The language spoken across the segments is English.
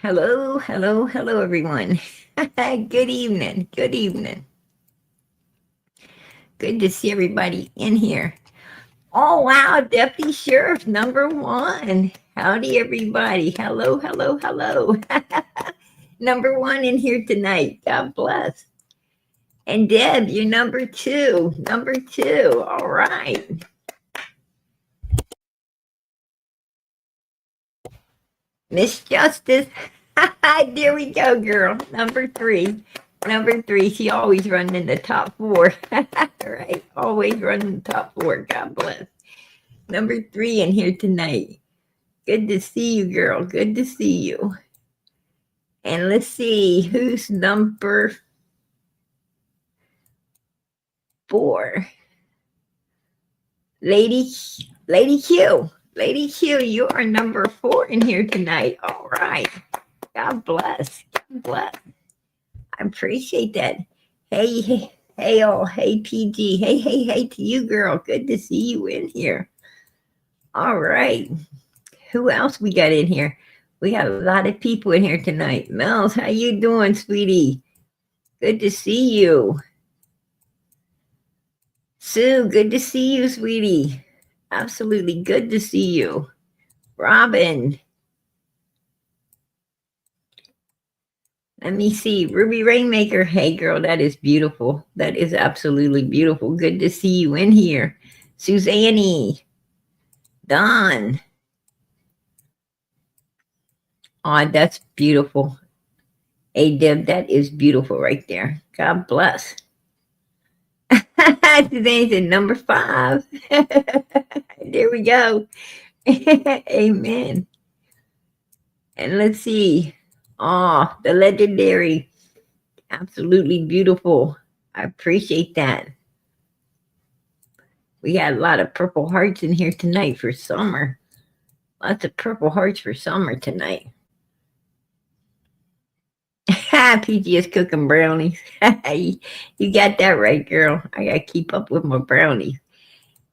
Hello, hello, hello, everyone. Good evening. Good evening. Good to see everybody in here. Oh, wow. Deputy Sheriff number one. Howdy, everybody. Hello, hello, hello. Number one in here tonight. God bless. And Deb, you're number two. Number two. All right. Miss Justice. There we go, girl. Number three. Number three. She always running in the top four. Right. Always running the top four. God bless. Number three in here tonight. Good to see you, girl. Good to see you. And let's see who's number four. Lady Lady Q. Lady Q, you are number four in here tonight. All right. God bless. God bless. I appreciate that. Hey, hey, hey, all. Hey, PG. Hey, hey, hey to you, girl. Good to see you in here. All right. Who else we got in here? We got a lot of people in here tonight. Mel's, how you doing, sweetie? Good to see you. Sue, good to see you, sweetie. Absolutely good to see you. Robin. Let me see. Ruby Rainmaker. Hey, girl, that is beautiful. That is absolutely beautiful. Good to see you in here. Suzanne. Don. Oh, that's beautiful. Hey, Deb, that is beautiful right there. God bless. Today's at number five. There we go. Amen. And let's see. Oh, the legendary. Absolutely beautiful. I appreciate that. We got a lot of purple hearts in here tonight for summer. Lots of purple hearts for summer tonight. PG is cooking brownies. You got that right, girl. I gotta keep up with my brownies.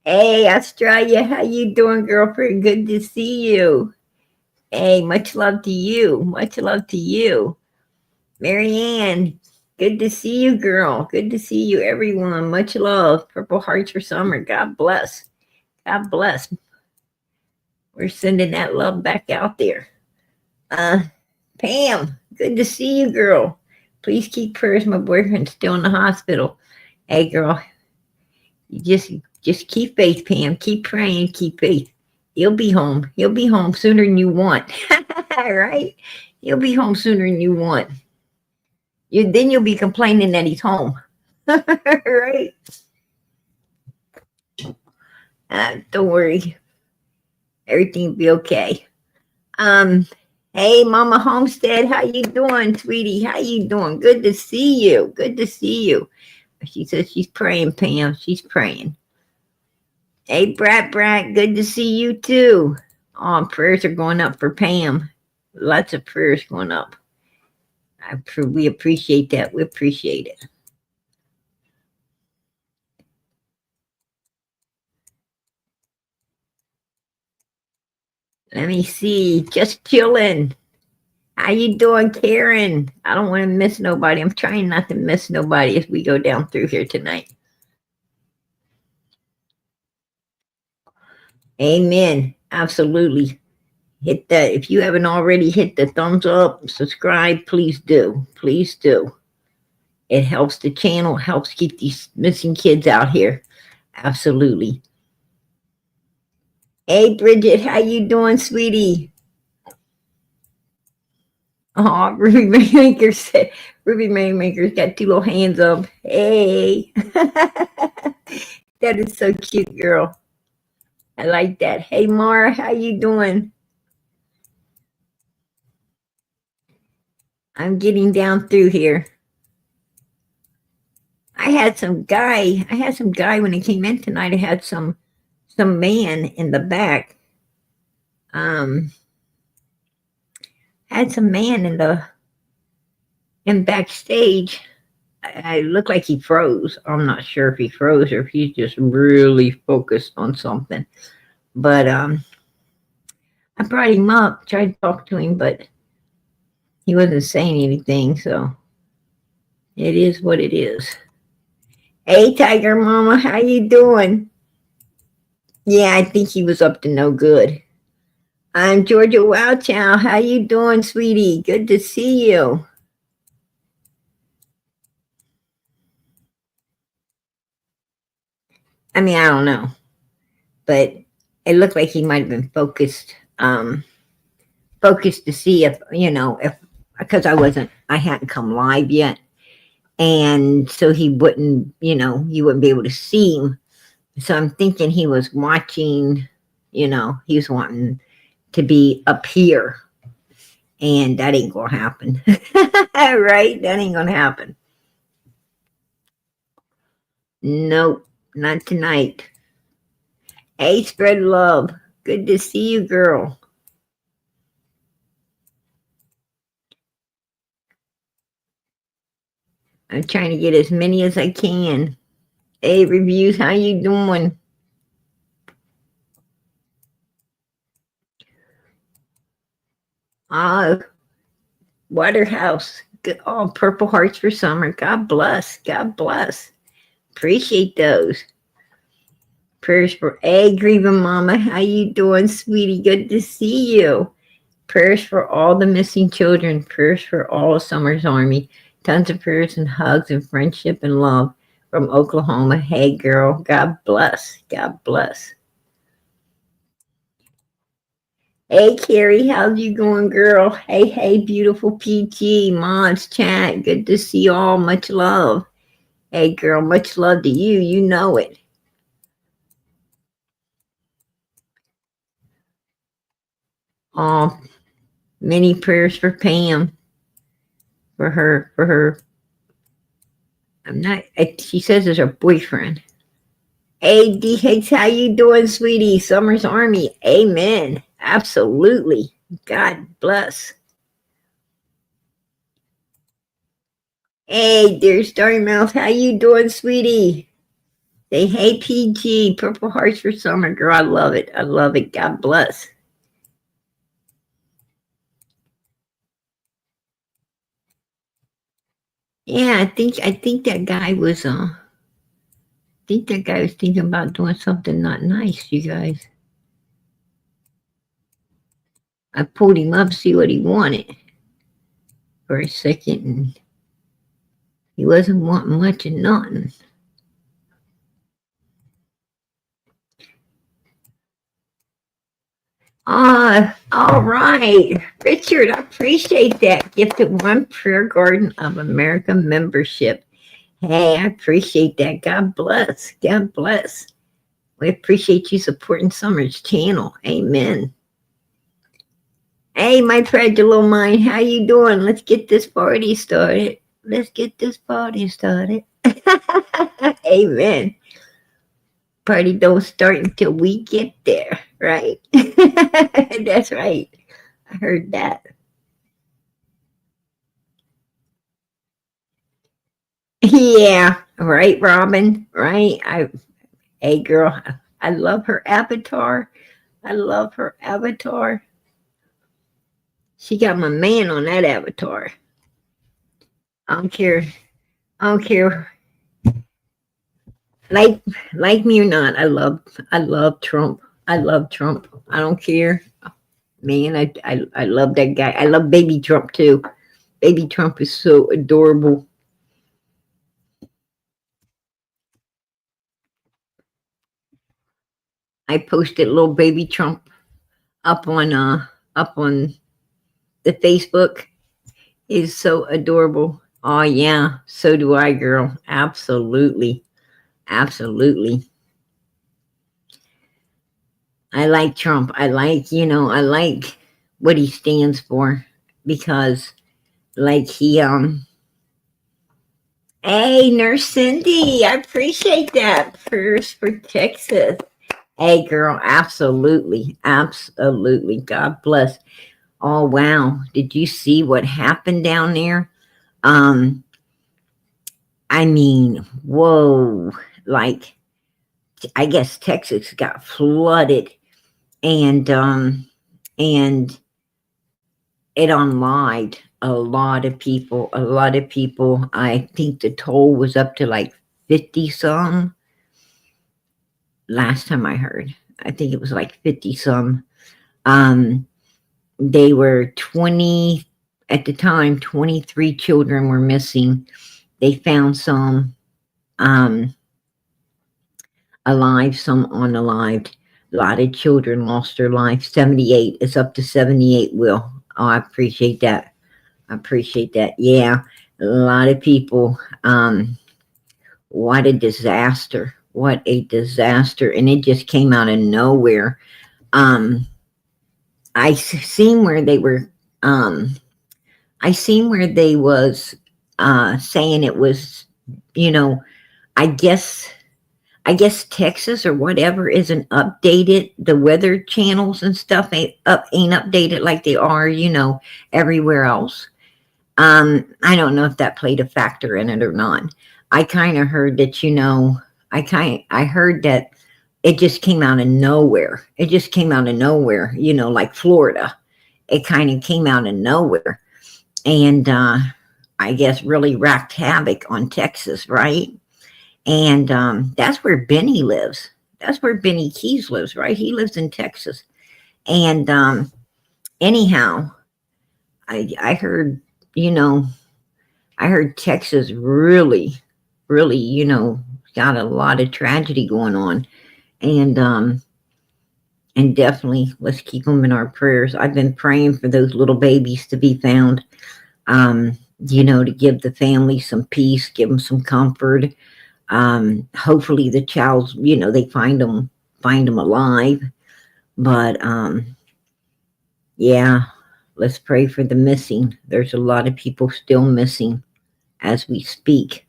Hey, Australia, how you doing, girlfriend? Good to see you. Hey, much love to you. Much love to you. Marianne, good to see you, girl. Good to see you, everyone. Much love. Purple hearts for summer. God bless. God bless. We're sending that love back out there. Pam, good to see you, girl. Please keep prayers. My boyfriend's still in the hospital. Hey, girl, you just keep faith, Pam. Keep praying. Keep faith. He'll be home. He'll be home sooner than you want. Right? He'll be home sooner than you want. Then you'll be complaining that he's home. Right? Don't worry. Everything will be okay. Hey, Mama Homestead, how you doing, sweetie? How you doing? Good to see you. Good to see you. She says she's praying, Pam. She's praying. Hey, Brat, good to see you too. Oh, prayers are going up for Pam. Lots of prayers going up. We appreciate that. We appreciate it. Let me see. Just chilling. How you doing, Karen? I don't want to miss nobody. I'm trying not to miss nobody as we go down through here tonight. Amen. Absolutely. Hit that. If you haven't already hit the thumbs up, subscribe, please do. Please do. It helps the channel, helps keep these missing kids out here. Absolutely. Hey, Bridget, how you doing, sweetie? Oh, Ruby Maymaker said, Ruby Maymaker's got two little hands up. Hey. That is so cute, girl. I like that. Hey, Mara, how you doing? I'm getting down through here. I had some guy when he came in tonight. I had some man in the back. Had some man in backstage. I looked like he froze. I'm not sure if he froze or if he's just really focused on something. But I brought him up, tried to talk to him, but He wasn't saying anything, so it is what it is. Hey, Tiger Mama, how you doing? Yeah, I think he was up to no good. I'm Georgia Wowchow. How you doing, sweetie? Good to see you. I mean, I don't know, but it looked like he might have been focused to see if if because I hadn't come live yet, and so he wouldn't, you wouldn't be able to see him. So I'm thinking he was watching, he was wanting to be up here, and that ain't gonna happen, right? That ain't gonna happen. Nope, not tonight. Hey, spread love. Good to see you, girl. I'm trying to get as many as I can. Hey, reviews, how you doing? Ah, Waterhouse. Good. Oh, Purple Hearts for Summer. God bless. God bless. Appreciate those. Prayers for A, Grieving Mama. How you doing, sweetie? Good to see you. Prayers for all the missing children. Prayers for all of Summer's Army. Tons of prayers and hugs and friendship and love from Oklahoma. Hey, girl. God bless. God bless. Hey, Carrie. How's you going, girl? Hey, hey, beautiful PG. Mods, chat. Good to see you all. Much love. Hey, girl. Much love to you. You know it. Oh, many prayers for Pam. For her. I'm not. She says it's her boyfriend. Hey, DH, how you doing, sweetie? Summer's Army. Amen. Absolutely. God bless. Hey, dear Starry Mouth, how you doing, sweetie? Say, hey, PG, Purple Hearts for Summer, girl. I love it. I love it. God bless. Yeah, I think that guy was think that guy was thinking about doing something not nice, you guys. I pulled him up to see what he wanted for a second, and he wasn't wanting much of nothing. Ah, all right. Richard, I appreciate that. Gifted one Prayer Garden of America membership. Hey, I appreciate that. God bless. God bless. We appreciate you supporting Summer's channel. Amen. Hey, my fragile little mind, how you doing? Let's get this party started. Let's get this party started. Amen. Party don't start until we get there, right? That's right. I heard that. Yeah, right, Robin. Right. Hey, girl, I love her avatar. I love her avatar. She got my man on that avatar. I don't care. I don't care. Like, like me or not, I love Trump. I love Trump. I don't care. Man, I love that guy. I love baby Trump too. Baby Trump is so adorable. I posted little baby Trump up on up on the Facebook. Is so adorable. Oh yeah, so do I, girl. Absolutely. Absolutely. I like Trump. I like what he stands for because like hey, Nurse Cindy, I appreciate that. First for Texas. Hey girl, absolutely. Absolutely. God bless. Oh wow. Did you see what happened down there? Um, I mean, whoa. Like I guess Texas got flooded and and it unlined a lot of people, a lot of people. I think the toll was up to like 50 some last time I heard. I think it was like 50 some. Um, they were 20 at the time, 23 children were missing. They found some um, alive, some unalived. A lot of children lost their life. 78. It's up to 78, Will. Oh, I appreciate that. I appreciate that. Yeah, a lot of people. What a disaster. What a disaster. And it just came out of nowhere. Um, seen where they were, I seen where they was saying it was, you know, I guess Texas or whatever isn't updated. The weather channels and stuff ain't updated like they are, everywhere else. I don't know if that played a factor in it or not. I kind of heard that, I heard that it just came out of nowhere. It just came out of nowhere, like Florida. It kind of came out of nowhere. And I guess really wreaked havoc on Texas, right? And that's where Benny lives. That's where Benny Keys lives, right? He lives in Texas. And anyhow, I heard, I heard Texas really, really, got a lot of tragedy going on. And definitely let's keep them in our prayers. I've been praying for those little babies to be found, to give the family some peace, give them some comfort. Hopefully the child's, they find them alive. But yeah, let's pray for the missing. There's a lot of people still missing as we speak.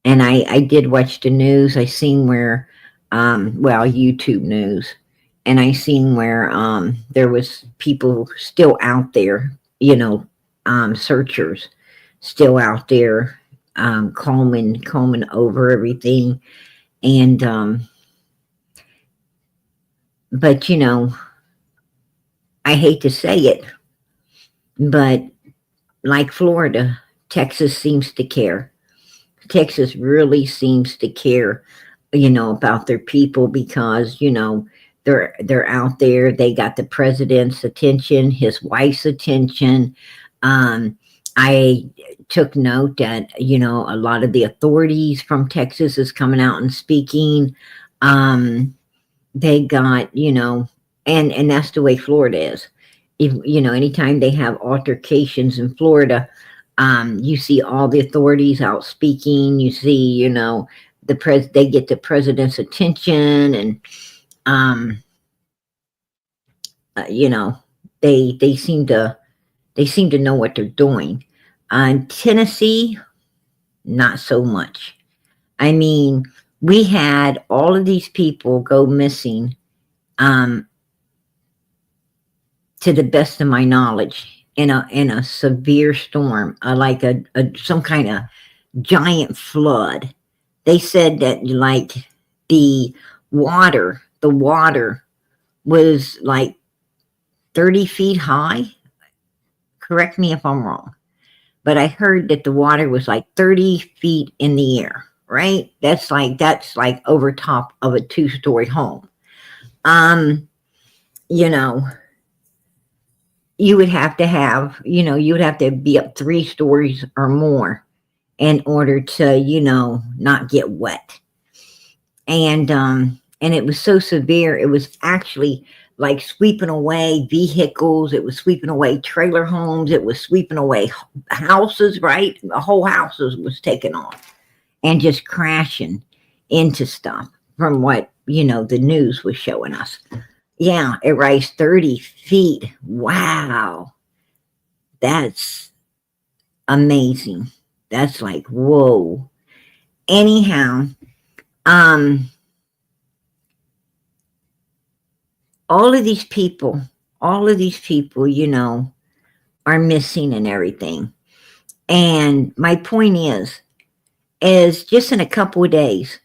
And I did watch the news. I seen where, YouTube news, and I seen where there was people still out there, searchers still out there, combing over everything. And but I hate to say it, but like Florida, Texas seems to care. Texas really seems to care, about their people, because they're out there. They got the president's attention, his wife's attention. I took note that a lot of the authorities from Texas is coming out and speaking. They got and that's the way Florida is. If, anytime they have altercations in Florida, you see all the authorities out speaking. You see, they get the president's attention, and they seem to know what they're doing. In Tennessee, not so much. I mean, we had all of these people go missing, to the best of my knowledge, in a severe storm, like some kind of giant flood. They said that like the water was like 30 feet high. Correct me if I'm wrong, but I heard that the water was like 30 feet in the air, right? That's like over top of a 2-story home. You would have to be up 3 stories or more in order to, not get wet. And it was so severe, it was actually like sweeping away vehicles, it was sweeping away trailer homes, it was sweeping away houses, right? The whole houses was taken off and just crashing into stuff, from what, the news was showing us. Yeah, it raised 30 feet. Wow. That's amazing. That's like, whoa. Anyhow, all of these people, are missing and everything. And my point is just in a couple of days,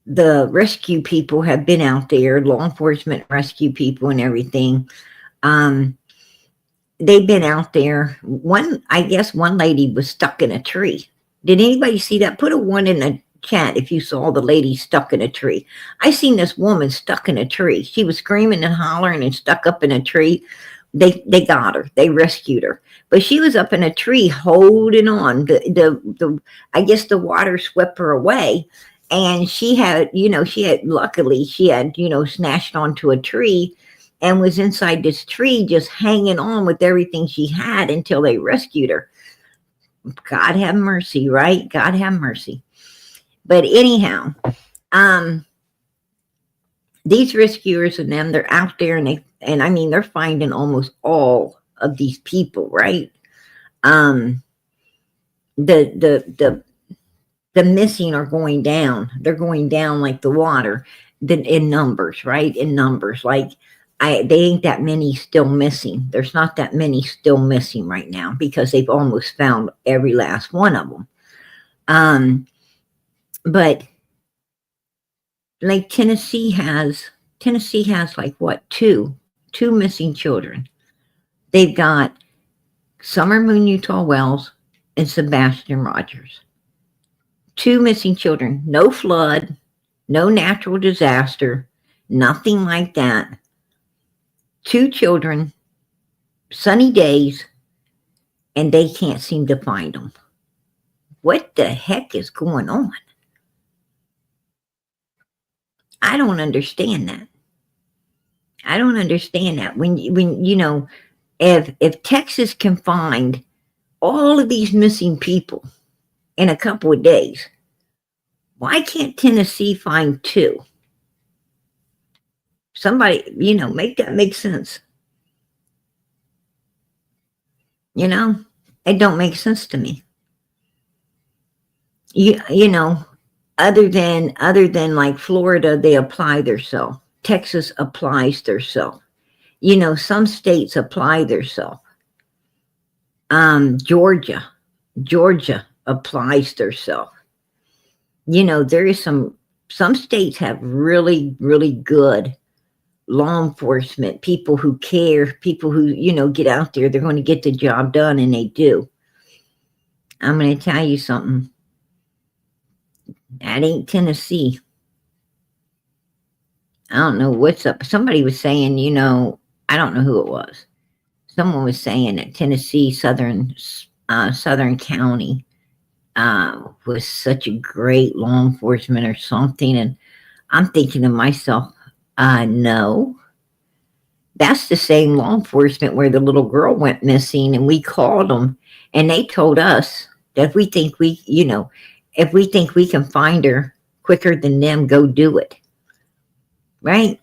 the rescue people have been out there, law enforcement rescue people and everything. Um, they've been out there. I guess one lady was stuck in a tree. Did anybody see that? Put a one in the chat if you saw the lady stuck in a tree. I seen this woman stuck in a tree. She was screaming and hollering and stuck up in a tree. They got her. They rescued her, but she was up in a tree holding on. The I guess the water swept her away, and luckily she had snatched onto a tree and was inside this tree just hanging on with everything she had until they rescued her. God have mercy, right? God have mercy. But anyhow, um, these rescuers and them, they're out there and I mean, they're finding almost all of these people, right? Um, the the missing are going down. They're going down like the water, in numbers, right? In numbers, like they ain't that many still missing. There's not that many still missing right now because they've almost found every last one of them. But like Tennessee has like what, two missing children. They've got Summer Moon Utah Wells and Sebastian Rogers. Two missing children. No flood, no natural disaster, nothing like that. Two children, sunny days, and they can't seem to find them. What the heck is going on? I don't understand that. I don't understand that. When if Texas can find all of these missing people in a couple of days, why can't Tennessee find two? Somebody, make that make sense. It don't make sense to me. You know, other than like Florida, they apply theirself. Texas applies theirself. Some states apply theirself. Georgia applies theirself. There is some states have really, really good law enforcement, people who care, people who, get out there, they're going to get the job done, and they do. I'm going to tell you something. That ain't Tennessee. I don't know what's up. Somebody was saying, I don't know who it was. Someone was saying that Tennessee, Southern County, was such a great law enforcement or something. And I'm thinking to myself, no. That's the same law enforcement where the little girl went missing, and we called them, and they told us that if we think we can find her quicker than them, go do it. Right?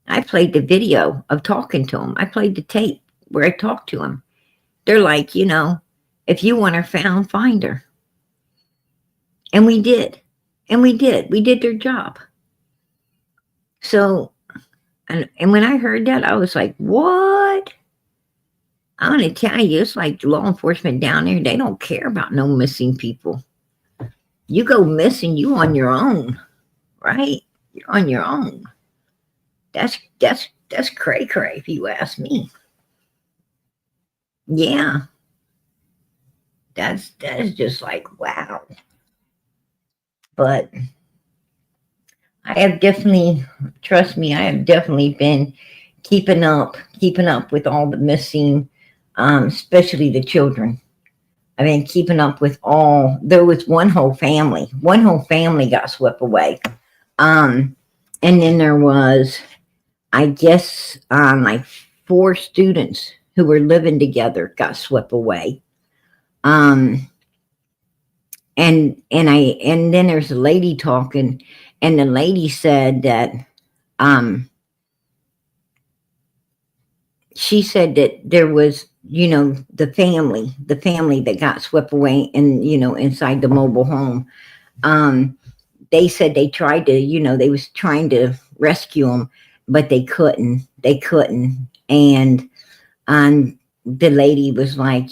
I played the video of talking to them. I played the tape where I talked to them. They're like, if you want her found, find her. And we did. We did their job. So, and when I heard that, I was like, what? I'm going to tell you, it's like law enforcement down there, they don't care about no missing people. You go missing, you on your own, right? You're on your own. That's cray cray if you ask me. Yeah. That is just like, wow. But I have definitely, trust me, I have definitely been keeping up with all the missing, especially the children. I've been keeping up with there was one whole family got swept away. And then there was, I guess, like 4 students who were living together got swept away. And then there's a lady talking, and the lady said that, she said that there was, the family that got swept away and, inside the mobile home. They said they tried to, they was trying to rescue them, but they couldn't. And the lady was like,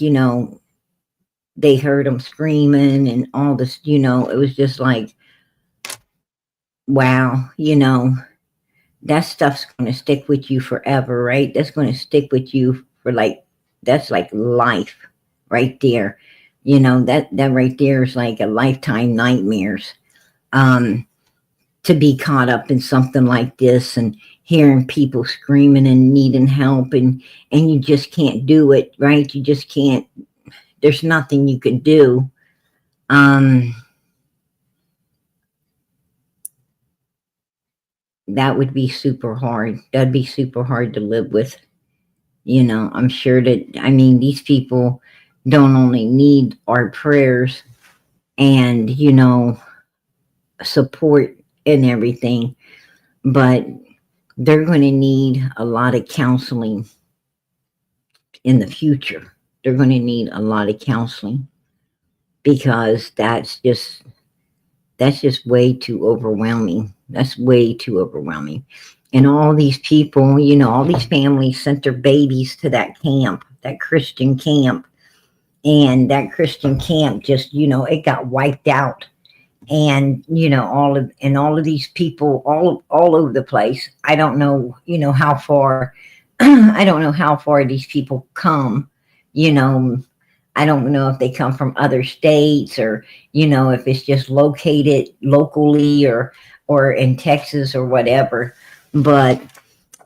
they heard them screaming and all this, it was just like, wow, that stuff's going to stick with you forever, right? That's going to stick with you for like, that's like life right there. That right there is like a lifetime nightmares. Um, to be caught up in something like this and hearing people screaming and needing help, and you just can't do it, right? You just can't. There's nothing you can do. Um, that would be super hard. That'd be super hard to live with. I'm sure that, I mean, these people don't only need our prayers and, support and everything, but they're going to need a lot of counseling in the future. They're going to need a lot of counseling because that's just way too overwhelming. That's way too overwhelming. And all these people, all these families sent their babies to that camp, that Christian camp. And that Christian camp just, it got wiped out. And, all of these people all over the place. I don't know, how far, I don't know how far these people come, you know, I don't know if they come from other states or, if it's just located locally or in Texas or whatever. But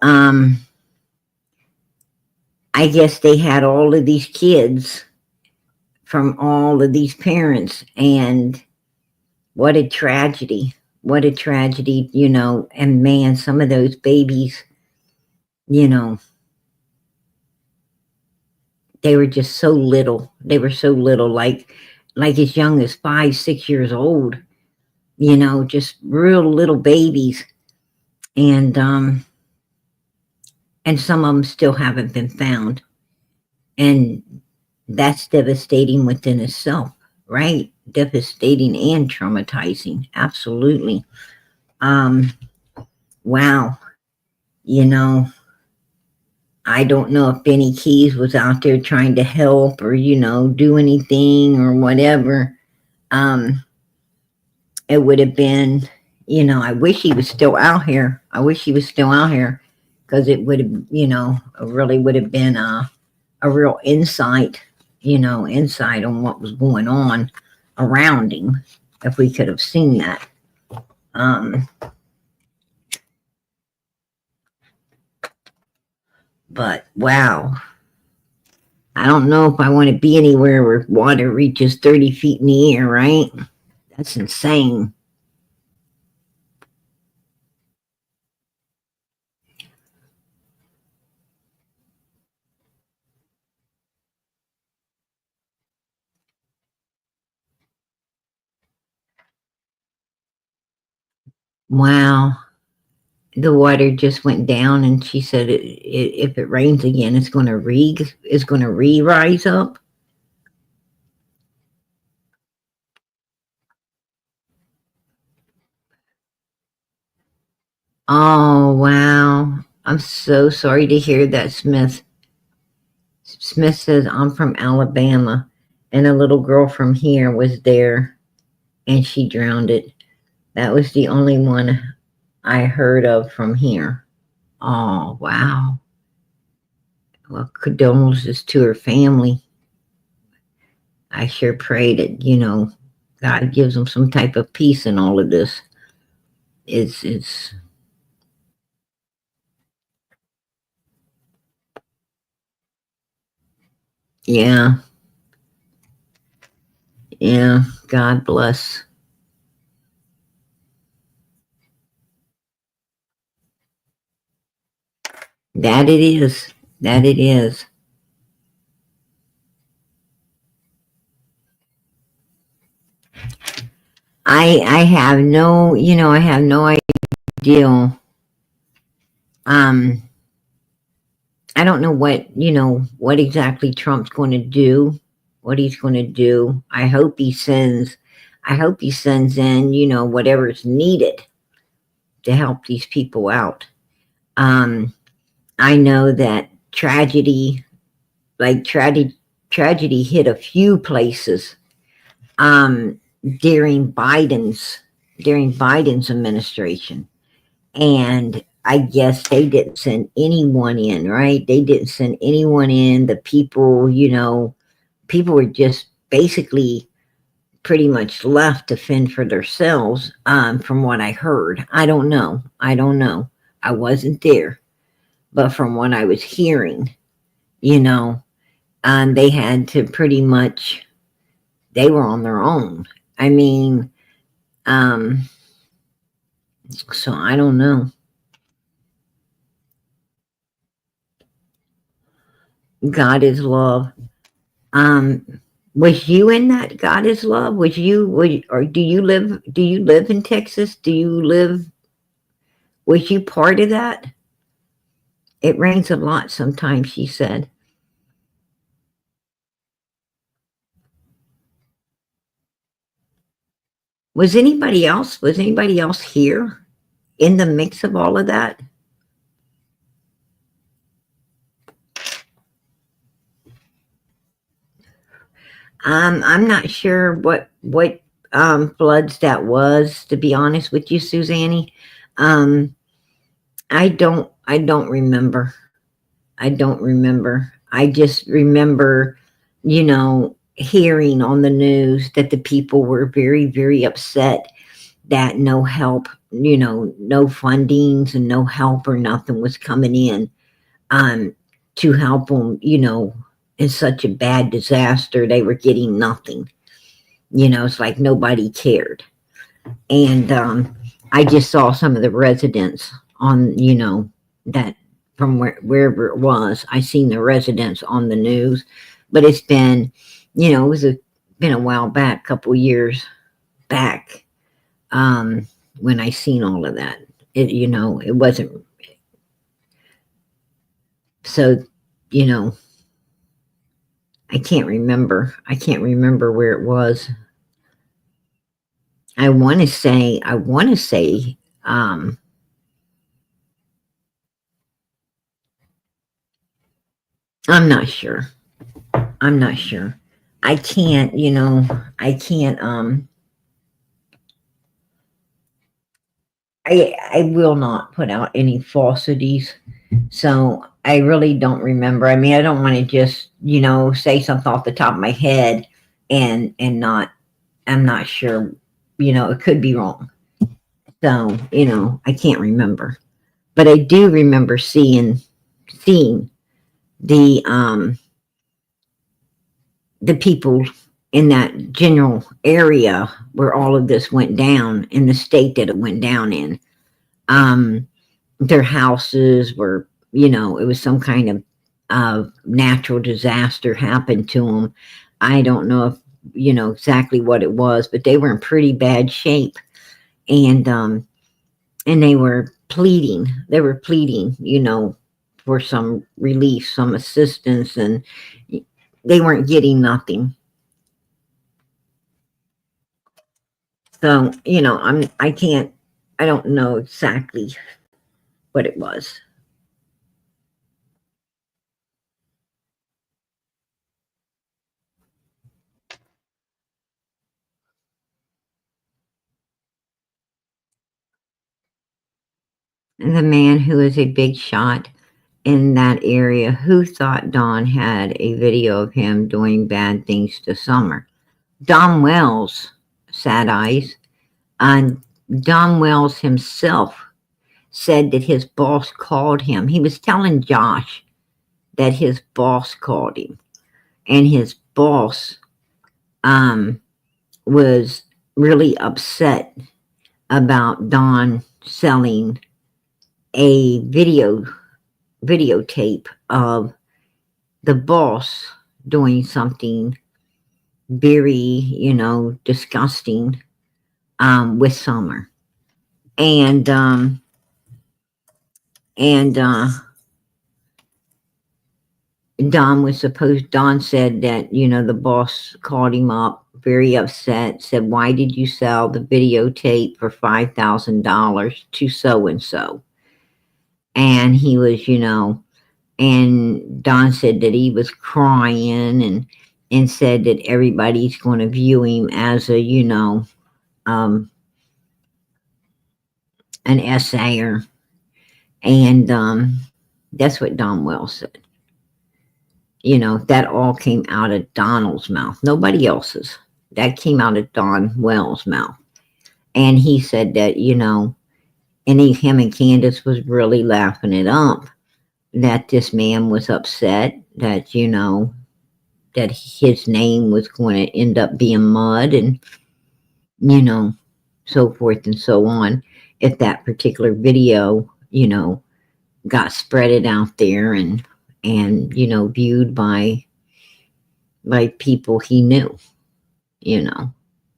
I guess they had all of these kids from all of these parents, and what a tragedy. What a tragedy, and man, some of those babies, you know, they were just so little. They were so little, like as young as 5, 6 years old, just real little babies. And some of them still haven't been found. And that's devastating within itself, right? Devastating and traumatizing. Absolutely. Um, wow. You know, I don't know if Benny Keys was out there trying to help or, do anything or whatever. Um, it would have been, I wish he was still out here. I wish he was still out here because it would have, it really would have been a real insight, insight on what was going on around him if we could have seen that. But wow, I don't know if I want to be anywhere where water reaches 30 feet in the air, right? That's insane. Wow. The water just went down, and she said if it rains again, it's going to rise up. Oh wow, I'm so sorry to hear that, Smith. Smith says I'm from Alabama, and a little girl from here was there, and she drowned it. That was the only one I heard of from here. Oh wow. Well, condolences to her family. I sure pray that, God gives them some type of peace in all of this. It's yeah, yeah, God bless. That it is. That it is. I have no, I have no idea. Um I don't know what exactly Trump's going to do, what he's going to do. I hope he sends in, whatever's needed to help these people out. Um, I know that like tragedy hit a few places, during Biden's during Biden's administration. And I guess they didn't send anyone in, right? They didn't send anyone in. The people, people were just basically pretty much left to fend for themselves, from what I heard. I don't know. I wasn't there. But from what I was hearing, you know, they had to pretty much, they were on their own. I mean, um, so I don't know. God is love. Um, was you in that God is love? Or do you live in Texas? Was you part of that? It rains a lot sometimes, she said. Was anybody else here in the mix of all of that? I'm not sure what floods that was, to be honest with you, Suzanne. Um, I don't remember. I don't remember. I just remember, hearing on the news that the people were very, very upset that no help, no fundings and no help or nothing was coming in, um, to help them, in such a bad disaster. They were getting nothing. It's like nobody cared. And I just saw some of the residents on, that from wherever it was. I seen the residents on the news, but it's been, been a while back, couple years back, when I seen all of that. It wasn't so, you know, I can't remember where it was. I want to say, I'm not sure. I'm not sure. I can't, I can't, I will not put out any falsities. So I really don't remember. I mean, I don't want to just, say something off the top of my head and not, I'm not sure, it could be wrong. So, I can't remember. But I do remember seeing the the people in that general area where all of this went down, in the state that it went down in. Um, their houses were, it was some kind of natural disaster happened to them. I don't know if, exactly what it was, but they were in pretty bad shape. And they were pleading, for some relief, some assistance, and they weren't getting nothing. So, I don't know exactly what it was. The man who is a big shot in that area, who thought Don had a video of him doing bad things to Summer. Don Wells, sad eyes. And Don Wells himself said that his boss called him. He was telling Josh that his boss called him, and his boss um, was really upset about Don selling a videotape of the boss doing something very, disgusting, with Summer. And and Don said that, the boss called him up very upset, said, "Why did you sell the videotape for $5,000 to so and so?" And he was, and Don said that he was crying, and said that everybody's going to view him as a, um, an essayer, and that's what Don Wells said. You know, that all came out of Donald's mouth, nobody else's. That came out of Don Wells' mouth. And he said that, you know, and him and Candace was really laughing it up, that this man was upset that, you know, that his name was going to end up being mud, and, you know, so forth and so on. If that particular video, you know, got spreaded out there and you know, viewed by people he knew, you know,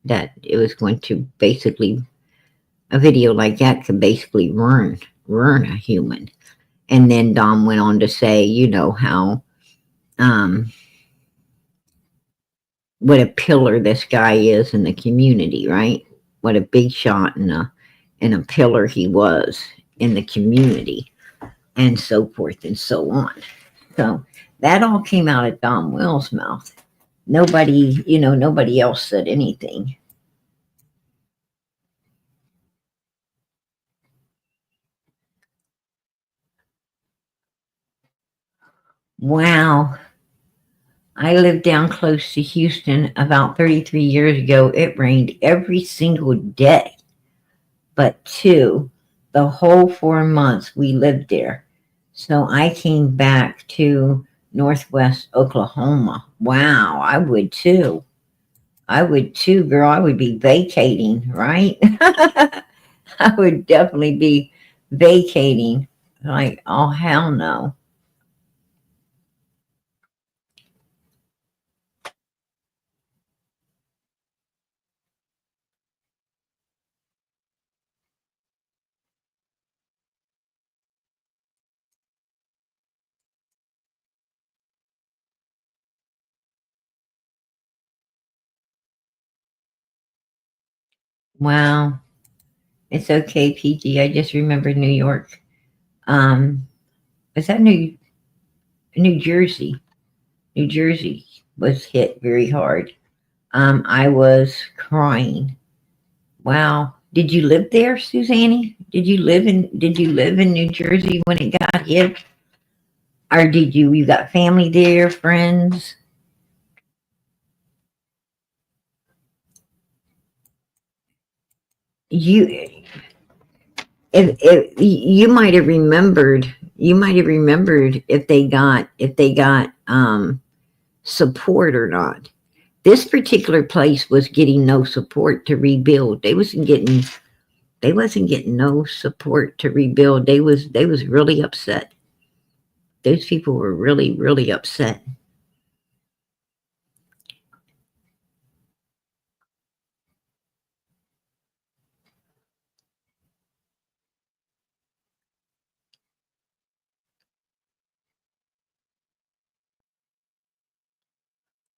that it was going to basically, a video like that could basically ruin a human. And then Dom went on to say, you know, how what a pillar this guy is in the community, right? What a big shot and a pillar he was in the community, and so forth and so on. So that all came out of Don Will's mouth. Nobody, you know, nobody else said anything. Wow. I lived down close to Houston about 33 years ago. It rained every single day, but the whole 4 months we lived there. So I came back to Northwest Oklahoma. Wow, I would too. I would too, girl. I would be vacating, right? I would definitely be vacating. Like, oh, hell no. Wow. It's okay, PG. I just remember New York. Um, is that New Jersey? New Jersey was hit very hard. I was crying. Wow. Did you live there, Suzanne? Did you live in New Jersey when it got hit? Or did you got family there, friends? You if you might have remembered if they got support or not. This particular place was getting no support to rebuild. They wasn't getting no support to rebuild. They was really upset. Those people were really, really upset.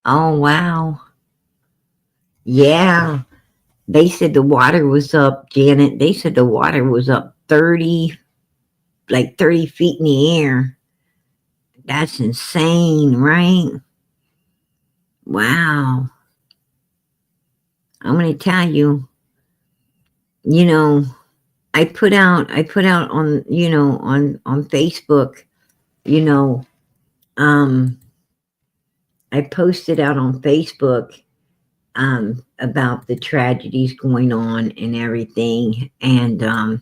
Oh wow. Yeah. They said the water was up, Janet. They said the water was up 30, like 30 feet in the air. That's insane, right? Wow. I'm gonna tell you, you know, I put out on, you know, on Facebook, you know, um, I posted out on Facebook about the tragedies going on and everything. And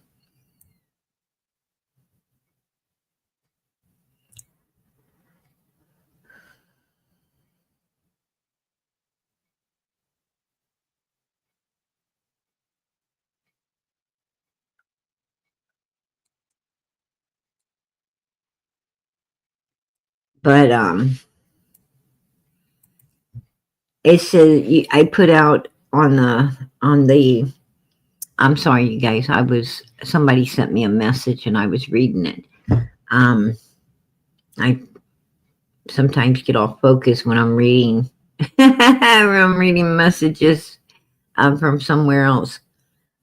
but it says I put out on the I'm sorry, you guys. Somebody sent me a message and I was reading it. Um, I sometimes get off focus when I'm reading when I'm reading messages from somewhere else.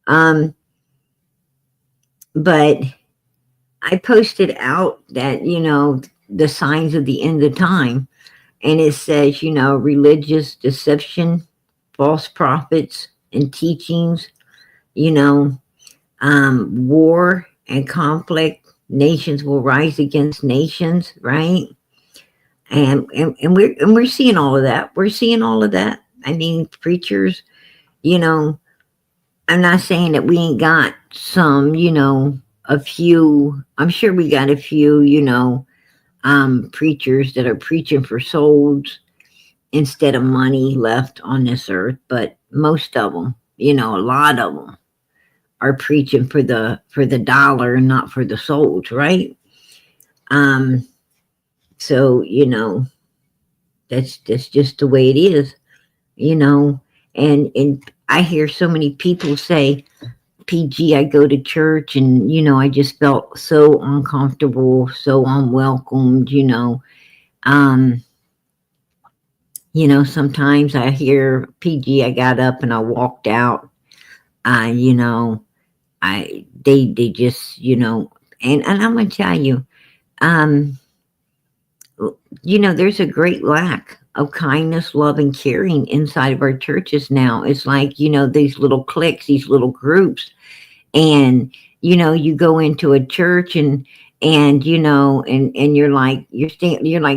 Um, but I posted out that, you know, the signs of the end of time, and it says, you know, religious deception, false prophets and teachings, you know, War and conflict, nations will rise against nations, right? And we're seeing all of that. We're seeing all of that. I mean, preachers, you know, I'm not saying that we ain't got some, a few. I'm sure we got a few, preachers that are preaching for souls instead of money left on this earth. But most of them, a lot of them are preaching for the dollar and not for the souls, right? Um, so that's just the way it is, you know. And I hear so many people say, PG, I go to church and I just felt so uncomfortable, so unwelcomed, Um, sometimes I hear, PG, I got up and I walked out. Uh, you know, they just, and I'm gonna tell you, um, there's a great lack of kindness, love, and caring inside of our churches now. It's like, these little cliques, these little groups, and you go into a church and you're like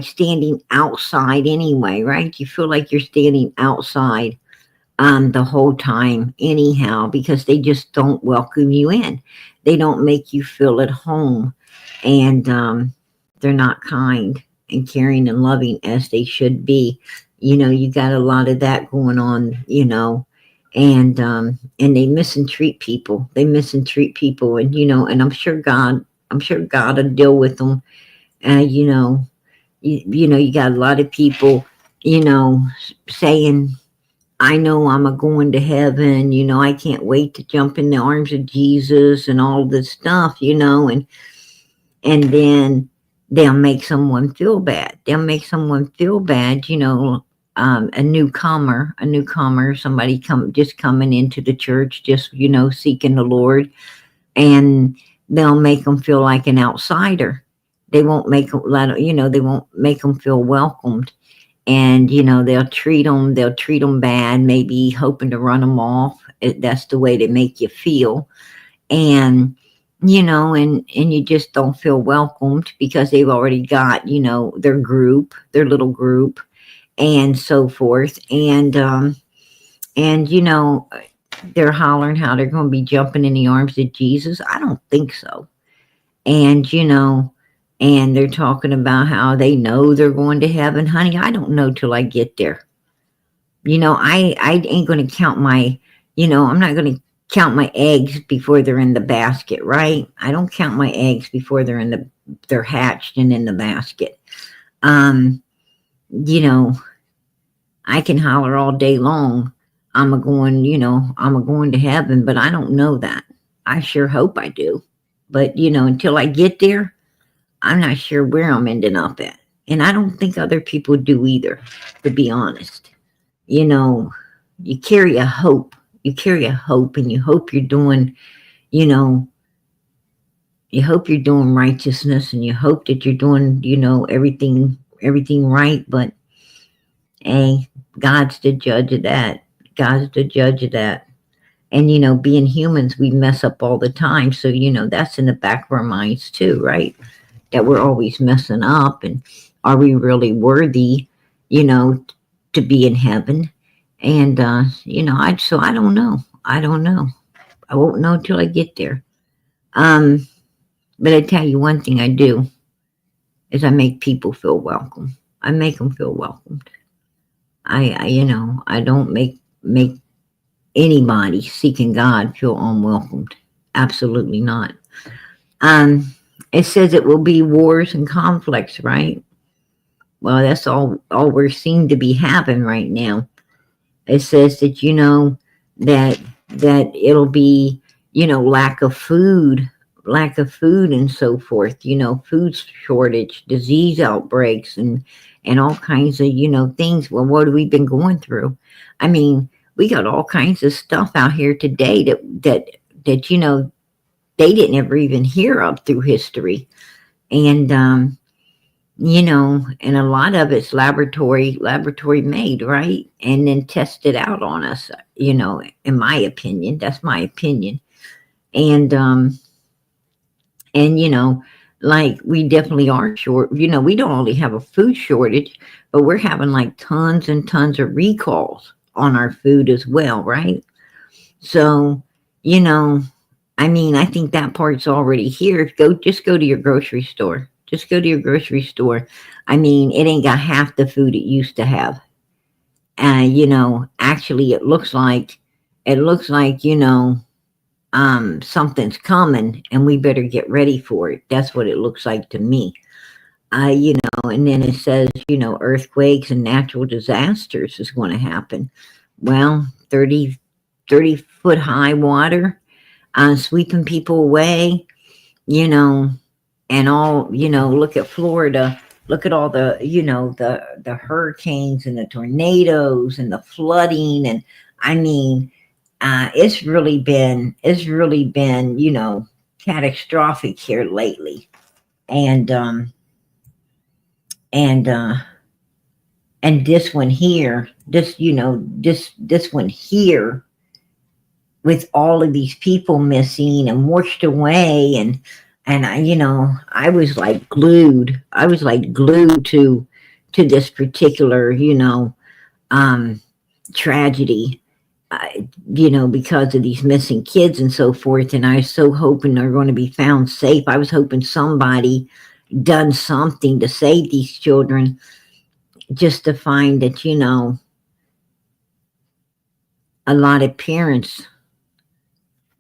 standing outside anyway, right? You feel like you're standing outside the whole time anyhow, because they just don't welcome you in. They don't make you feel at home, and they're not kind and caring and loving as they should be. You got a lot of that going on, and they mistreat people. They mistreat people, and I'm sure God will deal with them. You got a lot of people, saying, I know I'm a going to heaven, I can't wait to jump in the arms of Jesus and all this stuff, and then they'll make someone feel bad. They'll make someone feel bad, a newcomer, somebody just coming into the church, just, seeking the Lord, and they'll make them feel like an outsider. They won't make they won't make them feel welcomed, and they'll treat them bad, maybe hoping to run them off. That's the way they make you feel, and and you just don't feel welcomed because they've already got their little group and so forth, and they're hollering how they're going to be jumping in the arms of Jesus. I don't think so. And they're talking about how they know they're going to heaven. Honey, I don't know till I get there. I ain't going to count I'm not going to count my eggs before they're in the basket, right? I don't count my eggs before they're hatched and in the basket. Um, you know, I can holler all day long, I'm a going to heaven, but I don't know that. I sure hope I do. But until I get there, I'm not sure where I'm ending up at. And I don't think other people do either, to be honest. You know, you carry a hope. You carry a hope, and you hope you're doing, you know, you hope you're doing righteousness, and you hope that you're doing, everything right. But hey, God's the judge of that. God's the judge of that. And being humans, we mess up all the time. So that's in the back of our minds too, right? That we're always messing up, and are we really worthy, you know, to be in heaven? And I don't know. I don't know. I won't know till I get there. Um, but I tell you one thing I do is I make people feel welcome. I make them feel welcomed. I don't make anybody seeking God feel unwelcomed. Absolutely not. Um, it says it will be wars and conflicts, right? Well, that's all we're seeing to be happening right now. It says that that it'll be lack of food and so forth. Food shortage, disease outbreaks, and all kinds of things. Well, what have we been going through? I mean, we got all kinds of stuff out here today that they didn't ever even hear of through history, and and a lot of it's laboratory made, right? And then tested out on us, in my opinion. That's my opinion. And and like we definitely are short. We don't only have a food shortage, but we're having like tons and tons of recalls on our food as well, right? So, you know, I mean, I think that part's already here. Just go to your grocery store. Just go to your grocery store. I mean, it ain't got half the food it used to have. Actually, it looks like, something's coming and we better get ready for it. That's what it looks like to me. And then it says, earthquakes and natural disasters is going to happen. Well, 30 foot high water, sweeping people away, you know, and all, look at Florida. Look at all the hurricanes and the tornadoes and the flooding. And I mean, it's really been, catastrophic here lately. And, and, uh, and this one here, this one here, with all of these people missing and washed away, and I was like glued. I was like glued to this particular, um, tragedy. Because of these missing kids and so forth. And I was so hoping they're going to be found safe. I was hoping somebody done something to save these children, just to find that, a lot of parents,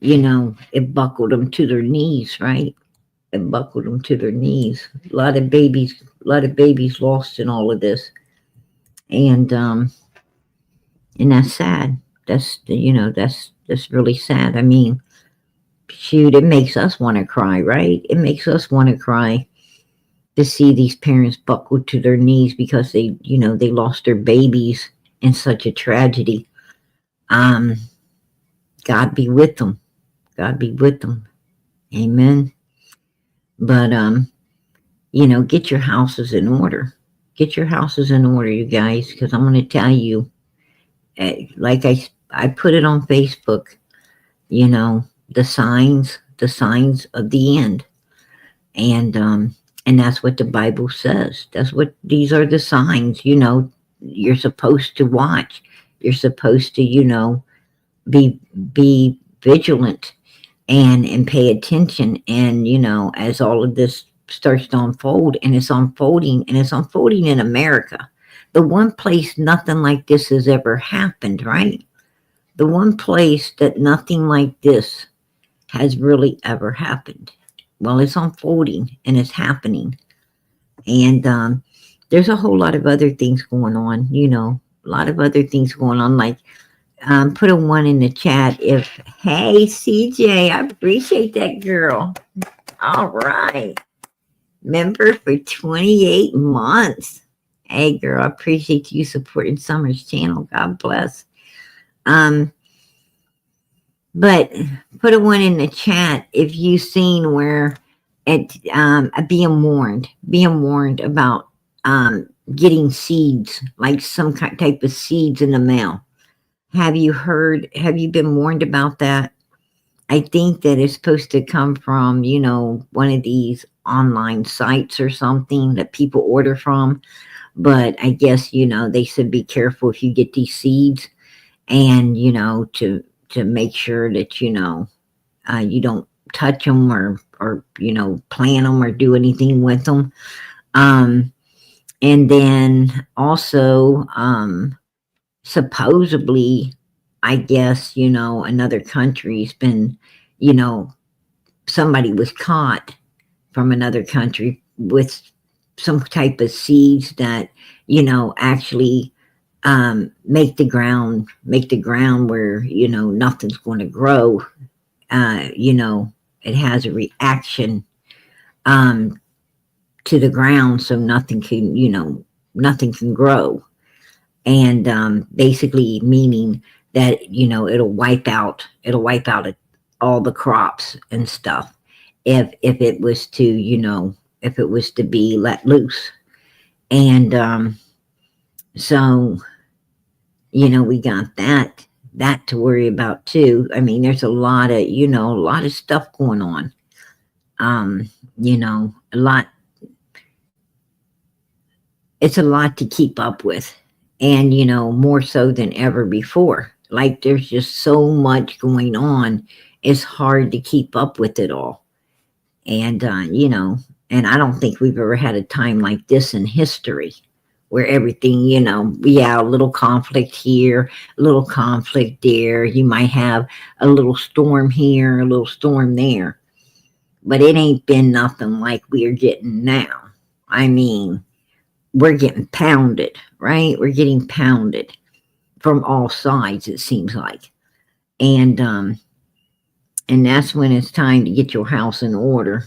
it buckled them to their knees, right? It buckled them to their knees. A lot of babies lost in all of this. And, and that's sad. That's really sad. I mean, shoot, it makes us want to cry, right? It makes us want to cry to see these parents buckled to their knees because they lost their babies in such a tragedy. Um, God be with them. God be with them. Amen. But get your houses in order. Get your houses in order, you guys, because I'm going to tell you, like I put it on Facebook. The signs of the end. And that's what the Bible says. These are the signs, you're supposed to watch. You're supposed to, be vigilant and pay attention. And, as all of this starts to unfold, and it's unfolding in America, the one place nothing like this has ever happened, right? The one place that nothing like this has really ever happened. Well, it's unfolding and it's happening. And there's a whole lot of other things going on, a lot of other things going on. Like, put a 1 in the chat hey, CJ, I appreciate that, girl. All right. Member for 28 months. Hey, girl, I appreciate you supporting Summer's channel. God bless. But put a 1 in the chat if you've seen where being warned about getting seeds, like some type of seeds in the mail. Have you been warned about that? I think that it's supposed to come from, one of these online sites or something that people order from. But I guess, they said be careful if you get these seeds, and, to make sure that, you don't touch them or plant them or do anything with them. And then also, supposedly, I guess, another country's been, somebody was caught from another country with some type of seeds that, actually make the ground where, nothing's going to grow. It has a reaction to the ground, so nothing can grow. And basically meaning that, it'll wipe out all the crops and stuff if it was to be let loose. And so we got that that to worry about too. I mean, there's a lot of, a lot of stuff going on. Um, a lot. It's a lot to keep up with, and more so than ever before. Like there's just so much going on. It's hard to keep up with it all. And and I don't think we've ever had a time like this in history where everything, yeah, a little conflict here, a little conflict there. You might have a little storm here, a little storm there, but it ain't been nothing like we're getting now. I mean, we're getting pounded, right? We're getting pounded from all sides, it seems like. And that's when it's time to get your house in order,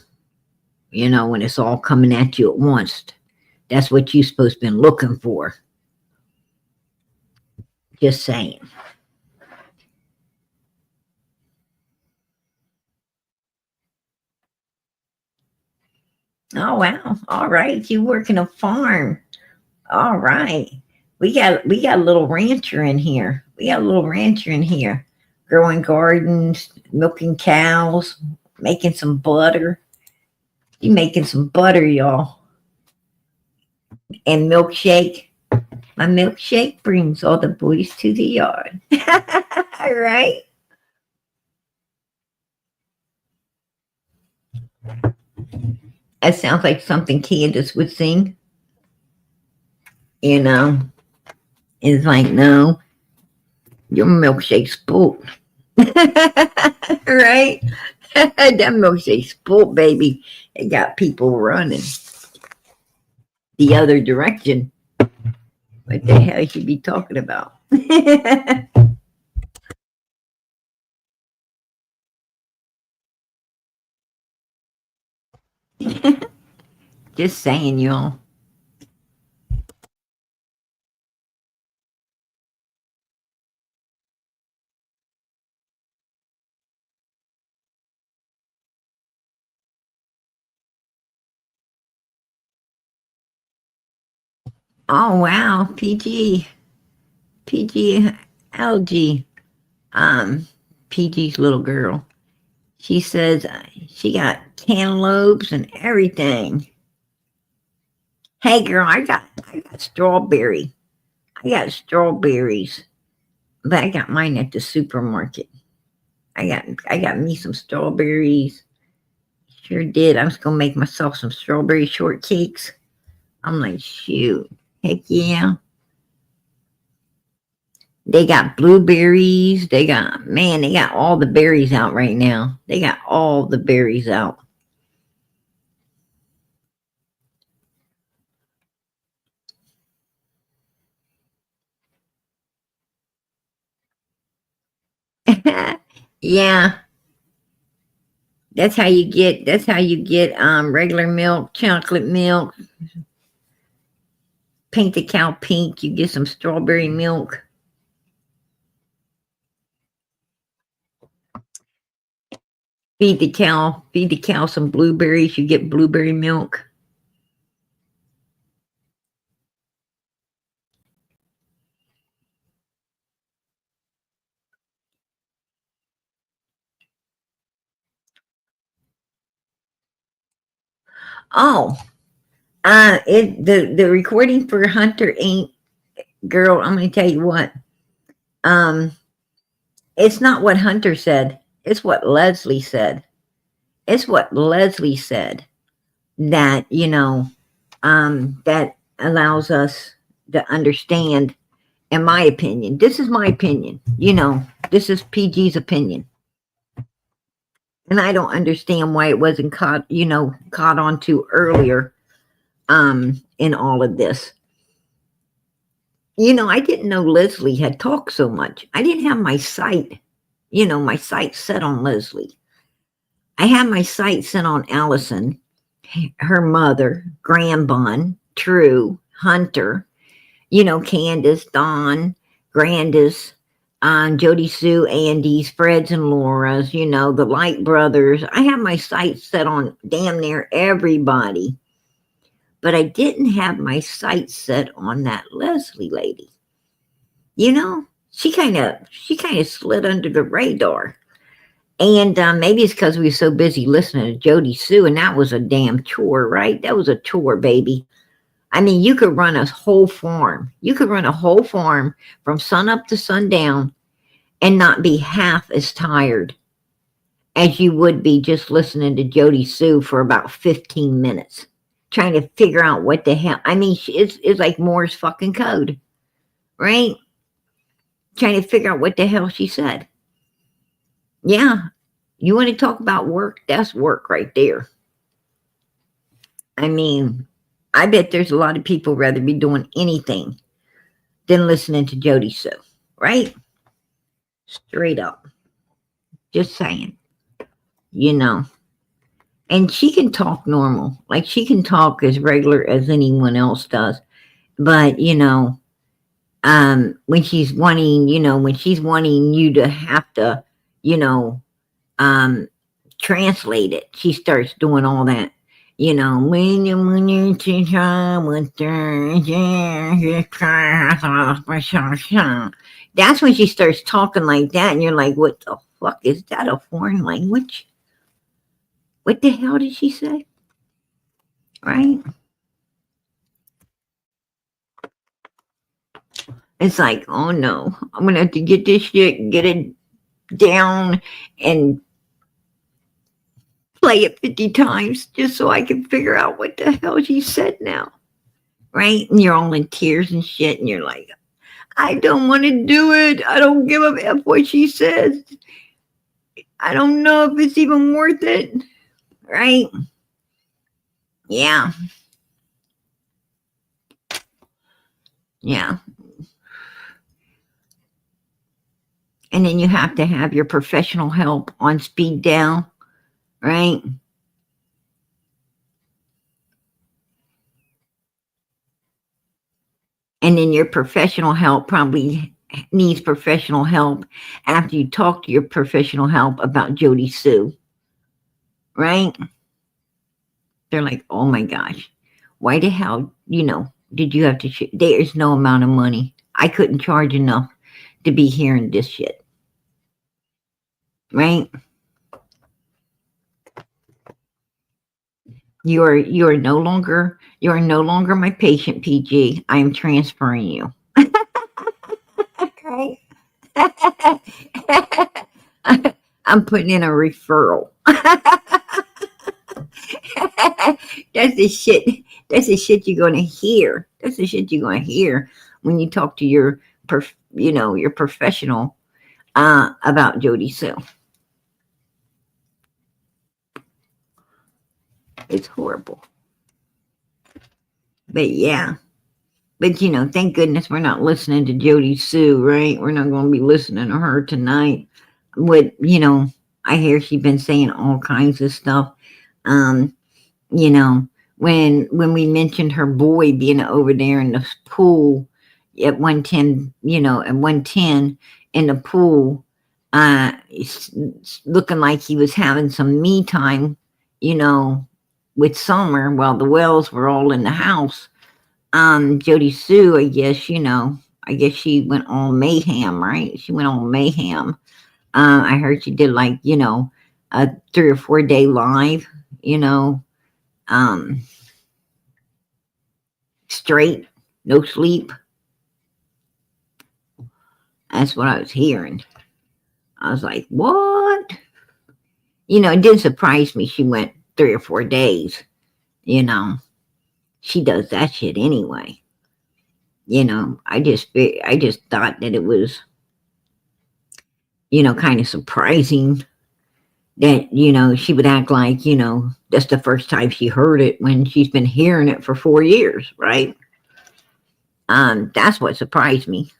when it's all coming at you at once. That's what you're supposed to be looking for. Just saying. Oh wow. All right. You work in a farm. All right. We got a little rancher in here. We got a little rancher in here. Growing gardens, milking cows, making some butter. You making some butter, y'all. And milkshake. My milkshake brings all the boys to the yard. All right. That sounds like something Candace would sing. You know, it's like, no, your milkshake's spoiled. Right? That milkshake's spoiled, baby. It got people running the other direction. What the hell should be talking about? Just saying, y'all. Oh wow, PG, LG, um, PG's little girl. She says she got cantaloupes and everything. Hey girl, I got strawberry. I got strawberries, but I got mine at the supermarket. I got me some strawberries. Sure did. I was gonna make myself some strawberry shortcakes. I'm like, shoot, heck yeah. They got blueberries. They got all the berries out right now. They got all the berries out. Yeah, that's how you get regular milk, chocolate milk, paint the cow pink, you get some strawberry milk. Feed the cow some blueberries, you get blueberry milk. Oh, it the recording for Hunter ain't, girl, I'm gonna tell you what. Um, it's not what Hunter said. It's what Leslie said. It's what Leslie said that, that allows us to understand, in my opinion. This is my opinion. This is PG's opinion. And I don't understand why it wasn't caught on to earlier in all of this. I didn't know Leslie had talked so much. I didn't have my sight set on Leslie. I had my sight set on Allison, her mother, Grandbun, True, Hunter, Candace, Dawn, Grandis, Jody Sue, Andy's, Fred's, and Laura's, the Light Brothers. I have my sights set on damn near everybody. But I didn't have my sights set on that Leslie lady. You know? she kind of slid under the radar. And maybe it's because we were so busy listening to Jody Sue, and that was a damn chore, right? That was a chore, baby. I mean, you could run a whole farm. You could run a whole farm from sun up to sundown and not be half as tired as you would be just listening to Jody Sue for about 15 minutes, trying to figure out what the hell. I mean, it's like Moore's fucking code, right? Trying to figure out what the hell she said. Yeah, you want to talk about work? That's work right there. I mean, I bet there's a lot of people rather be doing anything than listening to Jody Sue, right? Straight up. Just saying, you know. And she can talk normal. Like she can talk as regular as anyone else does. But, when she's wanting, when she's wanting you to have to, you know, um, translate it, she starts doing all that. That's when she starts talking like that, and you're like, what the fuck? Is that a foreign language? What the hell did she say? Right? It's like, oh no, I'm gonna have to get this shit, get it down, and play it 50 times just so I can figure out what the hell she said now. Right? And you're all in tears and shit, and you're like, I don't want to do it. I don't give a f what she says. I don't know if it's even worth it. Right? Yeah. Yeah. And then you have to have your professional help on speed dial, right? And then your professional help probably needs professional help after you talk to your professional help about Jody Sue, right? They're like, oh my gosh, why the hell, did you have to? There's no amount of money. I couldn't charge enough to be hearing this shit, right? You are no longer my patient, PG. I am transferring you. Okay. I'm putting in a referral. That's the shit. That's the shit you're gonna hear. That's the shit you're gonna hear when you talk to your professional about Jody Sue. It's horrible, but yeah. But thank goodness we're not listening to Jody Sue, right? We're not going to be listening to her tonight. What I hear she's been saying all kinds of stuff. Um, you know, when we mentioned her boy being over there in the pool at 110, at 110 in the pool, it's looking like he was having some me time, you know, with Summer while the Wells were all in the house. Jody Sue, I guess she went all mayhem, right? She went all mayhem. I heard she did like, a 3 or 4 day live, you know, um, straight, no sleep. That's what I was hearing. I was like, what? It didn't surprise me she went 3 or 4 days, you know. She does that shit anyway. I just thought that it was, kind of surprising that, she would act like, that's the first time she heard it when she's been hearing it for 4 years, right? That's what surprised me.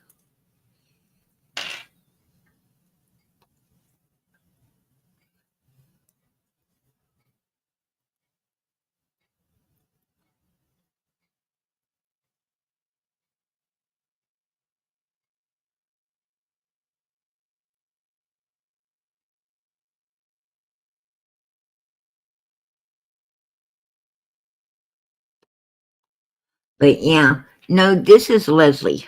But yeah, no, this is Leslie.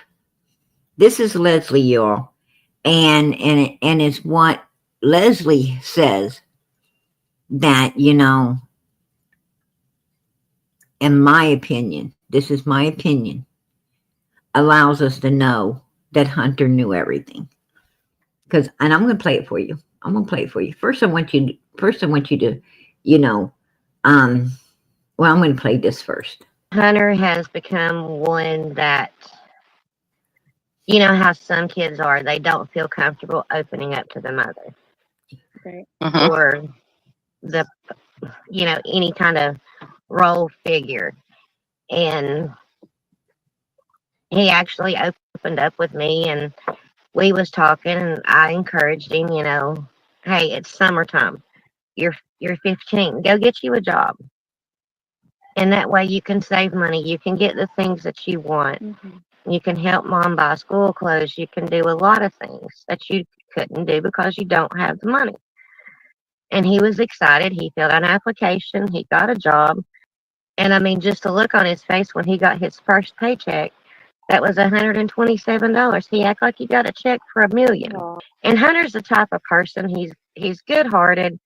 This is Leslie, y'all. and it's what Leslie says that, in my opinion, this is my opinion, allows us to know that Hunter knew everything. And I'm going to play it for you. I'm going to play it for you. First I want you to, you know, um, well, I'm going to play this first. Hunter has become one that, you know how some kids are, they don't feel comfortable opening up to the mother. Right. Or the, any kind of role figure. And he actually opened up with me, and we was talking, and I encouraged him, hey, it's summertime. You're 15. Go get you a job. And that way you can save money. You can get the things that you want. You can help mom buy school clothes. You can do a lot of things that you couldn't do because you don't have the money. And he was excited. He filled out an application. He got a job. And I mean, just the look on his face when he got his first paycheck, that was $127. He acted like he got a check for $1 million. Aww. And Hunter's the type of person, he's good-hearted.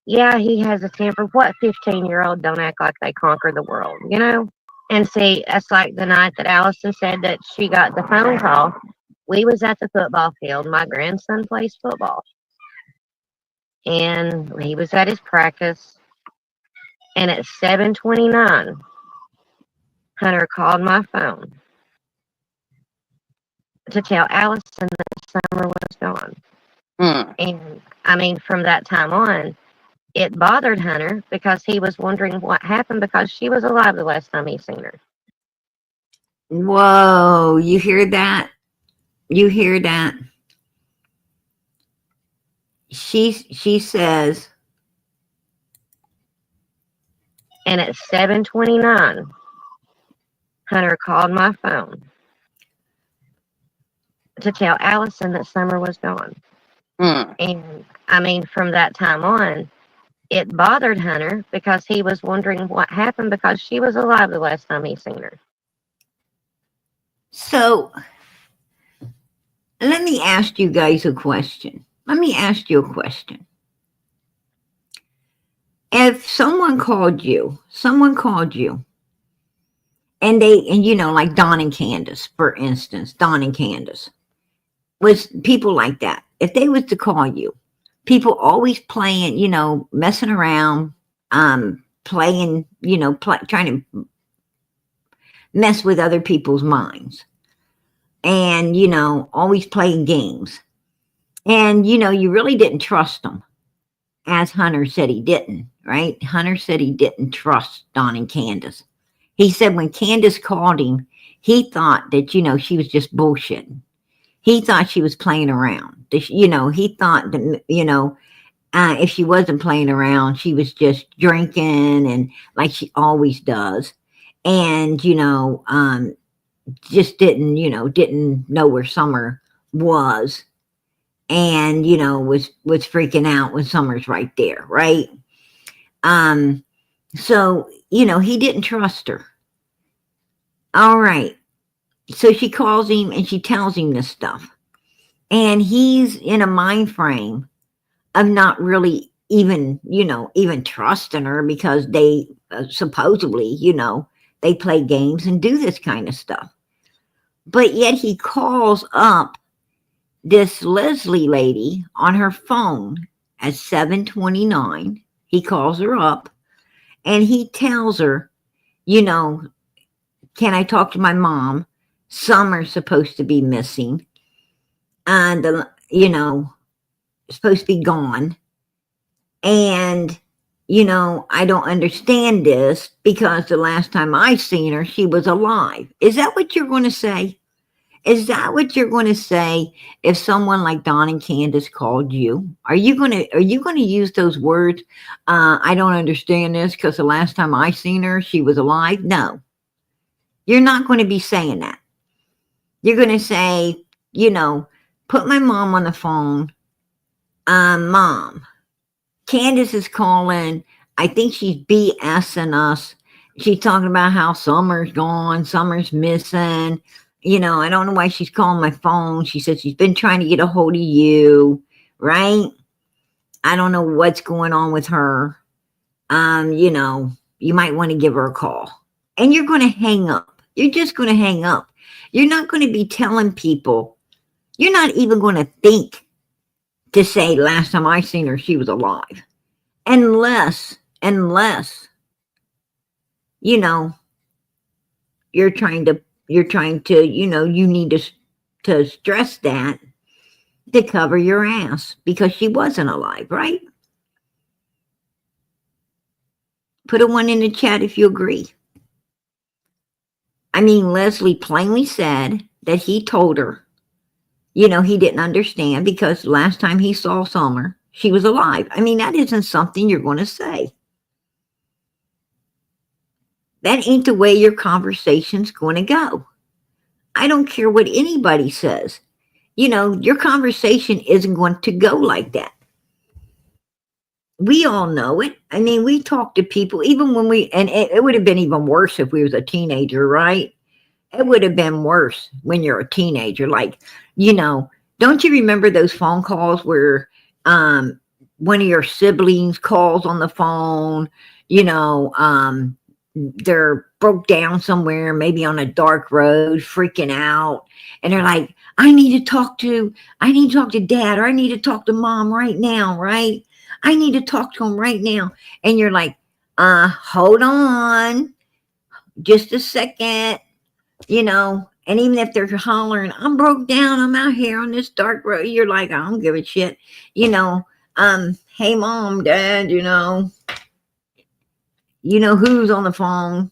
Yeah, he has a temper. What 15-year-old don't act like they conquer the world, And see, that's like the night that Allison said that she got the phone call. We was at the football field. My grandson plays football. And he was at his practice. And at 7:29, Hunter called my phone to tell Allison that Summer was gone. And I mean, from that time on, it bothered Hunter because he was wondering what happened because she was alive the last time he seen her. Whoa, you hear that? You hear that? She says, and at 7:29, Hunter called my phone to tell Allison that Summer was gone. And I mean, from that time on, it bothered Hunter because he was wondering what happened because she was alive the last time he seen her. So, let me ask you guys a question. Let me ask you a question. If someone called you, and like Don and Candace, for instance, Don and Candace, was people like that. If they was to call you, people always playing, messing around, playing, trying to mess with other people's minds, and always playing games, and you really didn't trust them, as Hunter said he didn't. Right? Hunter said he didn't trust Don and Candace. He said when Candace called him, he thought that she was just bullshitting. He thought she was playing around. He thought that if she wasn't playing around, she was just drinking and like she always does, and just didn't know where Summer was, and was freaking out when Summer's right there, right? So he didn't trust her. All right, so she calls him and she tells him this stuff, and he's in a mind frame of not really even trusting her because they supposedly they play games and do this kind of stuff. But yet he calls up this Leslie lady on her phone at 7:29. He calls her up and he tells her, can I talk to my mom? Summer's supposed to be missing, and supposed to be gone, and I don't understand this because the last time I seen her, she was alive. Is that what you're going to say? Is that what you're going to say if someone like Don and Candace called you? Are you going to use those words? I don't understand this because the last time I seen her, she was alive. No, you're not going to be saying that. You're going to say, put my mom on the phone. Mom, Candace is calling. I think she's BSing us. She's talking about how Summer's gone, Summer's missing. I don't know why she's calling my phone. She said she's been trying to get a hold of you, right? I don't know what's going on with her. You might want to give her a call. And you're going to hang up. You're just going to hang up. You're not going to be telling people. You're not even going to think to say, last time I seen her, she was alive. Unless, you know, you're trying to, you need to stress that to cover your ass because she wasn't alive, right? Put a one in the chat if you agree. I mean, Leslie plainly said that he told her, he didn't understand because last time he saw Summer, she was alive. I mean, that isn't something you're going to say. That ain't the way your conversation's going to go. I don't care what anybody says. Your conversation isn't going to go like that. We all know it. I mean, we talk to people, even when and it would have been even worse if we was a teenager, right? It would have been worse when you're a teenager. Like, don't you remember those phone calls where one of your siblings calls on the phone, they're broke down somewhere, maybe on a dark road, freaking out. And they're like, I need to talk to dad, or I need to talk to mom right now, right? I need to talk to him right now. And you're like, hold on just a second, and even if they're hollering, I'm broke down, I'm out here on this dark road, you're like, I don't give a shit, hey mom, dad, who's on the phone,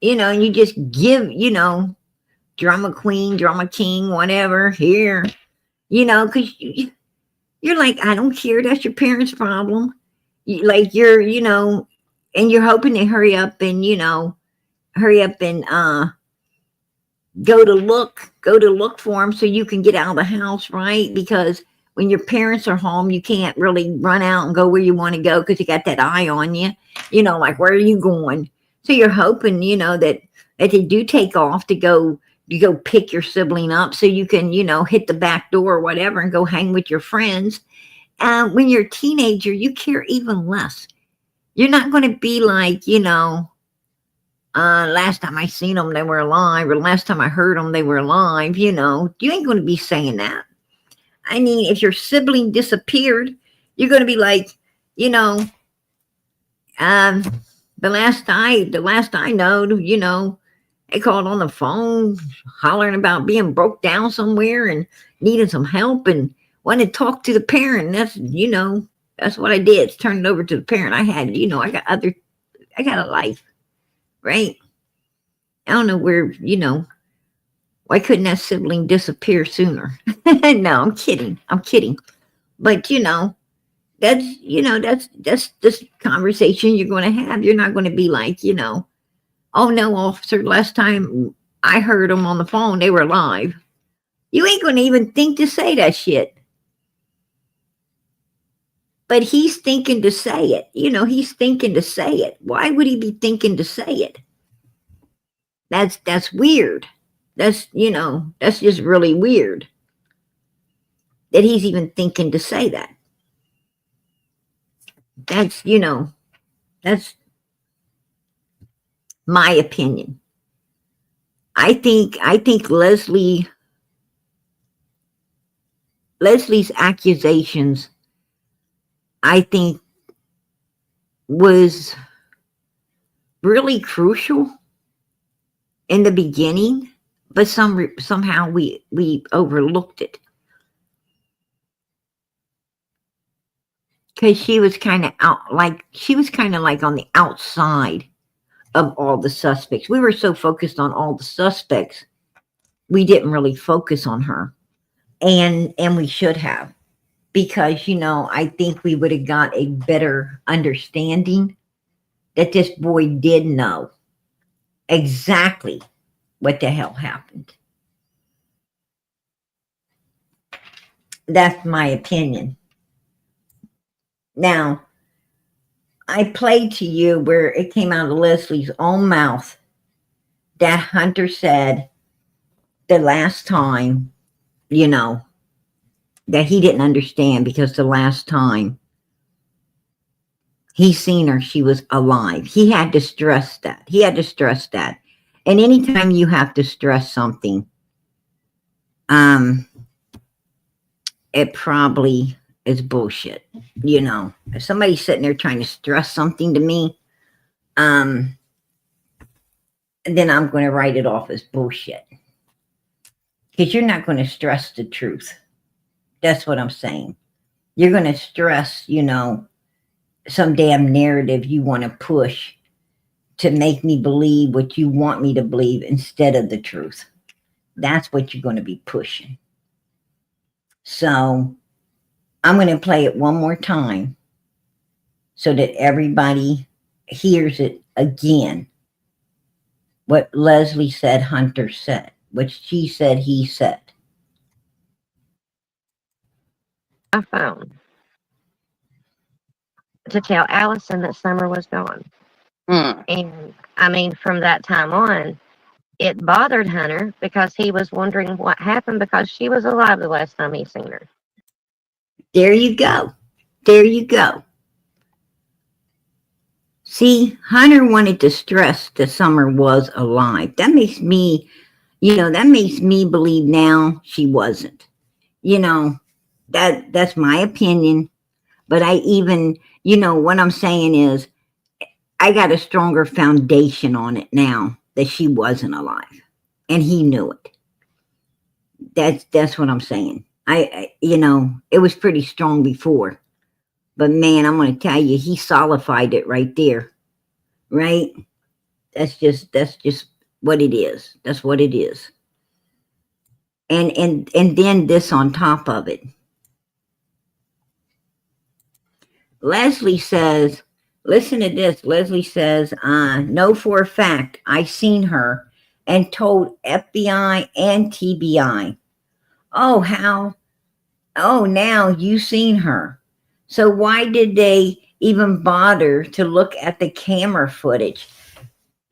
and you just give, drama queen, drama king, whatever, here, because you're like, I don't care, that's your parents' problem. You're, and you're hoping to hurry up and, go to look for them so you can get out of the house, right? Because when your parents are home, you can't really run out and go where you want to go because you got that eye on you, like, where are you going? So you're hoping, that they do take off to go, you go pick your sibling up so you can, hit the back door or whatever and go hang with your friends. When you're a teenager, you care even less. You're not going to be like, last time I seen them, they were alive, or last time I heard them, they were alive. You ain't going to be saying that. I mean, if your sibling disappeared, you're going to be like, um, the last I know, they called on the phone, hollering about being broke down somewhere and needing some help and wanted to talk to the parent. That's what I did. Turn it over to the parent. I had, I got a life, right? I don't know where, why couldn't that sibling disappear sooner? No, I'm kidding. But that's this conversation you're going to have. You're not going to be like, oh no, officer, last time I heard them on the phone, they were alive. You ain't going to even think to say that shit. But he's thinking to say it. He's thinking to say it. Why would he be thinking to say it? That's weird. That's just really weird that he's even thinking to say that. That's my opinion. I think Leslie's accusations, I think, was really crucial in the beginning, but somehow we overlooked it because she was kind of like on the outside of all the suspects. We were so focused on all the suspects, we didn't really focus on her, and we should have, because I think we would have got a better understanding that this boy did know exactly what the hell happened. That's my opinion. Now, I played to you where it came out of Leslie's own mouth that Hunter said the last time, you know, that he didn't understand, because the last time he seen her, she was alive. He had to stress that. He had to stress that. And anytime you have to stress something, it probably is bullshit. You know, if somebody's sitting there trying to stress something to me, then I'm going to write it off as bullshit. Because you're not going to stress the truth. That's what I'm saying. You're going to stress, you know, some damn narrative you want to push to make me believe what you want me to believe instead of the truth. That's what you're going to be pushing. So I'm going to play it one more time so that everybody hears it again. What Leslie said, Hunter said, what she said, he said. My phone to tell Allison that Summer was gone. And I mean, from that time on, it bothered Hunter because he was wondering what happened, because she was alive the last time he seen her. There you go. There you go. See, Hunter wanted to stress that Summer was alive. That makes me, you know, that makes me believe now she wasn't. You know, that's my opinion. But I even, you know, what I'm saying is I got a stronger foundation on it now that she wasn't alive. And he knew it. That's what I'm saying. I you know, it was pretty strong before. But man, I'm going to tell you, he solidified it right there. Right? That's just what it is. That's what it is. And then this on top of it. Leslie says, listen to this. Leslie says, know for a fact I seen her and told FBI and TBI. Oh, how? Oh, now you seen her. So why did they even bother to look at the camera footage?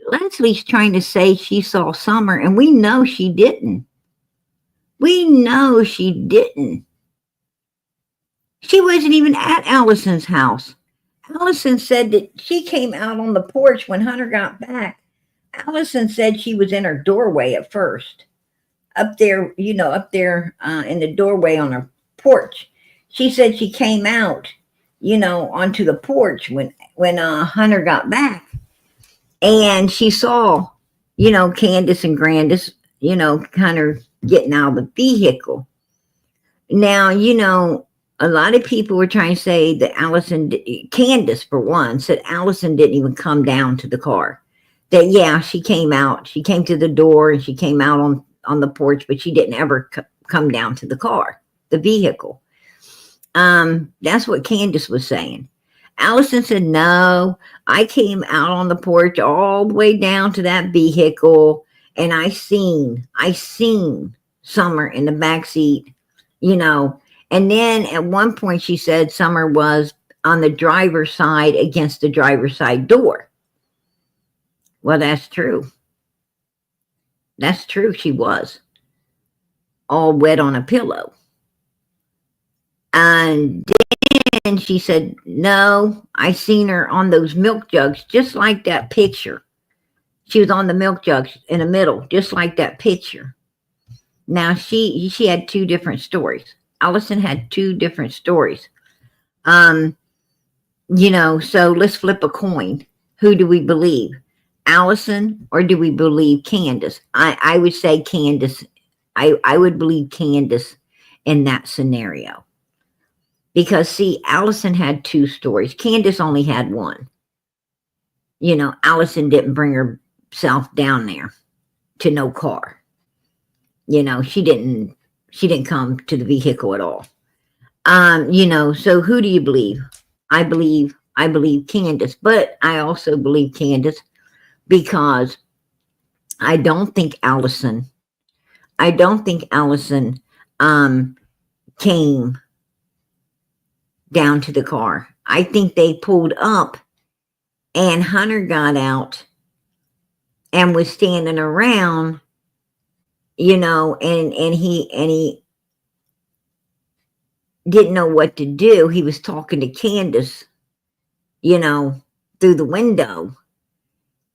Leslie's trying to say she saw Summer, and we know she didn't. We know she didn't. She wasn't even at Allison's house. Allison said that she came out on the porch when Hunter got back. Allison said she was in her doorway at first. Up there, you know, up there in the doorway on her porch. She said she came out, you know, onto the porch when Hunter got back. And she saw, you know, Candace and Grandis, you know, kind of getting out of the vehicle. Now, you know, a lot of people were trying to say that Candace for one, said Allison didn't even come down to the car. That, yeah, she came out. She came to the door and she came out on the porch, but she didn't ever come down to the car, the vehicle. That's what Candace was saying. Allison said, no, I came out on the porch all the way down to that vehicle, and I seen Summer in the back seat, you know. And then at one point she said Summer was on the driver's side against the driver's side door. Well, that's true. That's true. She was all wet on a pillow. And then she said, no, I seen her on those milk jugs, just like that picture. She was on the milk jugs in the middle, just like that picture. Now, she had two different stories. Allison had two different stories. You know, so let's flip a coin. Who do we believe? Allison, or do we believe Candace? I would say Candace. I would believe Candace in that scenario. Because, see, Allison had two stories. Candace only had one. You know, Allison didn't bring herself down there to no car. You know, she didn't come to the vehicle at all. You know, so who do you believe? I believe Candace, but I also believe Candace because I don't think Allison came down to the car. I think they pulled up and Hunter got out and was standing around and he didn't know what to do. He was talking to Candace, you know, through the window,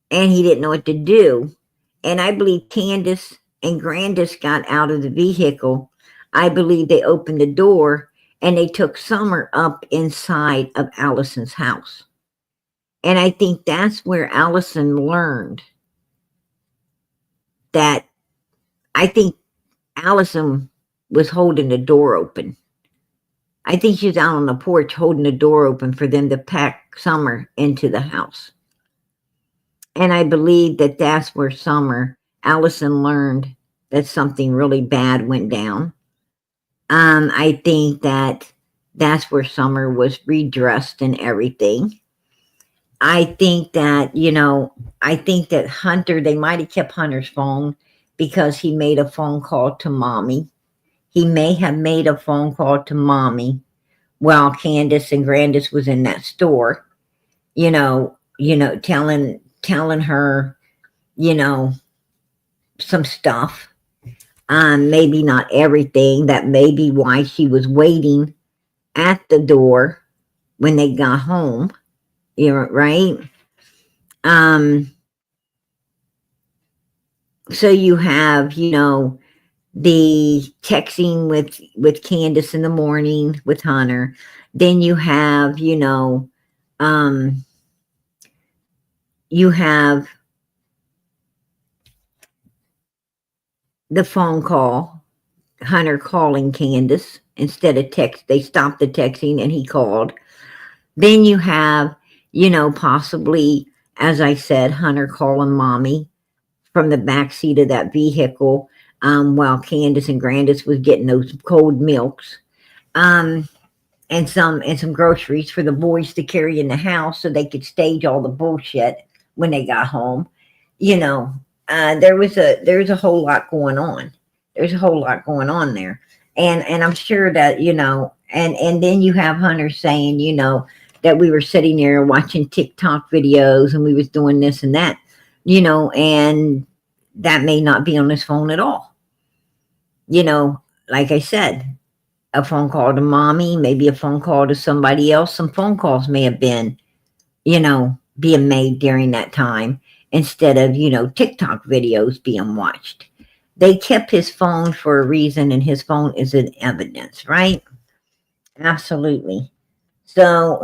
and he didn't know what to do. And I believe Candace and Grandis got out of the vehicle. I believe they opened the door and they took Summer up inside of Allison's house. And I think that's where Allison learned that I think Allison was holding the door open. I think she was out on the porch holding the door open for them to pack Summer into the house. And I believe that that's where Allison learned that something really bad went down. I think that that's where Summer was redressed and everything. I think that, I think that Hunter, they might have kept Hunter's phone because he made a phone call to Mommy. He may have made a phone call to Mommy while Candace and Grandis was in that store, telling her, some stuff. Maybe not everything. That may be why she was waiting at the door when they got home. Right? So you have, the texting with Candace in the morning with Hunter. Then you have, you have the phone call, Hunter calling Candace instead of text. They stopped the texting and he called. Then you have, possibly, as I said, Hunter calling Mommy from the back seat of that vehicle while Candace and Grandis was getting those cold milks. And some groceries for the boys to carry in the house so they could stage all the bullshit when they got home. There's a whole lot going on. There's a whole lot going on there. And I'm sure that, and then you have Hunter saying, that we were sitting there watching TikTok videos and we was doing this and that, and that may not be on his phone at all. Like I said, a phone call to Mommy, maybe a phone call to somebody else. Some phone calls may have been, being made during that time instead of, TikTok videos being watched. They kept his phone for a reason, and his phone is an evidence, right? Absolutely. So,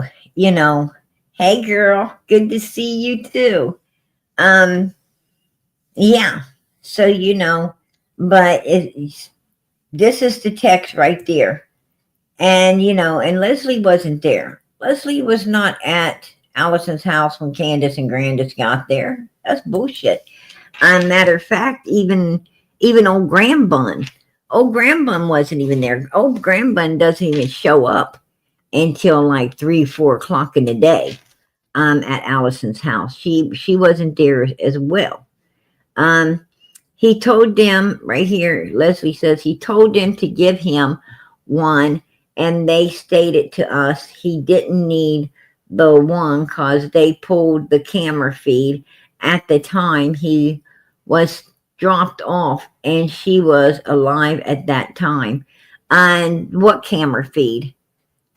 hey girl, good to see you too. Yeah. So, but this is the text right there. And, and Leslie wasn't there. Leslie was not at Allison's house when Candace and Grandis got there. That's bullshit. Matter of fact, even old Grandbun wasn't even there. Old Grandbun doesn't even show up until like 3-4 o'clock in the day at Allison's house. She wasn't there as well. He told them right here, Leslie says he told them to give him one, and they stated to us he didn't need the one because they pulled the camera feed at the time he was dropped off, and she was alive at that time. And what camera feed?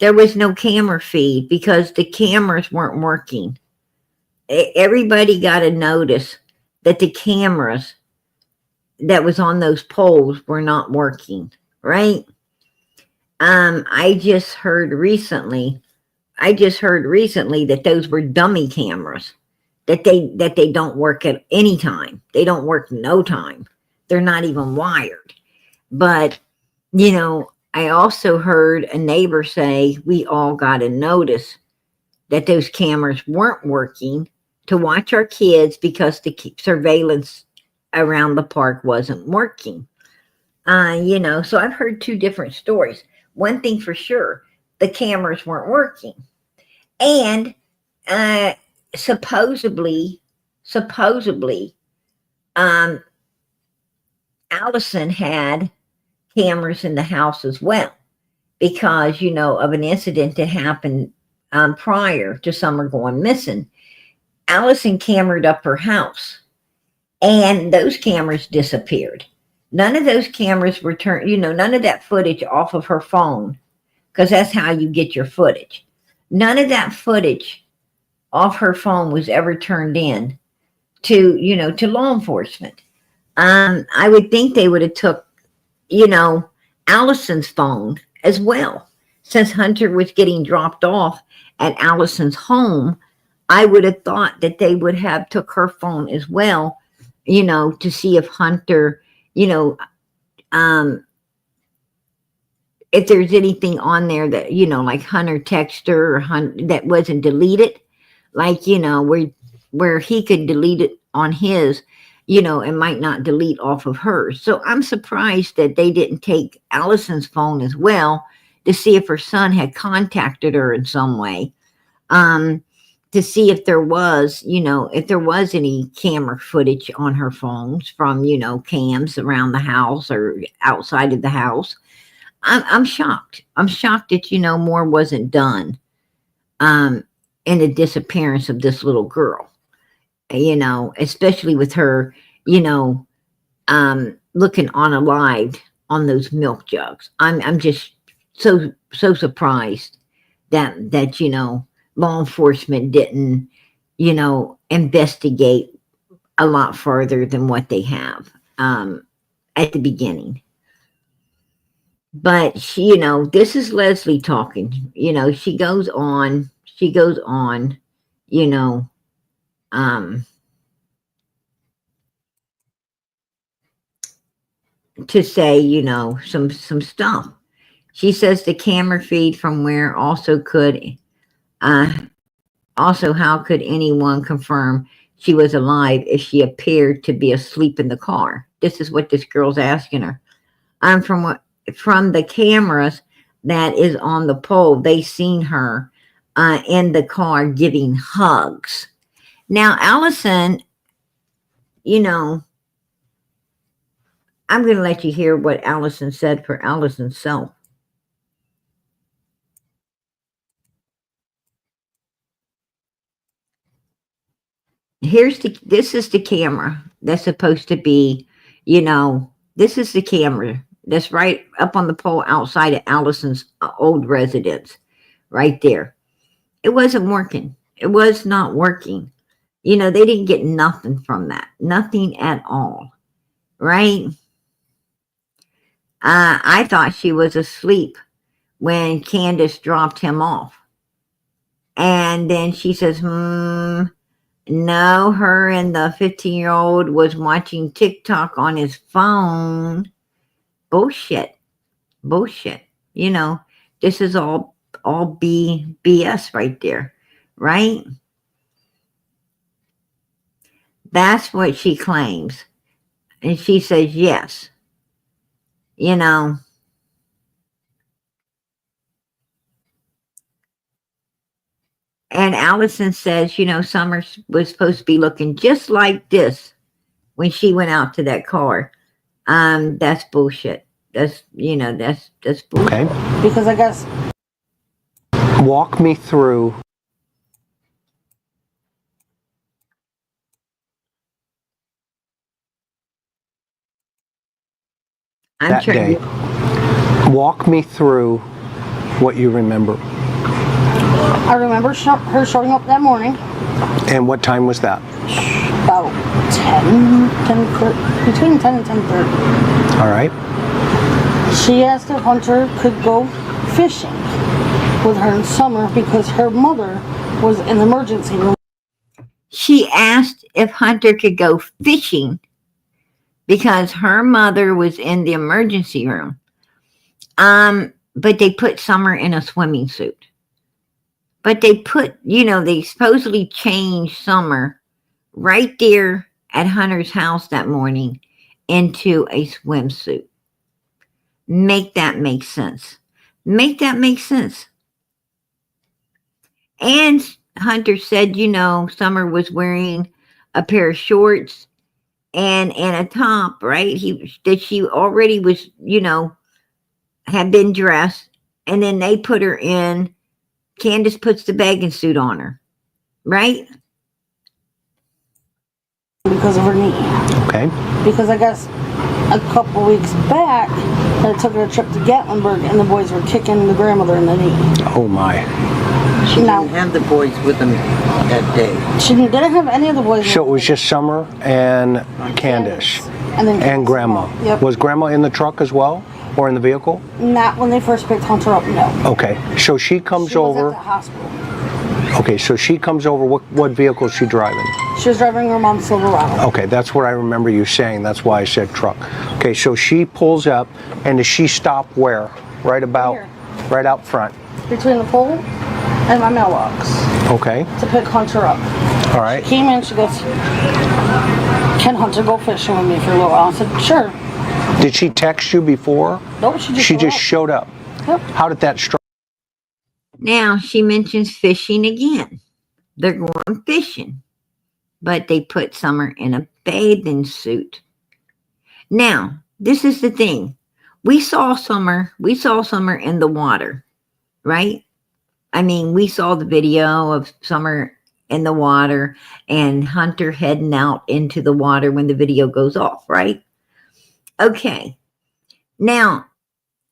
There was no camera feed because the cameras weren't working. Everybody got a notice that the cameras that was on those poles were not working, right? I just heard recently that those were dummy cameras, that they don't work at any time. They don't work no time. They're not even wired. But, I also heard a neighbor say we all got a notice that those cameras weren't working to watch our kids because the surveillance around the park wasn't working. So I've heard two different stories. One thing for sure, the cameras weren't working. And supposedly, Allison had cameras in the house as well because, of an incident that happened prior to Summer going missing. Allison camered up her house, and those cameras disappeared. None of those cameras were turned, none of that footage off of her phone, because that's how you get your footage. None of that footage off her phone was ever turned in to law enforcement. I would think they would have took, you know, Allison's phone as well. Since Hunter was getting dropped off at Allison's home, I would have thought that they would have took her phone as well, to see if Hunter, you know, um, if there's anything on there that, like Hunter texted her or that wasn't deleted, like, where he could delete it on his, and might not delete off of hers. So I'm surprised that they didn't take Allison's phone as well to see if her son had contacted her in some way. To see if there was, any camera footage on her phones from, cams around the house or outside of the house. I'm shocked. I'm shocked that, more wasn't done in the disappearance of this little girl, especially with her, looking unalived on those milk jugs. I'm just so surprised that law enforcement didn't investigate a lot further than what they have at the beginning. But she, this is Leslie talking. She goes on, you know, to say, some stuff. She says the camera feed from where also could, also how could anyone confirm she was alive if she appeared to be asleep in the car? This is what this girl's asking her. From the cameras that is on the pole, they seen her in the car giving hugs. Now, Allison, I'm going to let you hear what Allison said for Allison's self. This is the camera that's supposed to be, this is the camera that's right up on the pole outside of Allison's old residence, right there. It wasn't working. It was not working. They didn't get nothing from that. Nothing at all. Right? I thought she was asleep when Candace dropped him off. And then she says, no, her and the 15-year-old was watching TikTok on his phone. Bullshit. This is all BS right there. Right? That's what she claims. And she says, yes. And Allison says, Summer was supposed to be looking just like this when she went out to that car. That's bullshit. That's bullshit. Okay. Because I guess. Walk me through. That day. Walk me through what you remember. I remember her showing up that morning. And what time was that? About 10, between 10 and 10:30. All right. She asked if Hunter could go fishing with her in Summer because her mother was in the emergency room. She asked if Hunter could go fishing because her mother was in the emergency room. But they put Summer in a swimming suit. But they put, they supposedly changed Summer right there at Hunter's house that morning into a swimsuit. Make that make sense. Make that make sense. And Hunter said, Summer was wearing a pair of shorts and a top, right? That she already was, had been dressed, and then they put her in. Candace puts the bathing suit on her, right? Because of her knee. Okay. Because I guess a couple weeks back, I took her a trip to Gatlinburg, and the boys were kicking the grandmother in the knee. Oh my. She No. didn't have the boys with them that day. She didn't have any of the boys. So it with was her. just Summer and Candace. And then And Grandma. Yep. Was Grandma in the truck as well? Or in the vehicle? Not when they first picked Hunter up, no. Okay. So she comes She was over. at the hospital. Okay, so she comes over. What vehicle is she driving? She was driving her mom's Silverado. Okay, that's what I remember you saying. That's why I said truck. Okay, so she pulls up, and does she stop where? Right about, Here. right out front. Between the pole and my mailbox Okay, to pick Hunter up. all right. Came in, she goes, "Can Hunter go fishing with me for a little while?" I said, "Sure." Did she text you before? No, she just showed up. showed up. Yep. How did that strike? Now she mentions fishing again. They're going fishing, but they put Summer in a bathing suit. Now, this is the thing. We saw Summer in the water, right? I mean, we saw the video of Summer in the water and Hunter heading out into the water when the video goes off, right? Okay. Now,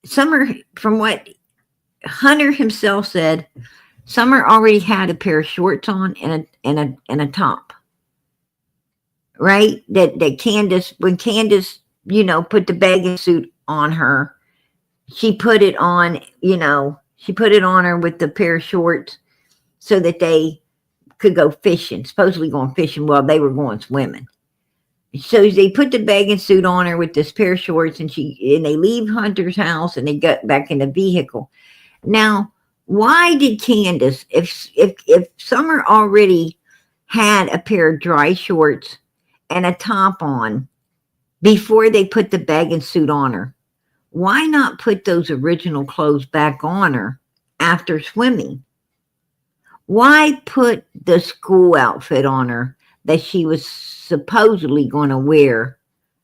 Summer, from what Hunter himself said, Summer already had a pair of shorts on and a top, right? That Candace, when Candace, put the bathing suit on her, she put it on, she put it on her with the pair of shorts so that they could go fishing, supposedly going fishing while they were going swimming. So they put the bathing suit on her with this pair of shorts, and they leave Hunter's house and they got back in the vehicle. Now, why did Candace, if Summer already had a pair of dry shorts and a top on before they put the bathing suit on her, why not put those original clothes back on her after swimming? Why put the school outfit on her that she was supposedly going to wear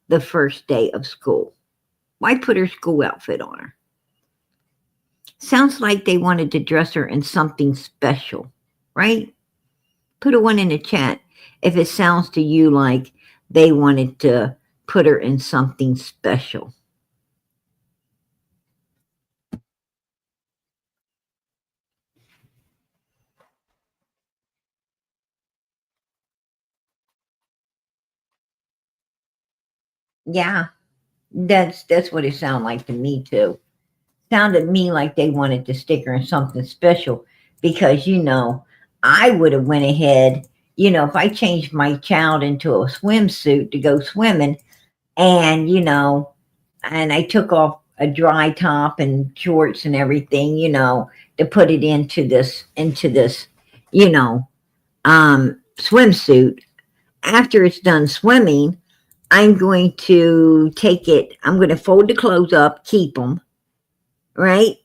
the first day of school? Why put her school outfit on her? Sounds like they wanted to dress her in something special, right? Put a one in the chat if it sounds to you like they wanted to put her in something special. Yeah, that's what it sounded like to me too. Sounded to me like they wanted to stick her in something special because I would have went ahead, if I changed my child into a swimsuit to go swimming, and and I took off a dry top and shorts and everything, to put it into this swimsuit. After it's done swimming, I'm going to fold the clothes up, keep them, right?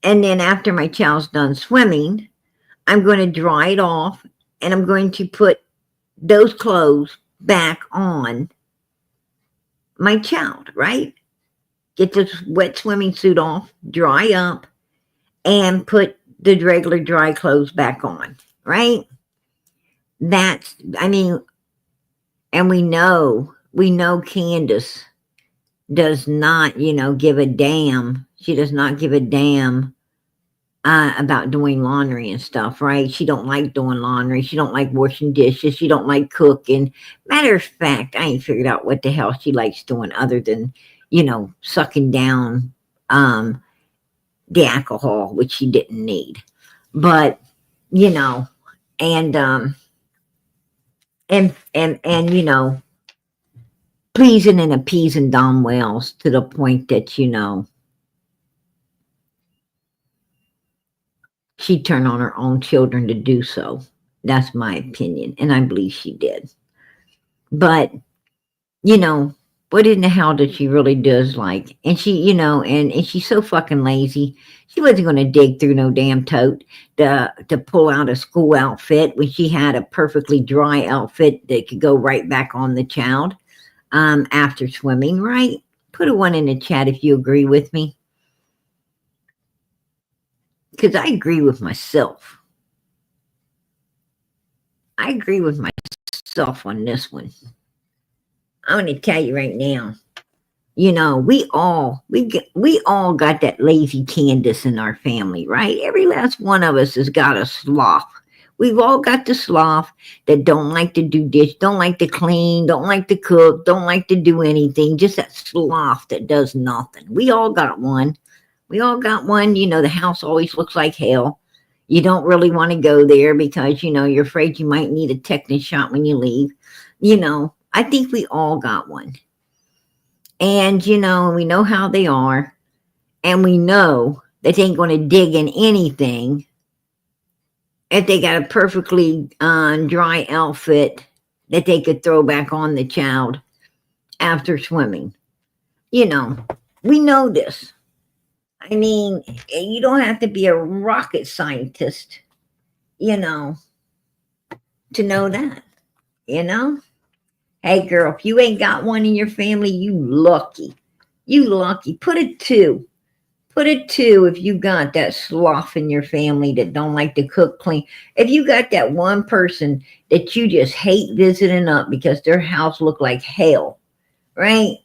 And then after my child's done swimming, I'm going to dry it off and I'm going to put those clothes back on my child, right? Get this wet swimming suit off, dry up, and put the regular dry clothes back on, right? And we know Candace does not, give a damn. She does not give a damn about doing laundry and stuff, right? She don't like doing laundry. She don't like washing dishes. She don't like cooking. Matter of fact, I ain't figured out what the hell she likes doing other than, sucking down the alcohol, which she didn't need. But, and pleasing and appeasing Dom Wells to the point that, she'd turn on her own children to do so. That's my opinion, and I believe she did. But, what in the hell does she really does like? And she, and she's so fucking lazy. She wasn't going to dig through no damn tote to pull out a school outfit when she had a perfectly dry outfit that could go right back on the child after swimming, right? Put a one in the chat if you agree with me. Because I agree with myself. I agree with myself on this one. I'm going to tell you right now. You know, we all got that lazy Candace in our family, right? Every last one of us has got a sloth. We've all got the sloth that don't like to do dish, don't like to clean, don't like to cook, don't like to do anything. Just that sloth that does nothing. We all got one. We all got one. You know, the house always looks like hell. You don't really want to go there because, you know, you're afraid you might need a tetanus shot when you leave. You know, I think we all got one. And, you know, we know how they are. And we know that they ain't going to dig in anything if they got a perfectly dry outfit that they could throw back on the child after swimming. You know, we know this. I mean, you don't have to be a rocket scientist, you know, to know that, you know? Hey, girl, if you ain't got one in your family, you lucky. You lucky. Put it two. Put it two if you got that sloth in your family that don't like to cook, clean. If you got that one person that you just hate visiting up because their house look like hell, right?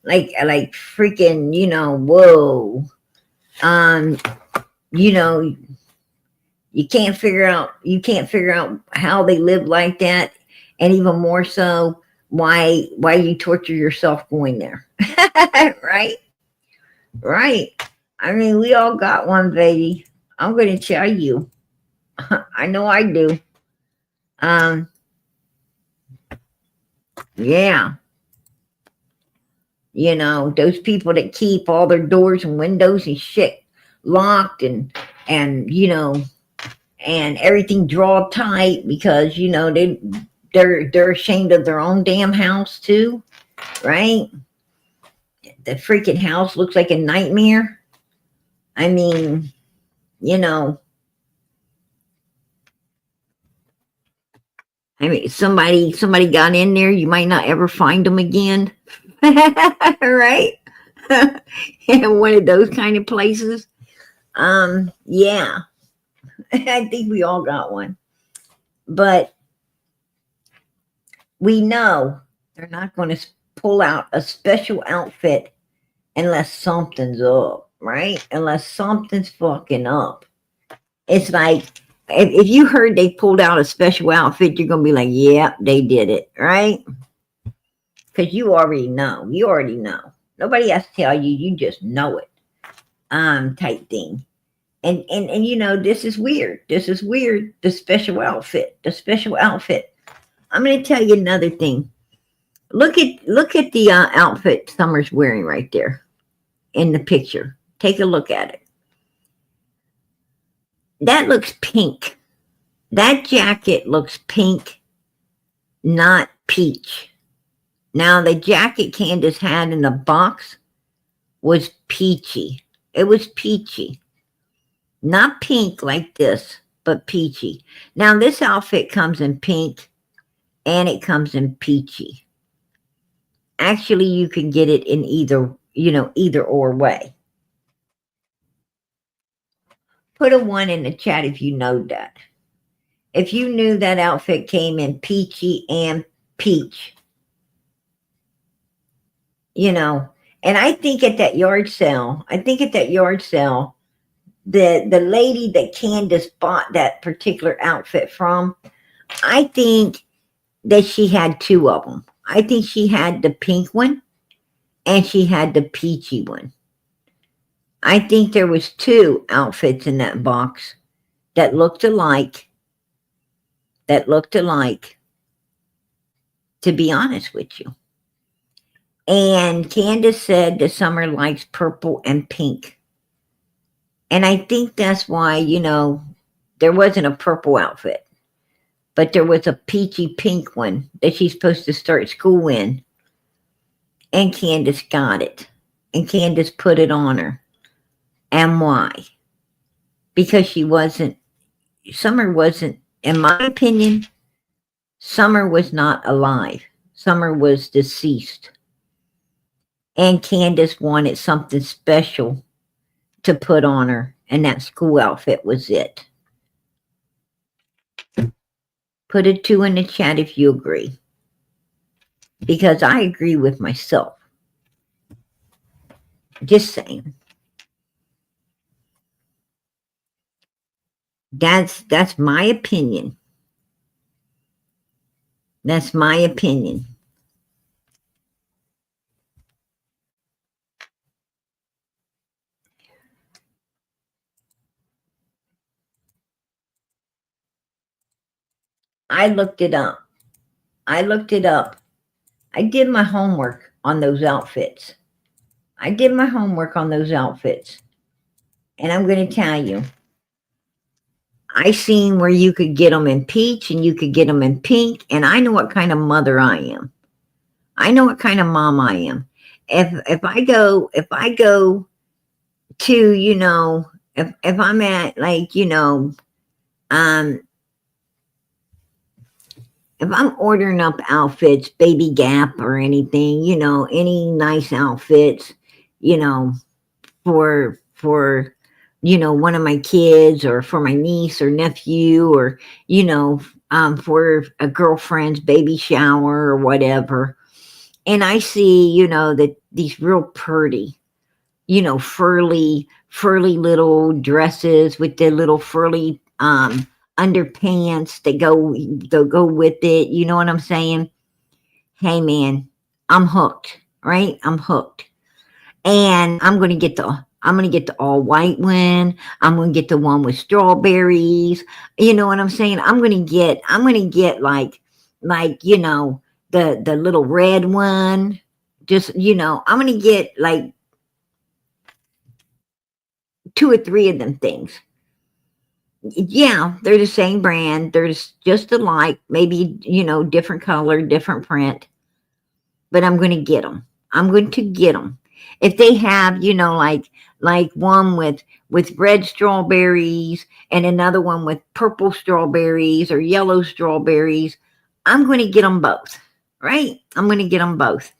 Like freaking, you know, whoa. You know, you can't figure out how they live like that, and even more so why you torture yourself going there. Right? Right. I mean, we all got one, baby. I'm going to tell you. I know I do. Yeah. You know, those people that keep all their doors and windows and shit locked and you know, and everything draw tight because, you know, they're ashamed of their own damn house too, right? The freaking house looks like a nightmare. I mean, you know, somebody got in there, you might not ever find them again. Right? In one of those kind of places. Yeah. I think we all got one. But we know they're not going to pull out a special outfit unless something's up, right? Unless something's fucking up. It's like if you heard they pulled out a special outfit, you're gonna be like, yeah, they did it, right? Because you already know. You already know. Nobody has to tell you, you just know it. Type thing. And you know, this is weird. This is weird. The special outfit. The special outfit. I'm gonna tell you another thing. Look at the outfit Summer's wearing right there in the picture. Take a look at it. That looks pink. That jacket looks pink, not peach. Now, the jacket Candace had in the box was peachy. It was peachy. Not pink like this, but peachy. Now, this outfit comes in pink and it comes in peachy. Actually, you can get it in either, you know, either or way. Put a 1 in the chat if you know that. If you knew that outfit came in peachy and peach. You know, and I think at that yard sale, the lady that Candace bought that particular outfit from, I think that she had 2 of them. I think she had the pink one and she had the peachy one. I think there was 2 outfits in that box that looked alike, to be honest with you. And Candace said that Summer likes purple and pink. And I think that's why, you know, there wasn't a purple outfit, but there was a peachy pink one that she's supposed to start school in. And Candace got it. And Candace put it on her. And why? Because Summer wasn't, in my opinion, Summer was not alive. Summer was deceased. And Candace wanted something special to put on her. And that school outfit was it. Put a 2 in the chat if you agree. Because I agree with myself. Just saying. That's my opinion. That's my opinion. I looked it up. I looked it up. I did my homework on those outfits. I did my homework on those outfits. And I'm going to tell you, I seen where you could get them in peach and you could get them in pink. And I know what kind of mother I am. I know what kind of mom I am. If I go to, if I'm at like, um, if I'm ordering up outfits, Baby Gap or anything, any nice outfits, you know, for one of my kids or for my niece or nephew or for a girlfriend's baby shower or whatever, and I see that these real pretty furly little dresses with the little furly underpants that go with it, you know what I'm saying? Hey man, I'm hooked, right? I'm hooked. And I'm gonna get the all white one. I'm gonna get the one with strawberries. You know what I'm saying? I'm gonna get like the little red one. Just I'm gonna get like 2 or 3 of them things. Yeah, they're the same brand. They're just alike. Maybe different color, different print. But I'm going to get them. I'm going to get them. If they have, like one with red strawberries and another one with purple strawberries or yellow strawberries, I'm going to get them both, right? I'm going to get them both.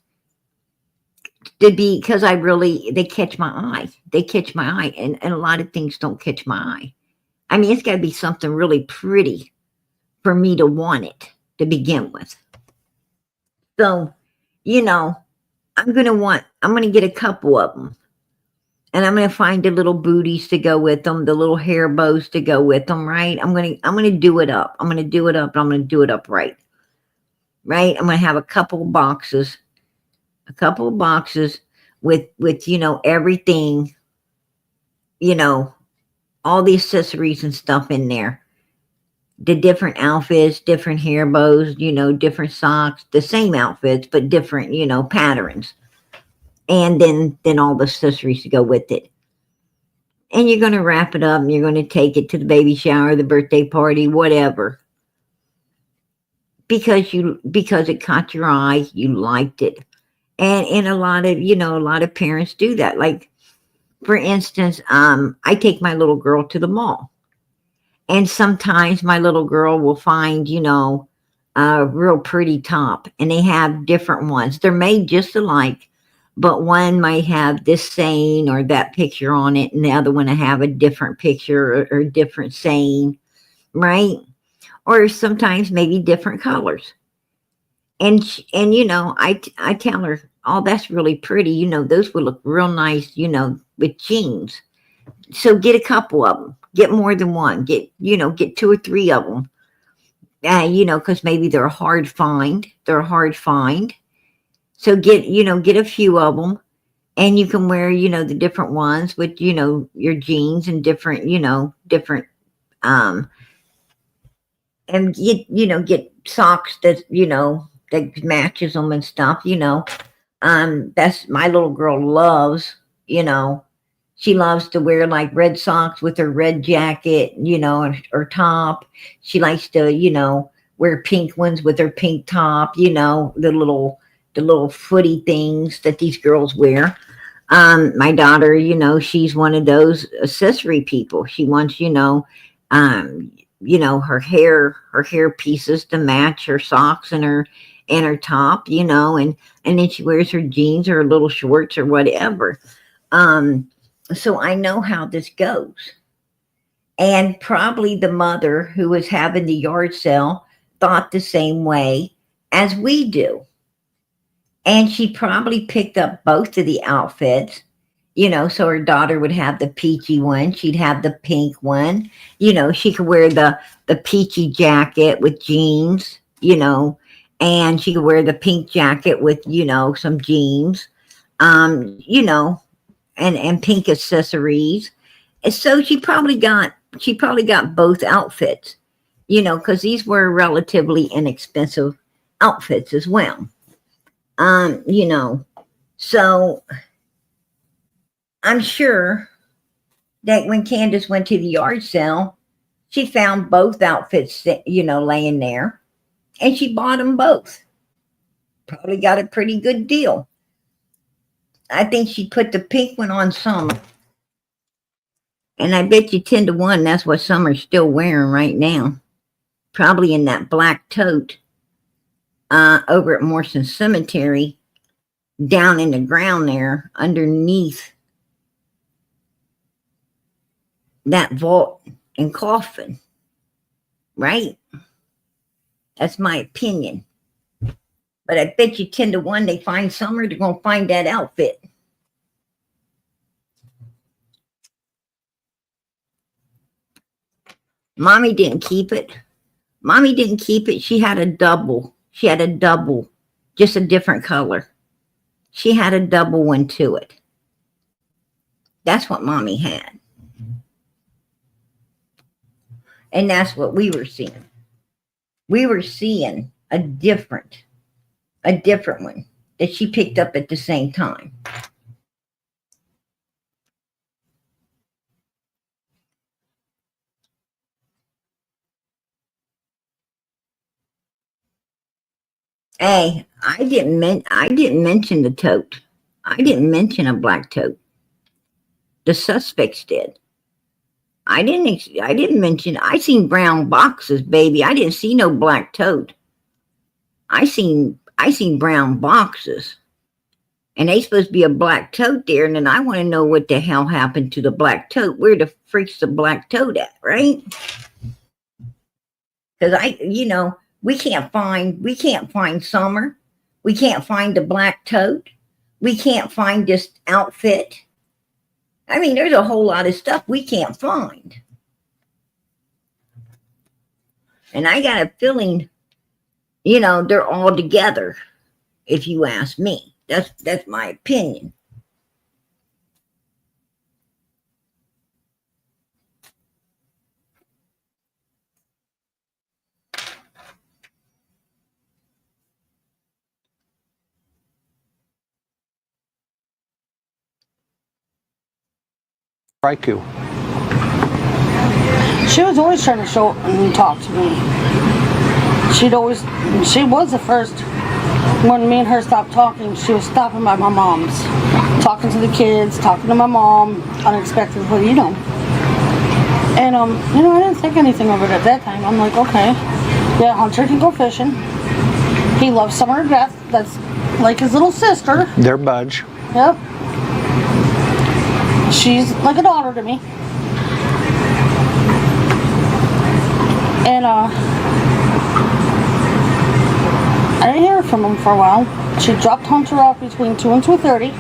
Because they catch my eye. They catch my eye. And a lot of things don't catch my eye. I mean, it's got to be something really pretty for me to want it to begin with. So, I'm going to get a couple of them. And I'm going to find the little booties to go with them, the little hair bows to go with them, right? I'm going to do it up. I'm going to do it up. I'm going to do it up right. Right? I'm going to have a couple of boxes with everything, all the accessories and stuff in there. The different outfits, different hair bows, different socks, the same outfits, but different, patterns. And then all the accessories to go with it. And you're going to wrap it up and you're going to take it to the baby shower, the birthday party, whatever. Because it caught your eye, you liked it. And a lot of parents do that. Like, for instance, I take my little girl to the mall. And sometimes my little girl will find, a real pretty top. And they have different ones. They're made just alike. But one might have this saying or that picture on it. And the other one will have a different picture or different saying. Right? Or sometimes maybe different colors. And I tell her, oh, that's really pretty. Those would look real nice, with jeans. So get a couple of them. Get more than one. Get 2 or 3 of them. Because maybe they're a hard find. So get a few of them. And you can wear, the different ones with, your jeans and different, and get socks that matches them and stuff. That's my little girl loves. She loves to wear like red socks with her red jacket, or top. She likes to wear pink ones with her pink top. The little footy things that these girls wear. My daughter, she's one of those accessory people. She wants her hair pieces to match her socks and her top, and then she wears her jeans or her little shorts or whatever. So I know how this goes. And probably the mother who was having the yard sale thought the same way as we do. And she probably picked up both of the outfits You know, so her daughter would have the peachy one. She'd have the pink one. You know, she could wear the peachy jacket with jeans, you know, and she could wear the pink jacket with, you know, some jeans, you know, and pink accessories. And so she probably got both outfits, you know, because these were relatively inexpensive outfits as well. You know, so I'm sure that when Candace went to the yard sale, she found both outfits, you know, laying there, and she bought them both. Probably got a pretty good deal. I think she put the pink one on Summer, and I bet you 10 to 1 that's what Summer's still wearing right now. Probably in that black tote over at Morrison Cemetery, down in the ground there, underneath that vault and coffin, right? That's my opinion. But I bet you 10 to 1 they find Summer, they're going to find that outfit. Mommy didn't keep it. Mommy didn't keep it. She had a double. She had a double, just a different color. She had a double one to it. That's what Mommy had. And that's what we were seeing. We were seeing a different one that she picked up at the same time. Hey, I didn't mention the tote. I didn't mention a black tote. The suspects did. I didn't mention. I seen brown boxes, baby. I didn't see no black tote. I seen brown boxes. And they supposed to be a black tote there, and then I want to know what the hell happened to the black tote. Where the freak's the black tote at, right? Because you know, we can't find Summer. We can't find the black tote. We can't find this outfit. I mean, there's a whole lot of stuff we can't find. And I got a feeling, you know, they're all together, if you ask me. That's my opinion. Strike you. She was always trying to show up and talk to me. She was the first. When me and her stopped talking, she was stopping by my mom's, talking to the kids, talking to my mom, unexpectedly, you know. And, you know, I didn't think anything of it at that time. I'm like, okay, yeah, Hunter can go fishing. He loves Summer to death. That's like his little sister. They're buds. Yep. She's like a daughter to me. And, I didn't hear from him for a while. She dropped Hunter off between 2 and 2:30,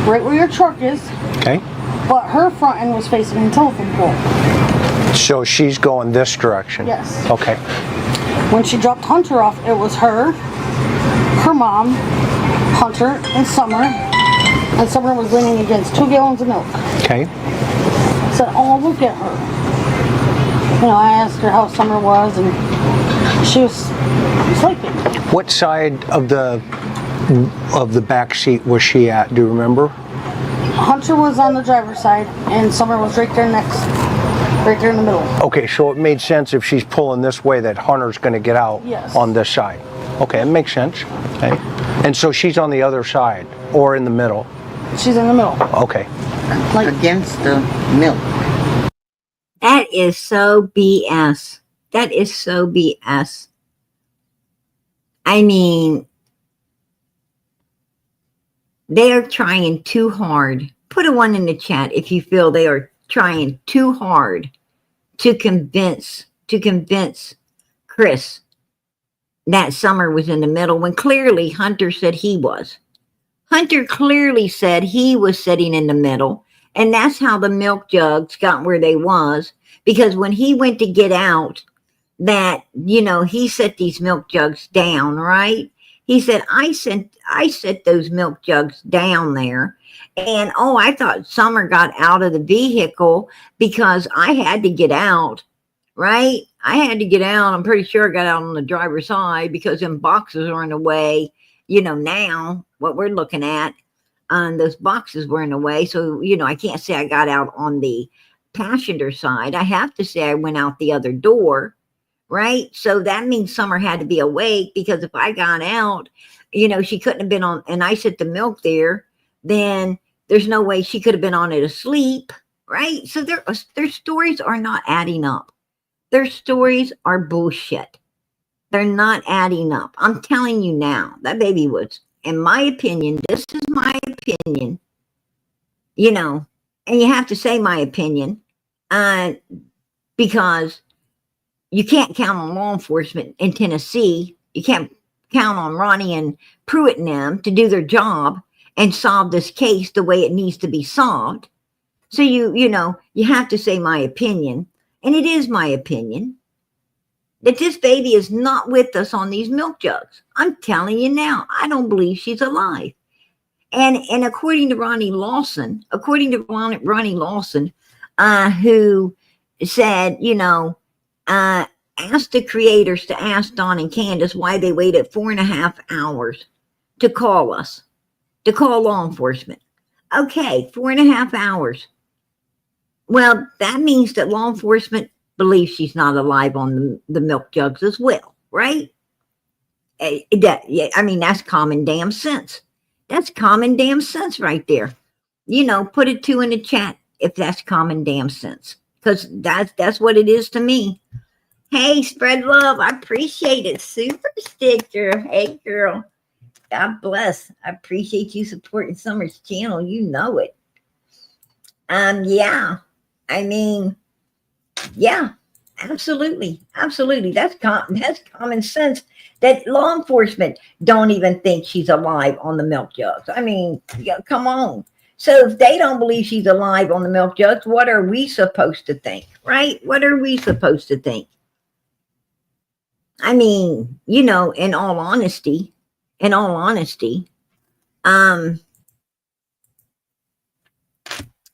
right where your truck is. Okay. But her front end was facing the telephone pole. So she's going this direction? Yes. Okay. When she dropped Hunter off, it was her mom, Hunter, and Summer. And Summer was leaning against 2 gallons of milk. Okay. I said, oh, look at her. You know, I asked her how Summer was, and she was sleeping. What side of the back seat was she at? Do you remember? Hunter was on the driver's side, and Summer was right there in the middle. Okay, so it made sense if she's pulling this way that Hunter's going to get out on this side. Okay, it makes sense. Okay. And so she's on the other side or in the middle? She's in the middle. Okay. Like against the milk. That is so BS. That is so BS. I mean, they are trying too hard. Put a 1 in the chat if you feel they are trying too hard to convince Chris that Summer was in the middle when clearly Hunter said he was. Hunter clearly said he was sitting in the middle, and that's how the milk jugs got where they was, because when he went to get out, that, he set these milk jugs down, right? He said, I set those milk jugs down there. And I thought Summer got out of the vehicle because I had to get out, right? I had to get out. I'm pretty sure I got out on the driver's side because them boxes are in the way, now what we're looking at, those boxes were in the way. So, I can't say I got out on the passenger side. I have to say I went out the other door, right? So that means Summer had to be awake, because if I got out, she couldn't have been on, and I set the milk there, then there's no way she could have been on it asleep, right? So their stories are not adding up. Their stories are bullshit. They're not adding up. I'm telling you now, that baby was, in my opinion, this is my opinion, and you have to say my opinion, because you can't count on law enforcement in Tennessee. You can't count on Ronnie and Pruitt and them to do their job and solve this case the way it needs to be solved. So you have to say my opinion, and it is my opinion that this baby is not with us on these milk jugs. I'm telling you now, I don't believe she's alive. And according to Ronnie Lawson, who said, asked the creators to ask Don and Candace why they waited 4.5 hours to call us, to call law enforcement. Okay, 4.5 hours. Well, that means that law enforcement believes she's not alive on the milk jugs as well, right? That's common damn sense. That's common damn sense right there. Put a 2 in the chat if that's common damn sense, because that's what it is to me. Hey, spread love. I appreciate it. Super sticker. Hey, girl. God bless. I appreciate you supporting Summer's channel. You know it. Yeah. Yeah, absolutely. Absolutely. That's common sense that law enforcement don't even think she's alive on the milk jugs. Come on. So if they don't believe she's alive on the milk jugs, what are we supposed to think, right? What are we supposed to think? In all honesty,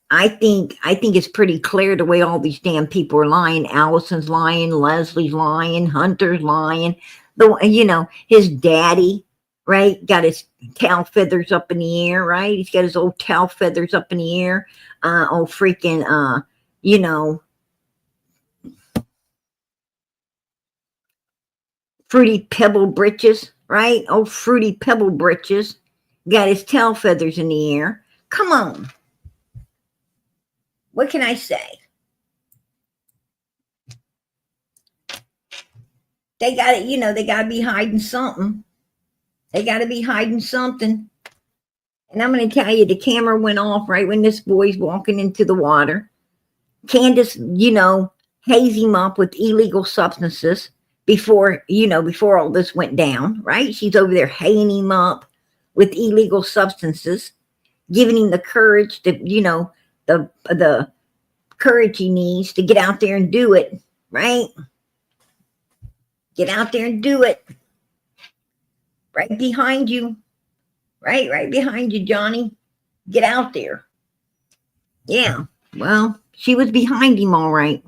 I think it's pretty clear the way all these damn people are lying. Allison's lying, Leslie's lying, Hunter's lying. His daddy, right, got his tail feathers up in the air, right? He's got his old tail feathers up in the air. Fruity Pebble britches, right? Oh, Fruity Pebble britches. Got his tail feathers in the air. Come on. What can I say? They got it, they got to be hiding something. They got to be hiding something. And I'm going to tell you, the camera went off right when this boy's walking into the water. Candace, haze him up with illegal substances before all this went down, right? She's over there haying him up with illegal substances, giving him the courage to, the courage he needs to get out there and do it, right? Get out there and do it. Right behind you. Right behind you, Johnny. Get out there. Yeah, well, she was behind him all right.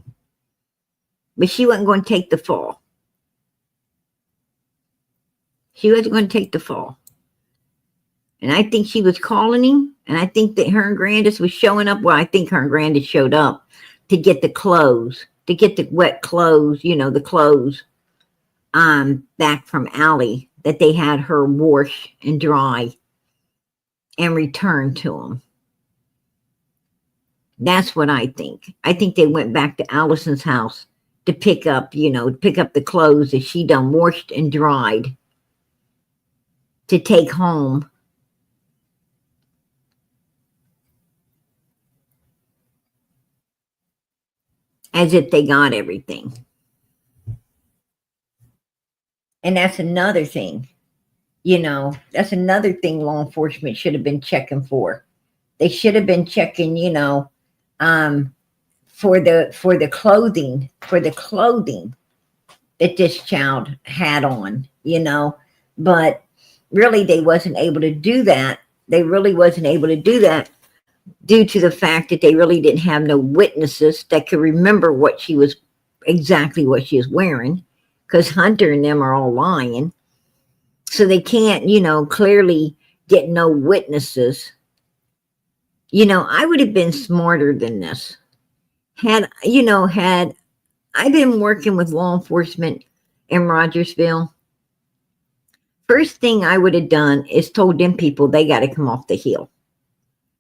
But she wasn't going to take the fall. She wasn't going to take the fall. And I think she was calling him. And I think that her and Grandis was showing up. Well, I think her and Grandis showed up to get the clothes. To get the wet clothes, the clothes back from Allie that they had her wash and dry and return to them. That's what I think. I think they went back to Allison's house to pick up the clothes that she done washed and dried to take home. As if they got everything. And that's another thing. You know, that's another thing law enforcement should have been checking for. They should have been checking, um, for the clothing that this child had on, but really they wasn't able to do that. They really wasn't able to do that due to the fact that they really didn't have no witnesses that could remember exactly what she was wearing, because Hunter and them are all lying. So they can't, clearly get no witnesses. I would have been smarter than this. Had I been working with law enforcement in Rogersville, first thing I would have done is told them people they got to come off the hill.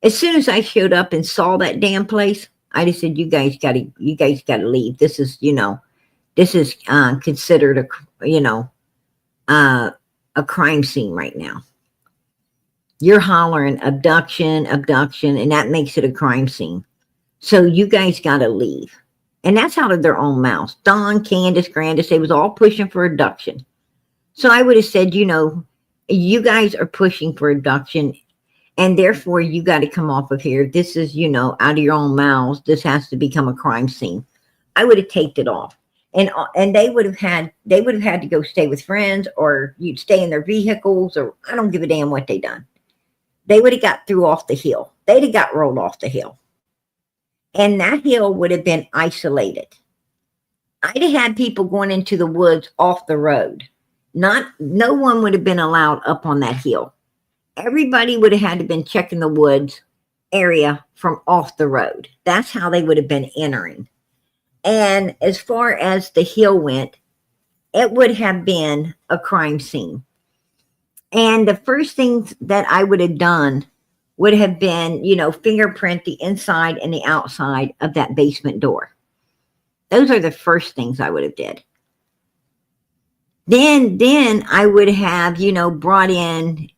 As soon as I showed up and saw that damn place, I just said, you guys got to leave. This is, considered a crime scene right now. You're hollering abduction, and that makes it a crime scene. So you guys got to leave. And that's out of their own mouths. Don, Candace, Grandis, they was all pushing for abduction. So I would have said, you guys are pushing for abduction, and therefore you got to come off of here. This is, out of your own mouths. This has to become a crime scene. I would have taped it off. And they would have had to go stay with friends, or you'd stay in their vehicles, or I don't give a damn what they done. They would have got through off the hill. They'd have got rolled off the hill. And that hill would have been isolated. I'd have had people going into the woods off the road. No one would have been allowed up on that hill. Everybody would have had to been checking the woods area from off the road. That's how they would have been entering. And as far as the hill went, it would have been a crime scene. And the first things that I would have done would have been, fingerprint the inside and the outside of that basement door. Those are the first things I would have did. Then I would have, brought in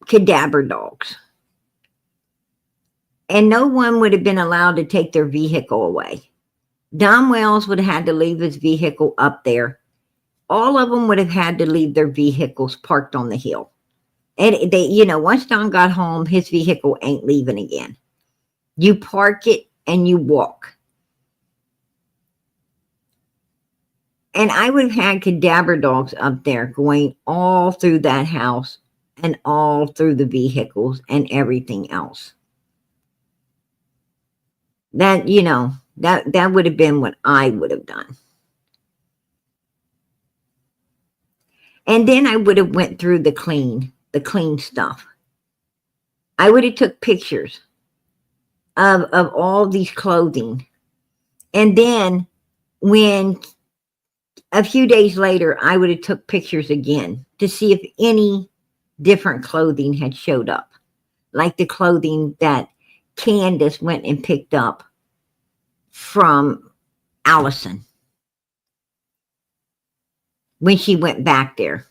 cadaver dogs. And no one would have been allowed to take their vehicle away. Don Wells would have had to leave his vehicle up there. All of them would have had to leave their vehicles parked on the hill. And they, once Don got home, his vehicle ain't leaving again. You park it and you walk. And I would have had cadaver dogs up there going all through that house and all through the vehicles and everything else. That, that would have been what I would have done. And then I would have went through the clean stuff. I would have took pictures of all these clothing. And then when a few days later, I would have took pictures again to see if any different clothing had showed up. Like the clothing that Candace went and picked up from Allison when she went back there.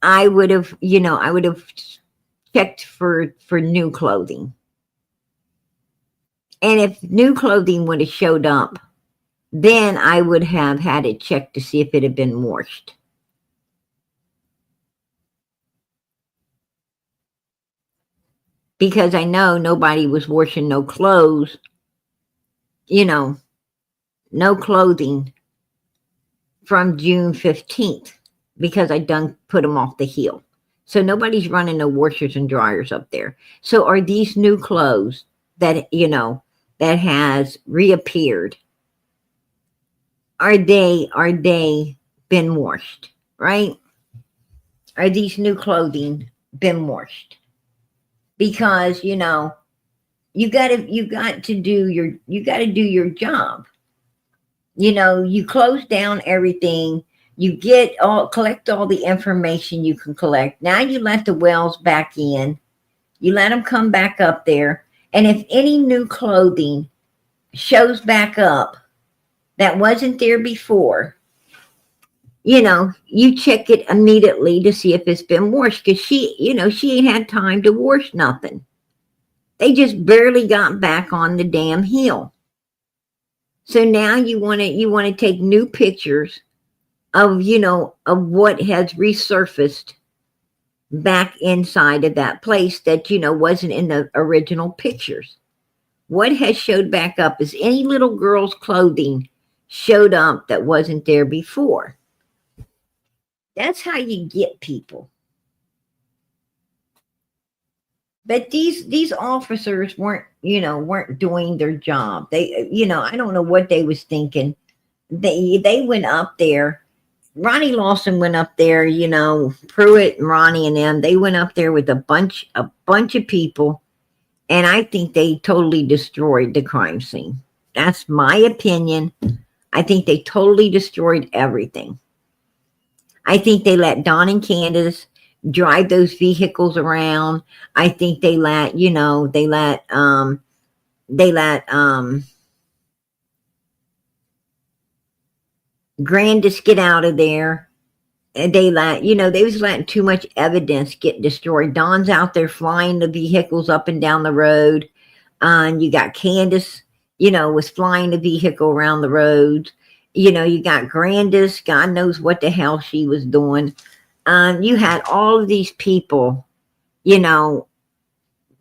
I would have checked for new clothing. And if new clothing would have showed up, then I would have had it checked to see if it had been washed. Because I know nobody was washing no clothes, no clothing from June 15th, because I done put them off the hill. So nobody's running no washers and dryers up there. So are these new clothes that, that has reappeared, are they been washed, right? Are these new clothing been washed? Because, you got to do your job. You close down everything. You collect all the information you can collect. Now you let the Wells back in. You let them come back up there. And if any new clothing shows back up that wasn't there before, you check it immediately to see if it's been washed. Because she ain't had time to wash nothing. They just barely got back on the damn hill. So now you want to take new pictures of, you know, of what has resurfaced back inside of that place that, you know, wasn't in the original pictures. What has showed back up is any little girl's clothing showed up that wasn't there before. That's how you get people. But these officers weren't doing their job. They, you know, I don't know what they was thinking. They went up there. Ronnie Lawson went up there, you know, Pruitt and Ronnie and them, they went up there with a bunch of people, and I think they totally destroyed the crime scene. That's my opinion. I think they totally destroyed everything. I think they let Don and Candace drive those vehicles around. I think they let, you know, they let Grandis get out of there. And they let, you know, they was letting too much evidence get destroyed. Don's out there flying the vehicles up and down the road. And you got Candace, you know, was flying the vehicle around the roads. You know, you got Grandis, God knows what the hell she was doing. You had all of these people, you know,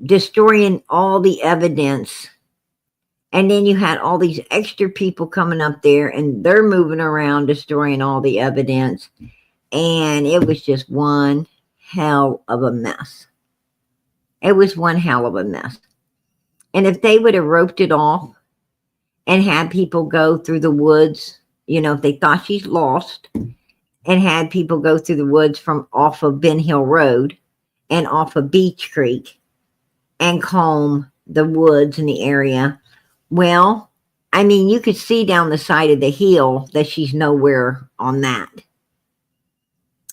destroying all the evidence. And then you had all these extra people coming up there and they're moving around, destroying all the evidence. And it was just one hell of a mess. It was one hell of a mess. And if they would have roped it off and had people go through the woods, you know, if they thought she's lost, and had people go through the woods from off of Ben Hill Road and off of Beach Creek and comb the woods in the area, well, I mean, you could see down the side of the hill that she's nowhere on that.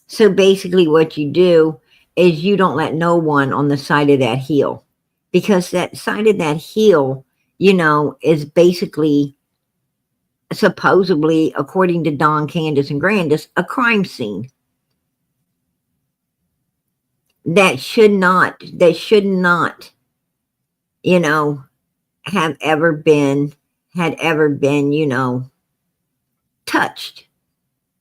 So basically what you do is you don't let no one on the side of that hill, because that side of that hill, you know, is basically, supposedly, according to Don, Candace, and Grandis, a crime scene. That should not, you know, had ever been, you know, touched.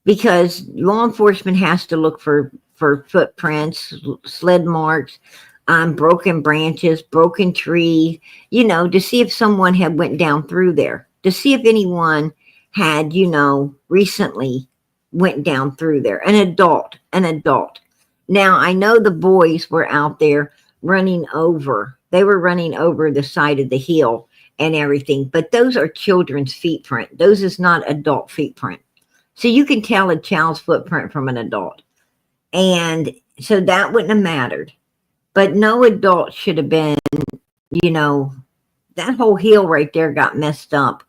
Because law enforcement has to look for footprints, sled marks, broken branches, broken tree, you know, to see if someone had went down through there, to see if anyone had, you know, recently went down through there. An adult. Now, I know the boys were out there running over. They were running over the side of the hill and everything, but those are children's feet print. Those is not adult feet print. So you can tell a child's footprint from an adult. And so that wouldn't have mattered. But no adult should have been, you know, that whole hill right there got messed up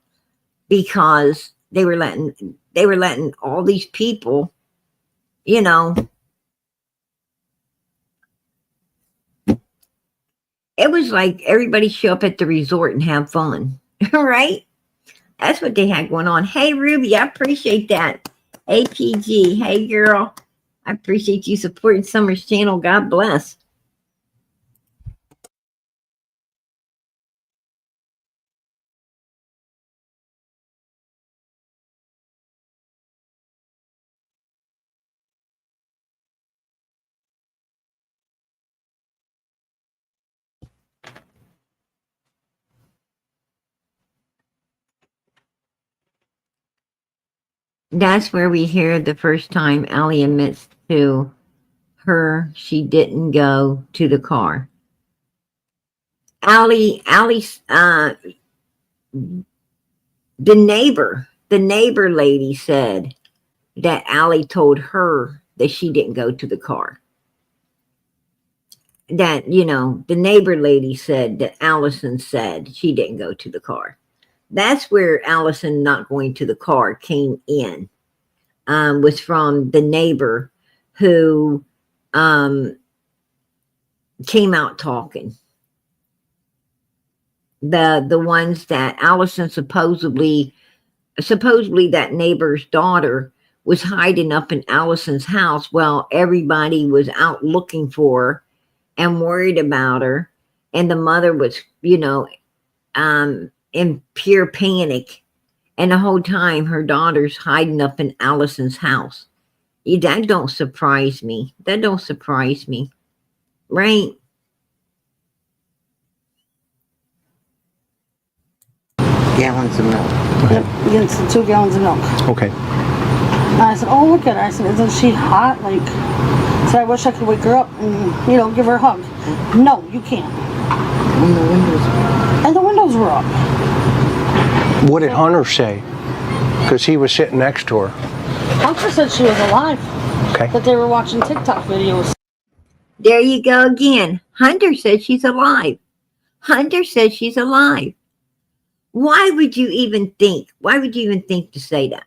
because they were letting all these people, you know, it was like everybody show up at the resort and have fun, right? That's what they had going on. Hey, Ruby, I appreciate that. APG, hey, girl. I appreciate you supporting Summer's channel. God bless. That's where we hear the first time Allie admits to her she didn't go to the car. Allie, the neighbor lady said that Allie told her that she didn't go to the car. That, you know, the neighbor lady said that Allison said she didn't go to the car. That's where Allison not going to the car came in. Was from the neighbor who came out talking. The ones that Allison supposedly that neighbor's daughter was hiding up in Allison's house while everybody was out looking for her and worried about her, and the mother was, you know, in pure panic And the whole time her daughter's hiding up in Allison's house. That don't surprise me. That don't surprise me. Right? Gallons of milk. Yep, against the 2 gallons of milk. Okay. And I said, oh, look at her. I said, isn't she hot? Like, so I wish I could wake her up and, you know, give her a hug. No, you can't. When the windows were And the windows were up. What did Hunter say? Because he was sitting next to her. Hunter said she was alive. Okay. That they were watching TikTok videos. There you go again. Hunter said she's alive. Hunter said she's alive. Why would you even think? Why would you even think to say that?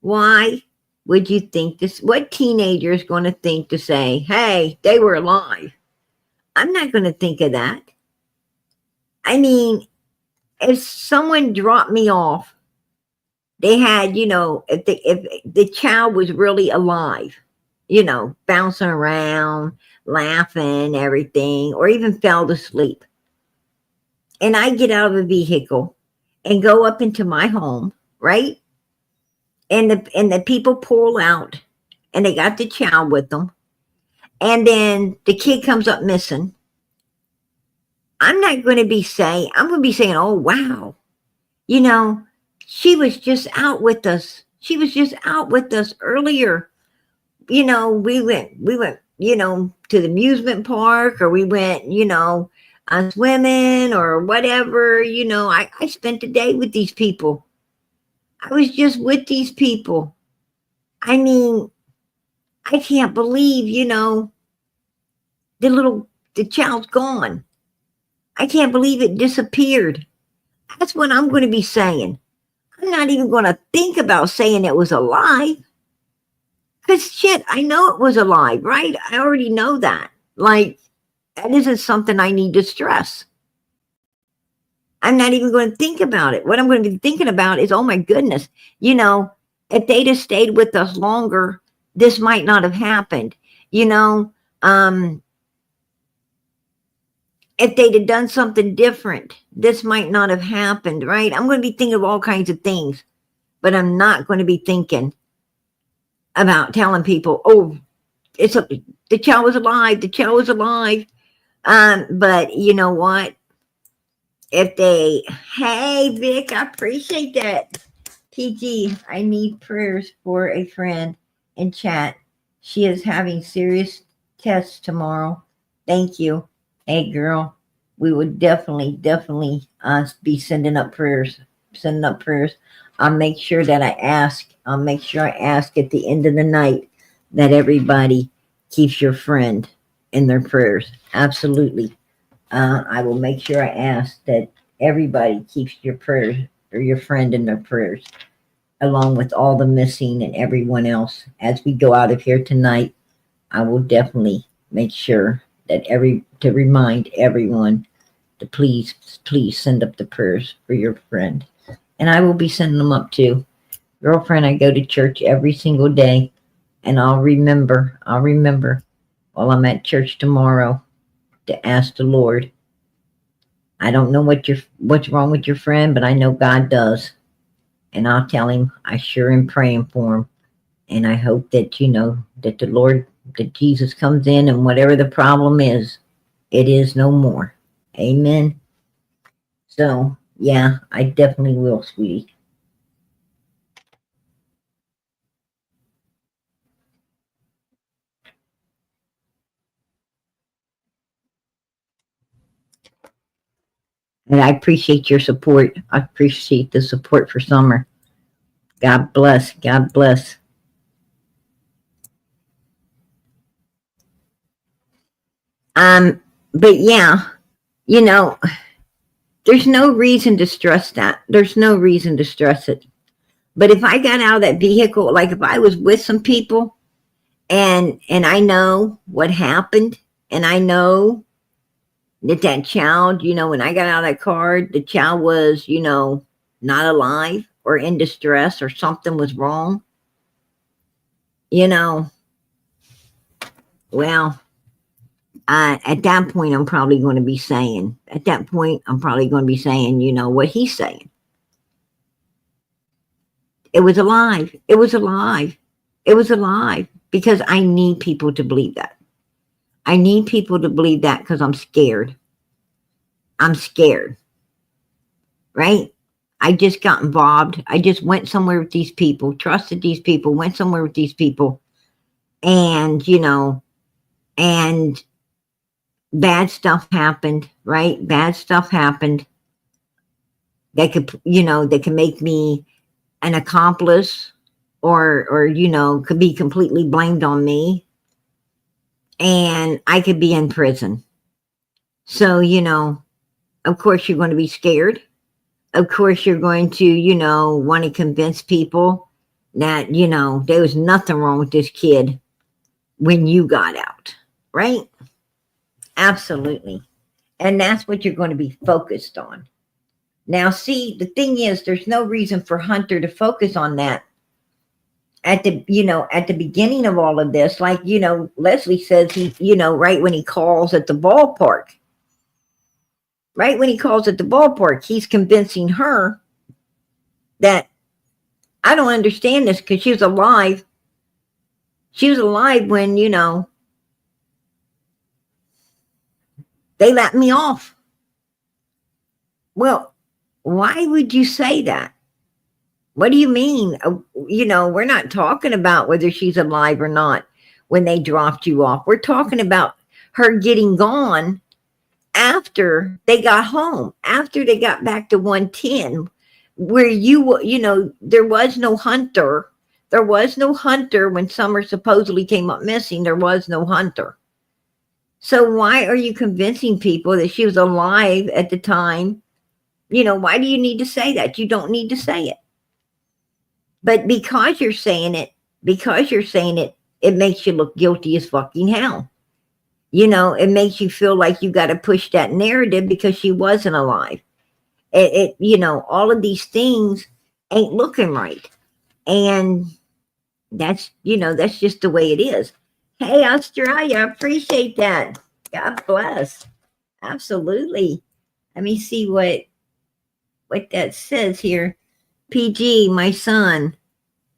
Why would you think this? What teenager is going to think to say, hey, they were alive? I'm not going to think of that. I mean, if someone dropped me off, they had, you know, if the child was really alive, you know, bouncing around, laughing, everything, or even fell asleep. And I get out of the vehicle and go up into my home, right? And the people pull out and they got the child with them. And then the kid comes up missing. I'm not going to be saying, I'm going to be saying, oh, wow. You know, she was just out with us. She was just out with us earlier. You know, we went, you know, to the amusement park, or we went, you know, swimming or whatever. You know, I spent the day with these people. I was just with these people. I mean, I can't believe, you know, the child's gone. I can't believe it disappeared. That's what I'm going to be saying. I'm not even going to think about saying it was alive. Because shit, I know it was alive, right? I already know that. Like, that isn't something I need to stress. I'm not even going to think about it. What I'm going to be thinking about is, oh my goodness, you know, if they'd have stayed with us longer, this might not have happened. You know, if they'd have done something different, this might not have happened, right? I'm going to be thinking of all kinds of things, but I'm not going to be thinking about telling people, oh, the child was alive, the child was alive. But you know what? If they, hey, Vic, I appreciate that. PG, I need prayers for a friend in chat. She is having serious tests tomorrow. Thank you. Hey, girl, we would definitely be sending up prayers. I'll make sure that I ask. I'll make sure I ask at the end of the night that everybody keeps your friend in their prayers. Absolutely. I will make sure I ask that everybody keeps your prayers or your friend in their prayers, along with all the missing and everyone else. As we go out of here tonight, I will definitely make sure that to remind everyone to please send up the prayers for your friend. And I will be sending them up too. Girlfriend, I go to church every single day, and I'll remember while I'm at church tomorrow to ask the Lord. I don't know what's wrong with your friend, but I know God does. And I'll tell him I sure am praying for him. And I hope that, you know, that the Lord, that Jesus comes in, and whatever the problem is, it is no more. Amen. So, yeah, I definitely will, sweetie. And I appreciate your support. I appreciate the support for Summer. God bless. God bless. But yeah, you know, there's no reason to stress that. There's no reason to stress it. But if I got out of that vehicle, like if I was with some people and I know what happened, and I know that child, you know, when I got out of that car, the child was, you know, not alive or in distress or something was wrong, you know, well, at that point, I'm probably going to be saying, you know, what he's saying. It was alive. It was alive. It was alive. Because I need people to believe that. I need people to believe that because I'm scared. I'm scared. Right? I just got involved. I just went somewhere with these people, trusted these people, went somewhere with these people. And, you know, and bad stuff happened, right? Bad stuff happened. That could, you know, that can make me an accomplice or, you know, could be completely blamed on me. And I could be in prison. So, you know, of course you're going to be scared. Of course you're going to, you know, want to convince people that, you know, there was nothing wrong with this kid when you got out, right? Absolutely. And that's what you're going to be focused on. Now, see, the thing is, there's no reason for Hunter to focus on that at the, you know, at the beginning of all of this. Like, you know, Leslie says he, you know, right when he calls at the ballpark, he's convincing her that I don't understand this because she was alive. She was alive when, you know, they let me off. Well, why would you say that? What do you mean? You know, we're not talking about whether she's alive or not when they dropped you off. We're talking about her getting gone after they got home, after they got back to 110, where you know, there was no Hunter. There was no Hunter when Summer supposedly came up missing. There was no Hunter. So why are you convincing people that she was alive at the time? You know, why do you need to say that? You don't need to say it. But because you're saying it, it makes you look guilty as fucking hell. You know, it makes you feel like you got to push that narrative because she wasn't alive. You know, all of these things ain't looking right. And that's, you know, that's just the way it is. Hey, Australia, I appreciate that. God bless. Absolutely. Let me see what that says here. PG, my son,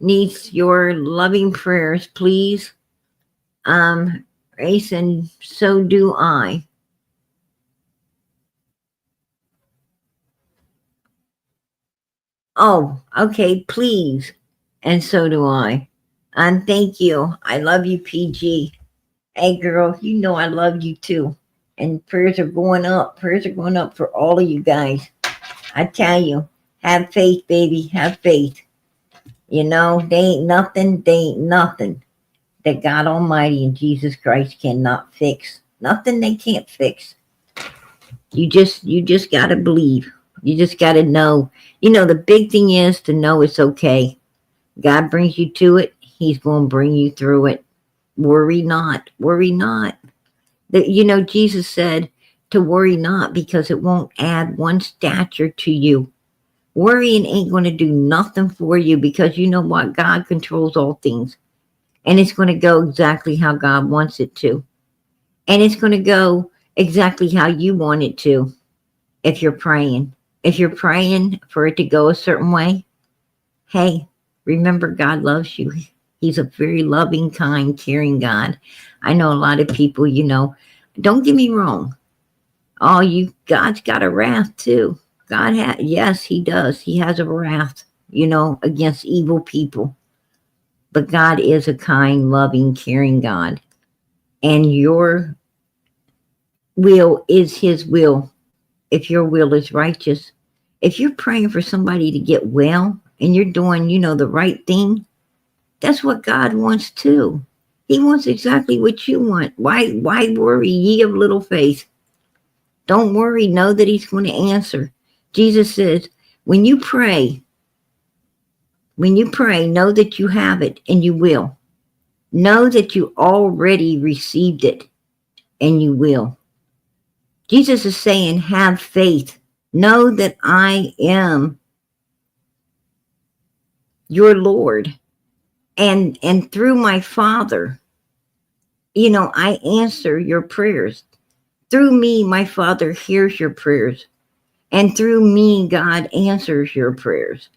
needs your loving prayers, please. Grace, and so do I. Oh, okay, please. And so do I. And thank you. I love you, PG. Hey, girl, you know I love you too. And prayers are going up. Prayers are going up for all of you guys. I tell you, have faith, baby. Have faith. You know, they ain't nothing that God Almighty and Jesus Christ cannot fix. Nothing they can't fix. You just got to believe. You just got to know. You know, the big thing is to know it's okay. God brings you to it. He's going to bring you through it. Worry not. Worry not. You know, Jesus said to worry not because it won't add one stature to you. Worrying ain't going to do nothing for you because you know what? God controls all things. And it's going to go exactly how God wants it to. And it's going to go exactly how you want it to if you're praying. If you're praying for it to go a certain way, hey, remember God loves you. He's a very loving, kind, caring God. I know a lot of people, you know, don't get me wrong. God's got a wrath too. Yes, he does. He has a wrath, you know, against evil people. But God is a kind, loving, caring God. And your will is his will. If your will is righteous. If you're praying for somebody to get well and you're doing, you know, the right thing, that's what God wants too. He wants exactly what you want. Why worry, ye of little faith? Don't worry. Know that he's going to answer. Jesus says, when you pray, know that you have it and you will. Know that you already received it and you will. Jesus is saying, have faith. Know that I am your Lord. And through my Father, you know, I answer your prayers. Through me, my Father hears your prayers. And through me, God answers your prayers.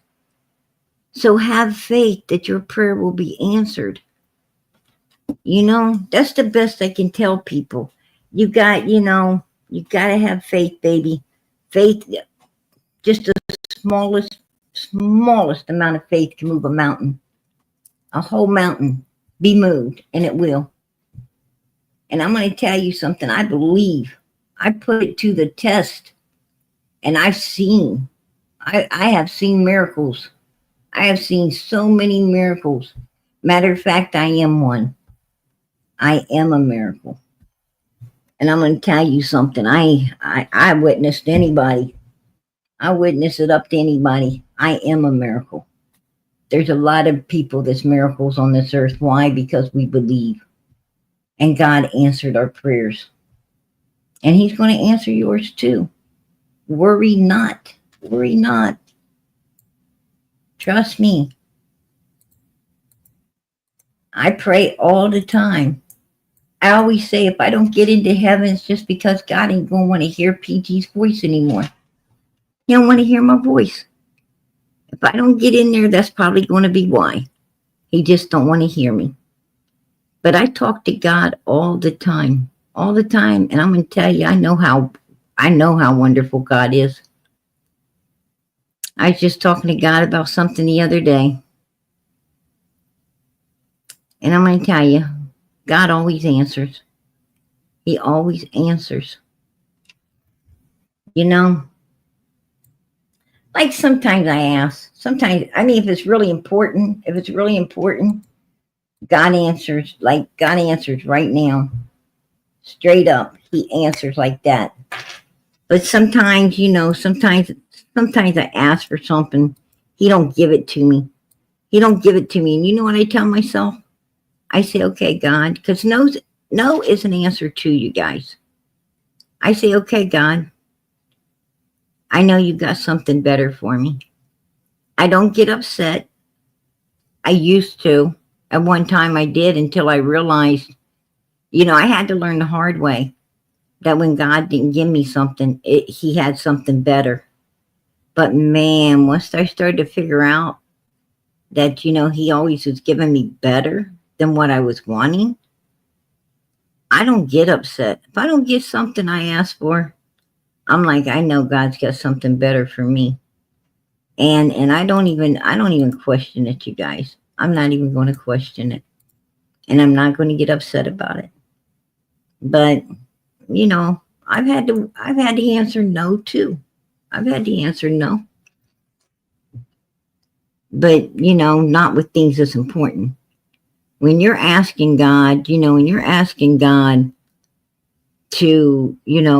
So have faith that your prayer will be answered. You know, that's the best I can tell people. You got to have faith, baby. Faith, just the smallest amount of faith can move a mountain. A whole mountain be moved, and it will. And I'm going to tell you something. I believe. I put it to the test, and I have seen miracles. I have seen so many miracles. Matter of fact, I am one. I am a miracle. And I'm going to tell you something. I witnessed anybody. I witness it up to anybody. I am a miracle. There's a lot of people that's miracles on this earth. Why? Because we believe. And God answered our prayers. And He's going to answer yours too. Worry not. Worry not. Trust me. I pray all the time. I always say if I don't get into heaven, it's just because God ain't going to want to hear PG's voice anymore. He don't want to hear my voice. If I don't get in there, that's probably going to be why. He just don't want to hear me. But I talk to God all the time. All the time. And I'm going to tell you, I know how wonderful God is. I was just talking to God about something the other day. And I'm going to tell you, God always answers. He always answers. You know, like sometimes I ask, if it's really important, God answers right now. Straight up, He answers like that. But sometimes, sometimes I ask for something, He don't give it to me. And you know what I tell myself? I say, okay, God, because no is an answer to you guys. I say, okay, God, I know you got something better for me. I don't get upset. I used to. At one time I did until I realized, I had to learn the hard way that when God didn't give me something, He had something better. But man, once I started to figure out that, He always was giving me better than what I was wanting, I don't get upset. If I don't get something I asked for, I'm like, I know God's got something better for me. And I don't even question it, you guys. I'm not even going to question it. And I'm not going to get upset about it. But, I've had to answer no too. I've had to answer no. But, not with things that's important. When you're asking God, to,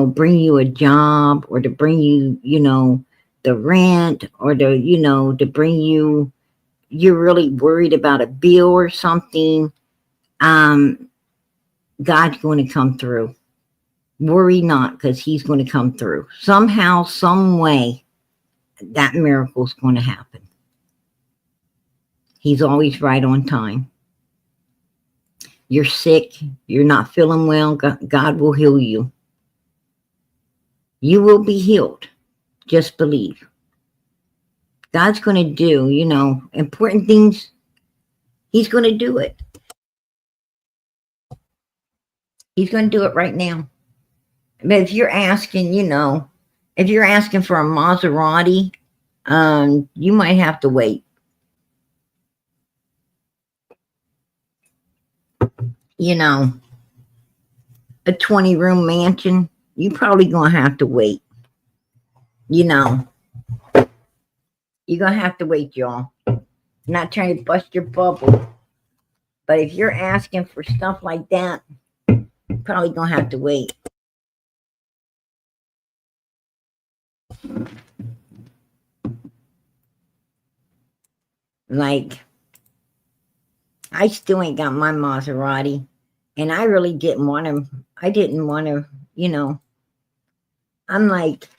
bring you a job or to bring you, the rent or to bring you, you're really worried about a bill or something, God's going to come through. Worry not, because He's going to come through. Somehow, some way, that miracle's going to happen. He's always right on time. You're sick, you're not feeling well, God will heal you. You will be healed. Just believe. God's going to do, important things. He's going to do it. He's going to do it right now. But if you're asking, for a Maserati, you might have to wait. A 20-room mansion, you probably going to have to wait. You're going to have to wait, y'all. I'm not trying to bust your bubble. But if you're asking for stuff like that, you're probably going to have to wait. Like, I still ain't got my Maserati. And I really didn't want to, I'm like,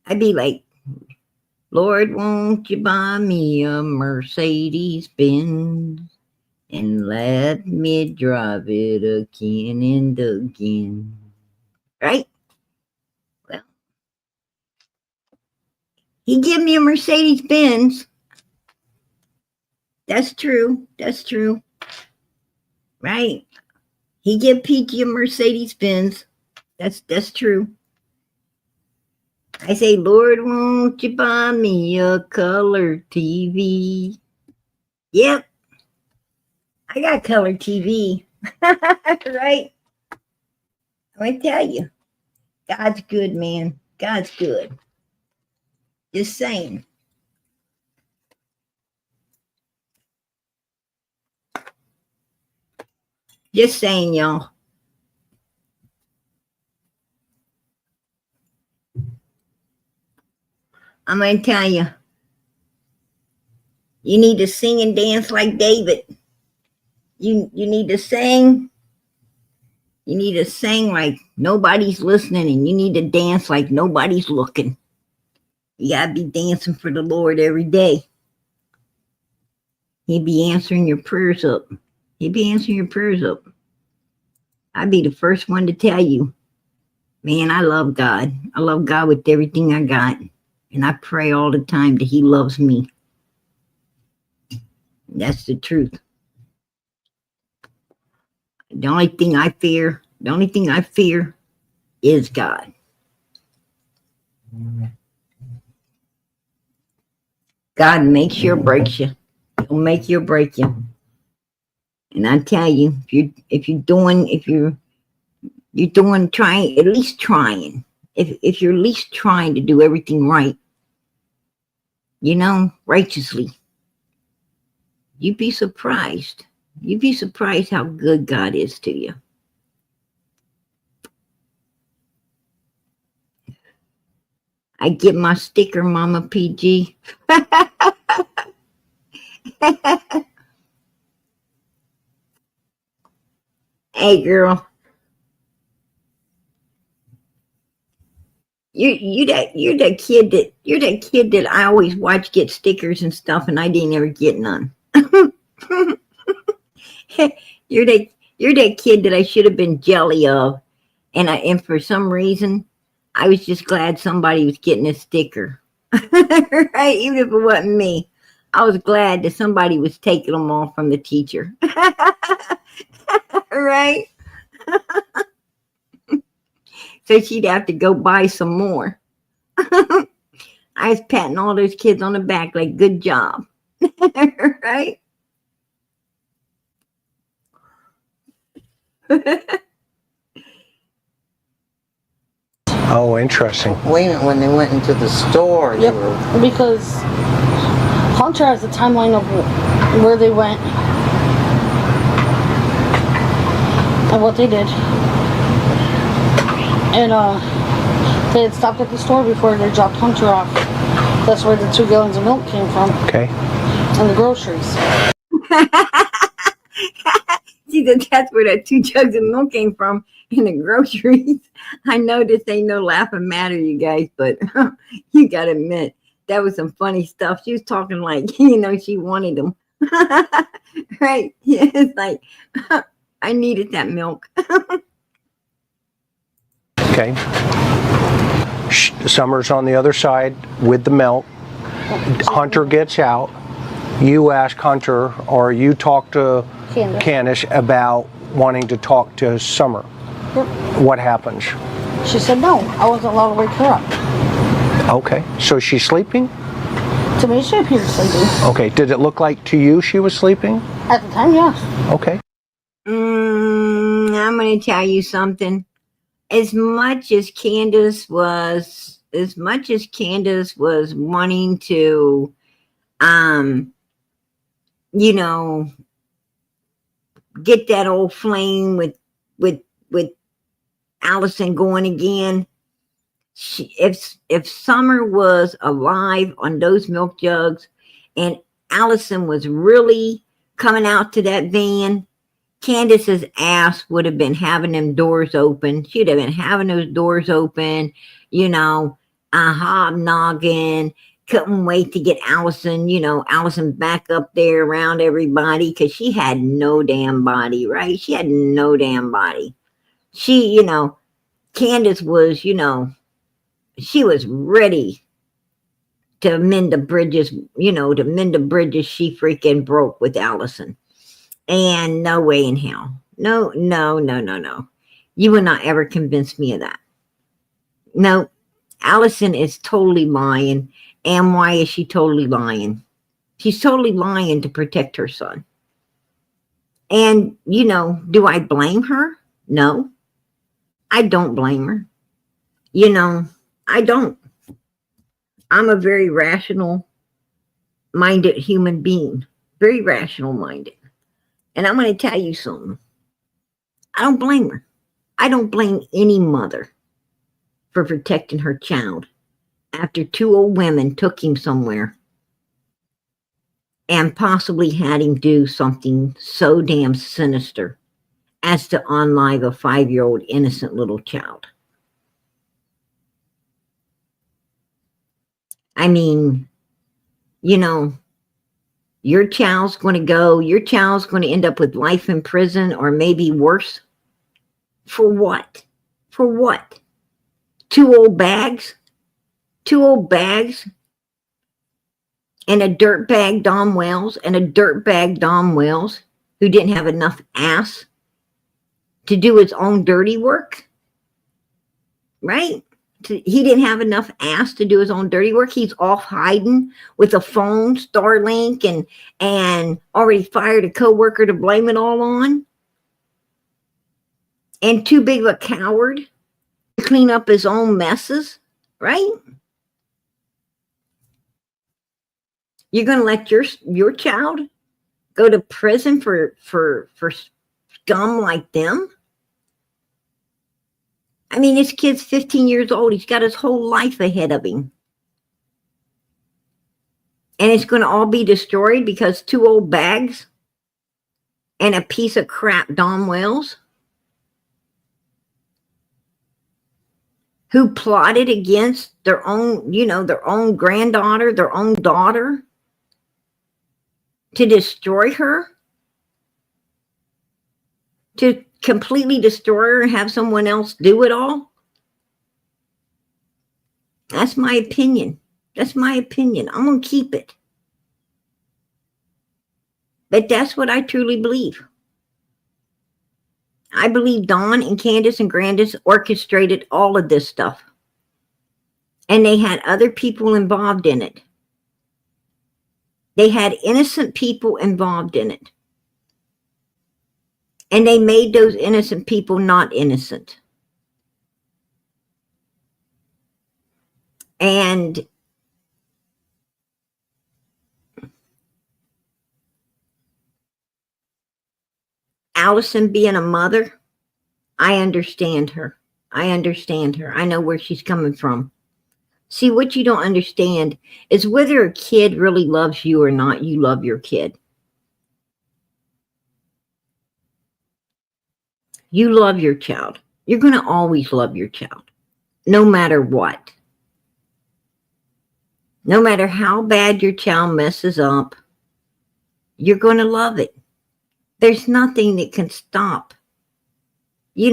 I'd be like, Lord, won't you buy me a Mercedes Benz and let me drive it again and again. Right? Well, He give me a Mercedes Benz. That's true. That's true. Right. He give PG a Mercedes Benz. That's true. I say, Lord, won't you buy me a color TV? Yep. I got color TV. Right? I tell you, God's good, man. God's good. Just saying. Just saying, y'all. I'm going to tell you, you need to sing and dance like David. You need to sing. You need to sing like nobody's listening, and you need to dance like nobody's looking. You got to be dancing for the Lord every day. He'd be answering your prayers up. He'd be answering your prayers up. I'd be the first one to tell you, man, I love God. I love God with everything I got. And I pray all the time that he loves me. That's the truth. The only thing I fear is God. God makes you or breaks you. He'll make you or break you. And I tell you, if you're trying, at least trying. If you're at least trying to do everything right, righteously, you'd be surprised. You'd be surprised how good God is to you. I get my sticker, Mama PG. Hey, girl. You're that kid that I always watch get stickers and stuff, and I didn't ever get none. You're that kid that I should have been jelly of, and for some reason, I was just glad somebody was getting a sticker. Right? Even if it wasn't me, I was glad that somebody was taking them all from the teacher. Right? So she'd have to go buy some more. I was patting all those kids on the back like, good job. Right? Oh, interesting. Wait a minute, when they went into the store, Yep, because Hunter has the timeline of where they went and what they did. And they had stopped at the store before they dropped Hunter off. That's where the 2 gallons of milk came from. Okay. And the groceries. See, that's where that 2 jugs of milk came from in the groceries. I know this ain't no laughing matter, you guys, but you gotta admit, that was some funny stuff. She was talking like, she wanted them. Right? It's like, I needed that milk. Okay. Summer's on the other side with the milk. Hunter gets out. You ask Hunter, or you talk to Candace about wanting to talk to Summer. Yep. What happens? She said no. I wasn't allowed to wake her up. Okay. So she's sleeping? To me, she appeared sleeping. Okay. Did it look like to you she was sleeping? At the time, yes. Okay. I'm going to tell you something. As much as Candace was wanting to, get that old flame with Allison going again. If Summer was alive on those milk jugs, and Allison was really coming out to that van, Candace's ass would have been having them doors open. She'd have been having those doors open, hobnogging. Couldn't wait to get Allison back up there around everybody, because she had no damn body, right? She had no damn body. She, Candace was, she was ready to mend the bridges, to mend the bridges she freaking broke with Allison. And no way in hell. No, no, no, no, no. You will not ever convince me of that. No, Allison is totally lying. And why is she totally lying? She's totally lying to protect her son. And, do I blame her? No, I don't blame her. I don't. I'm a very rational-minded human being. Very rational-minded. And I'm going to tell you something. I don't blame her. I don't blame any mother for protecting her child after two old women took him somewhere and possibly had him do something so damn sinister as to unlive a 5-year-old innocent little child. I mean, your child's going to end up with life in prison or maybe worse. For what? For what? Two old bags and a dirtbag Dom Wells who didn't have enough ass to do his own dirty work, right? He didn't have enough ass to do his own dirty work. He's off hiding with a phone, Starlink, and already fired a coworker to blame it all on. And too big of a coward to clean up his own messes, right? You're going to let your child go to prison for scum like them? I mean, this kid's 15 years old. He's got his whole life ahead of him. And it's going to all be destroyed because two old bags and a piece of crap Dom Wells who plotted against their own, their own granddaughter, their own daughter, to destroy her, to completely destroy her and have someone else do it all. That's my opinion. That's my opinion. I'm going to keep it. But that's what I truly believe. I believe Don and Candace and Grandis orchestrated all of this stuff. And they had other people involved in it. They had innocent people involved in it. And they made those innocent people not innocent. And Allison being a mother, I understand her. I understand her. I know where she's coming from. See, what you don't understand is whether a kid really loves you or not, you love your kid. You love your child. You're going to always love your child, no matter what. No matter how bad your child messes up, you're going to love it. There's nothing that can stop. You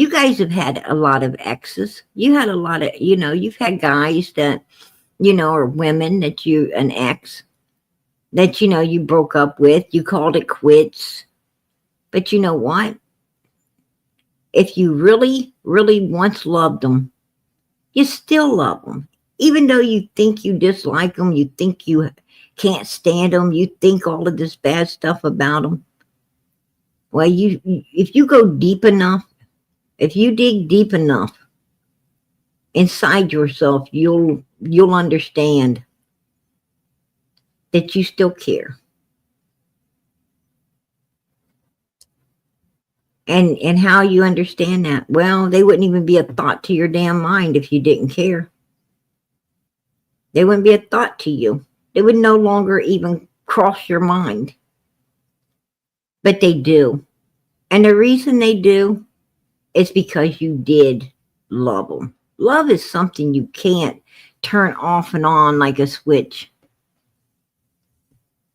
guys have had a lot of exes. You had a lot of, you've had guys that, or women that an ex that, you broke up with. You called it quits. But you know what? If you really, really once loved them, you still love them. Even though you think you dislike them, you think you can't stand them, you think all of this bad stuff about them. Well, if you go deep enough, if you dig deep enough inside yourself, you'll understand that you still care. And how you understand that? Well, they wouldn't even be a thought to your damn mind if you didn't care. They wouldn't be a thought to you. They would no longer even cross your mind. But they do. And the reason they do is because you did love them. Love is something you can't turn off and on like a switch.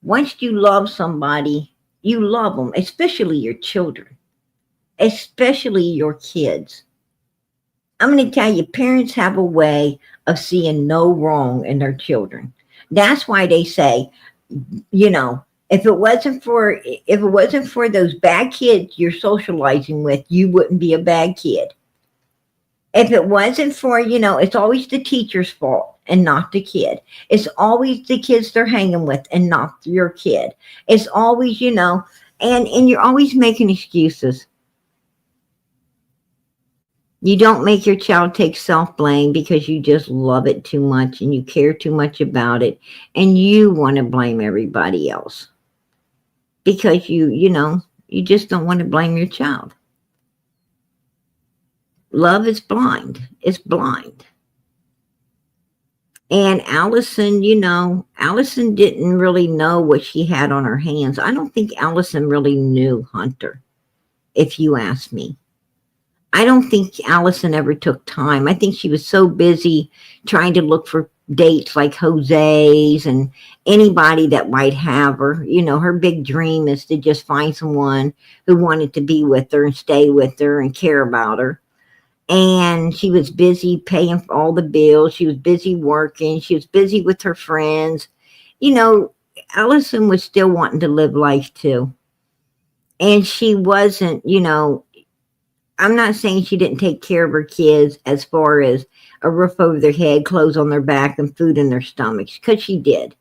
Once you love somebody, you love them, especially your children, especially your kids. I'm going to tell you, parents have a way of seeing no wrong in their children. That's why they say, you know, if it wasn't for those bad kids you're socializing with, you wouldn't be a bad kid. If it wasn't for, it's always the teacher's fault and not the kid. It's always the kids they're hanging with and not your kid. It's always, and you're always making excuses. You don't make your child take self-blame because you just love it too much and you care too much about it and you want to blame everybody else because you just don't want to blame your child. Love is blind. It's blind. And Allison, Allison didn't really know what she had on her hands. I don't think Allison really knew Hunter, if you ask me. I don't think Allison ever took time. I think she was so busy trying to look for dates like Jose's and anybody that might have her. Her big dream is to just find someone who wanted to be with her and stay with her and care about her. And she was busy paying for all the bills. She was busy working. She was busy with her friends. Allison was still wanting to live life too. And she wasn't, I'm not saying she didn't take care of her kids as far as a roof over their head, clothes on their back, and food in their stomachs, because she did.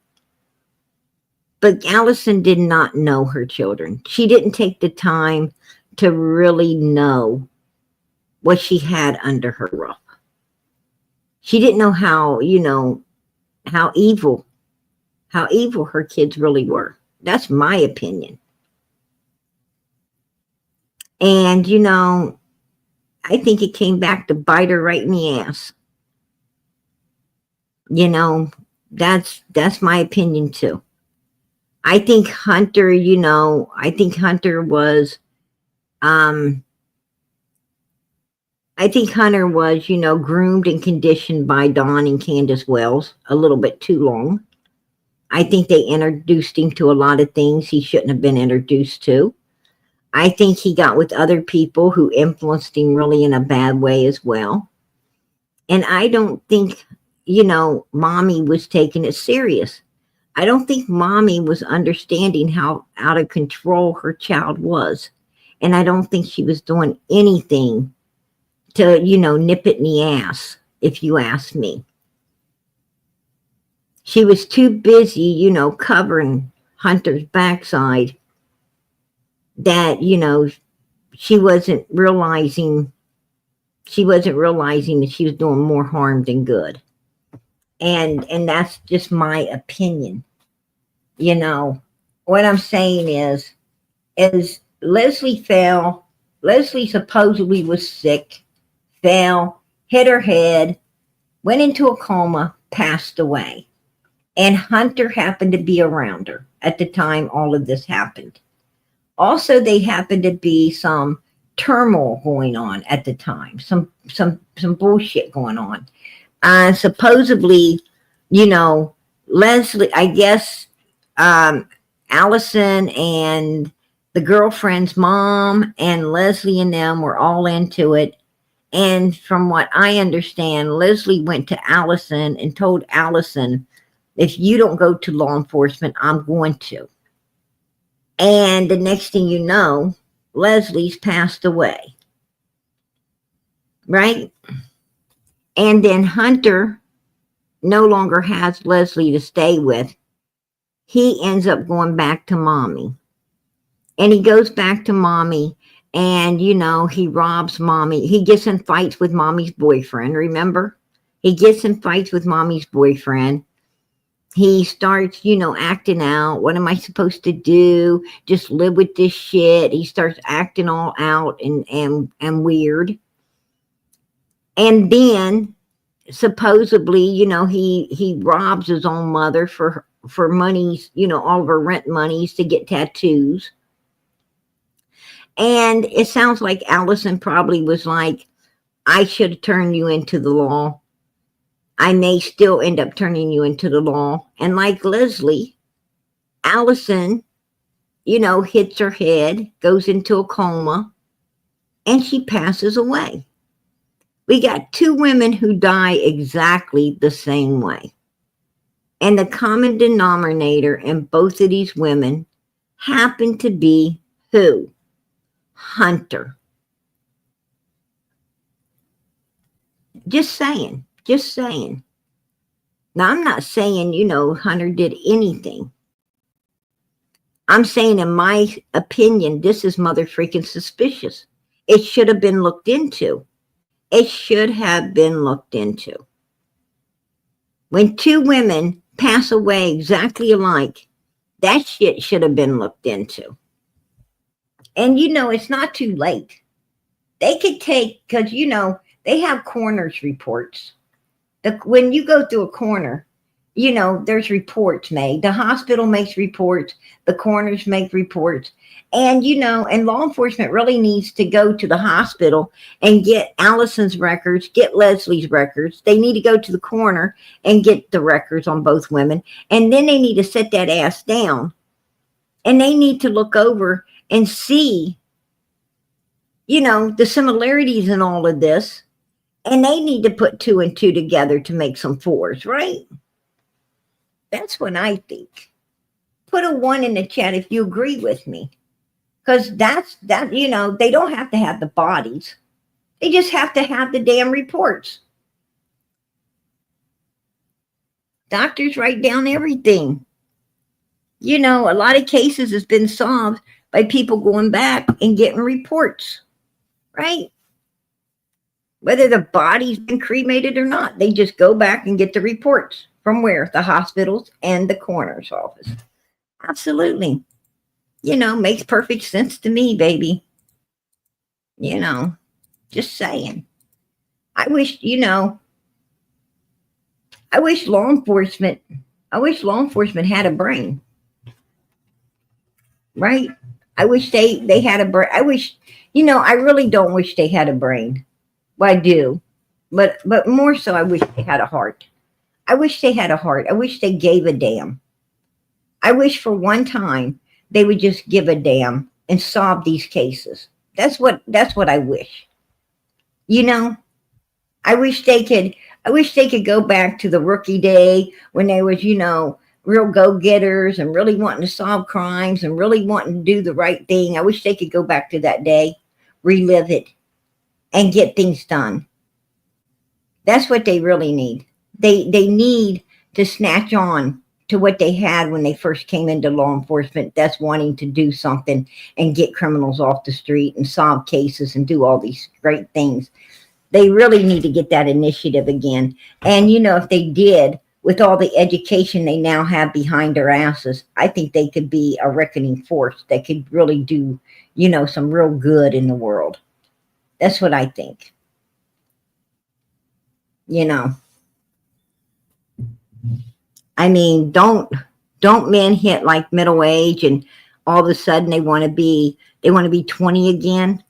But Allison did not know her children. She didn't take the time to really know what she had under her roof. She didn't know how evil her kids really were. That's my opinion. And, I think it came back to bite her right in the ass. That's my opinion too. I think Hunter, was, groomed and conditioned by Dawn and Candace Wells a little bit too long. I think they introduced him to a lot of things he shouldn't have been introduced to. I think he got with other people who influenced him really in a bad way as well. And I don't think, Mommy was taking it serious. I don't think Mommy was understanding how out of control her child was. And I don't think she was doing anything to, nip it in the ass, if you ask me. She was too busy, covering Hunter's backside that, she wasn't realizing that she was doing more harm than good. And that's just my opinion. What I'm saying is Leslie fell. Leslie supposedly was sick, fell, hit her head, went into a coma, passed away. And Hunter happened to be around her at the time all of this happened. Also, there happened to be some turmoil going on at the time, some bullshit going on. Supposedly, Leslie, I guess, Allison and the girlfriend's mom and Leslie and them were all into it. And from what I understand, Leslie went to Allison and told Allison, if you don't go to law enforcement, I'm going to. And the next thing you know, Leslie's passed away. Right? And then Hunter no longer has Leslie to stay with. He ends up going back to Mommy. And he goes back to Mommy and, he robs Mommy. He gets in fights with Mommy's boyfriend, remember? He gets in fights with Mommy's boyfriend. He starts, acting out. What am I supposed to do? Just live with this shit. He starts acting all out and weird. And then supposedly, he robs his own mother for monies, all of her rent monies to get tattoos. And it sounds like Allison probably was like, I should have turned you into the law. I may still end up turning you into the law. And like Leslie, Allison, hits her head, goes into a coma, and she passes away. We got 2 women who die exactly the same way. And the common denominator in both of these women happened to be who? Hunter. Just saying. Just saying. Now, I'm not saying, Hunter did anything. I'm saying, in my opinion, this is mother freaking suspicious. It should have been looked into. It should have been looked into. When 2 women pass away exactly alike, that shit should have been looked into. And it's not too late. They could take, because they have coroner's reports. When you go through a coroner, there's reports made. The hospital makes reports. The coroners make reports. And, and law enforcement really needs to go to the hospital and get Allison's records, get Leslie's records. They need to go to the coroner and get the records on both women. And then they need to sit that ass down. And they need to look over and see, the similarities in all of this. And they need to put 2 and 2 together to make some 4s, right? That's what I think. Put a 1 in the chat if you agree with me. Because they don't have to have the bodies. They just have to have the damn reports. Doctors write down everything. A lot of cases has been solved by people going back and getting reports, right? Whether the body's been cremated or not, they just go back and get the reports. From where? The hospitals and the coroner's office. Absolutely. Makes perfect sense to me, baby. Just saying. I wish law enforcement had a brain. Right? I wish they had a brain. I wish, I really don't wish they had a brain. Well, I do. But more so, I wish they had a heart. I wish they had a heart. I wish they gave a damn. I wish for one time they would just give a damn and solve these cases. That's what I wish. I wish they could go back to the rookie day when they was, real go-getters and really wanting to solve crimes and really wanting to do the right thing. I wish they could go back to that day, relive it, and get things done. That's what they really need. They need to snatch on to what they had when they first came into law enforcement. That's wanting to do something and get criminals off the street and solve cases and do all these great things. They really need to get that initiative again. And, if they did, with all the education they now have behind their asses, I think they could be a reckoning force that could really do, some real good in the world. That's what I think. I mean, don't men hit like middle age and all of a sudden they want to be 20 again?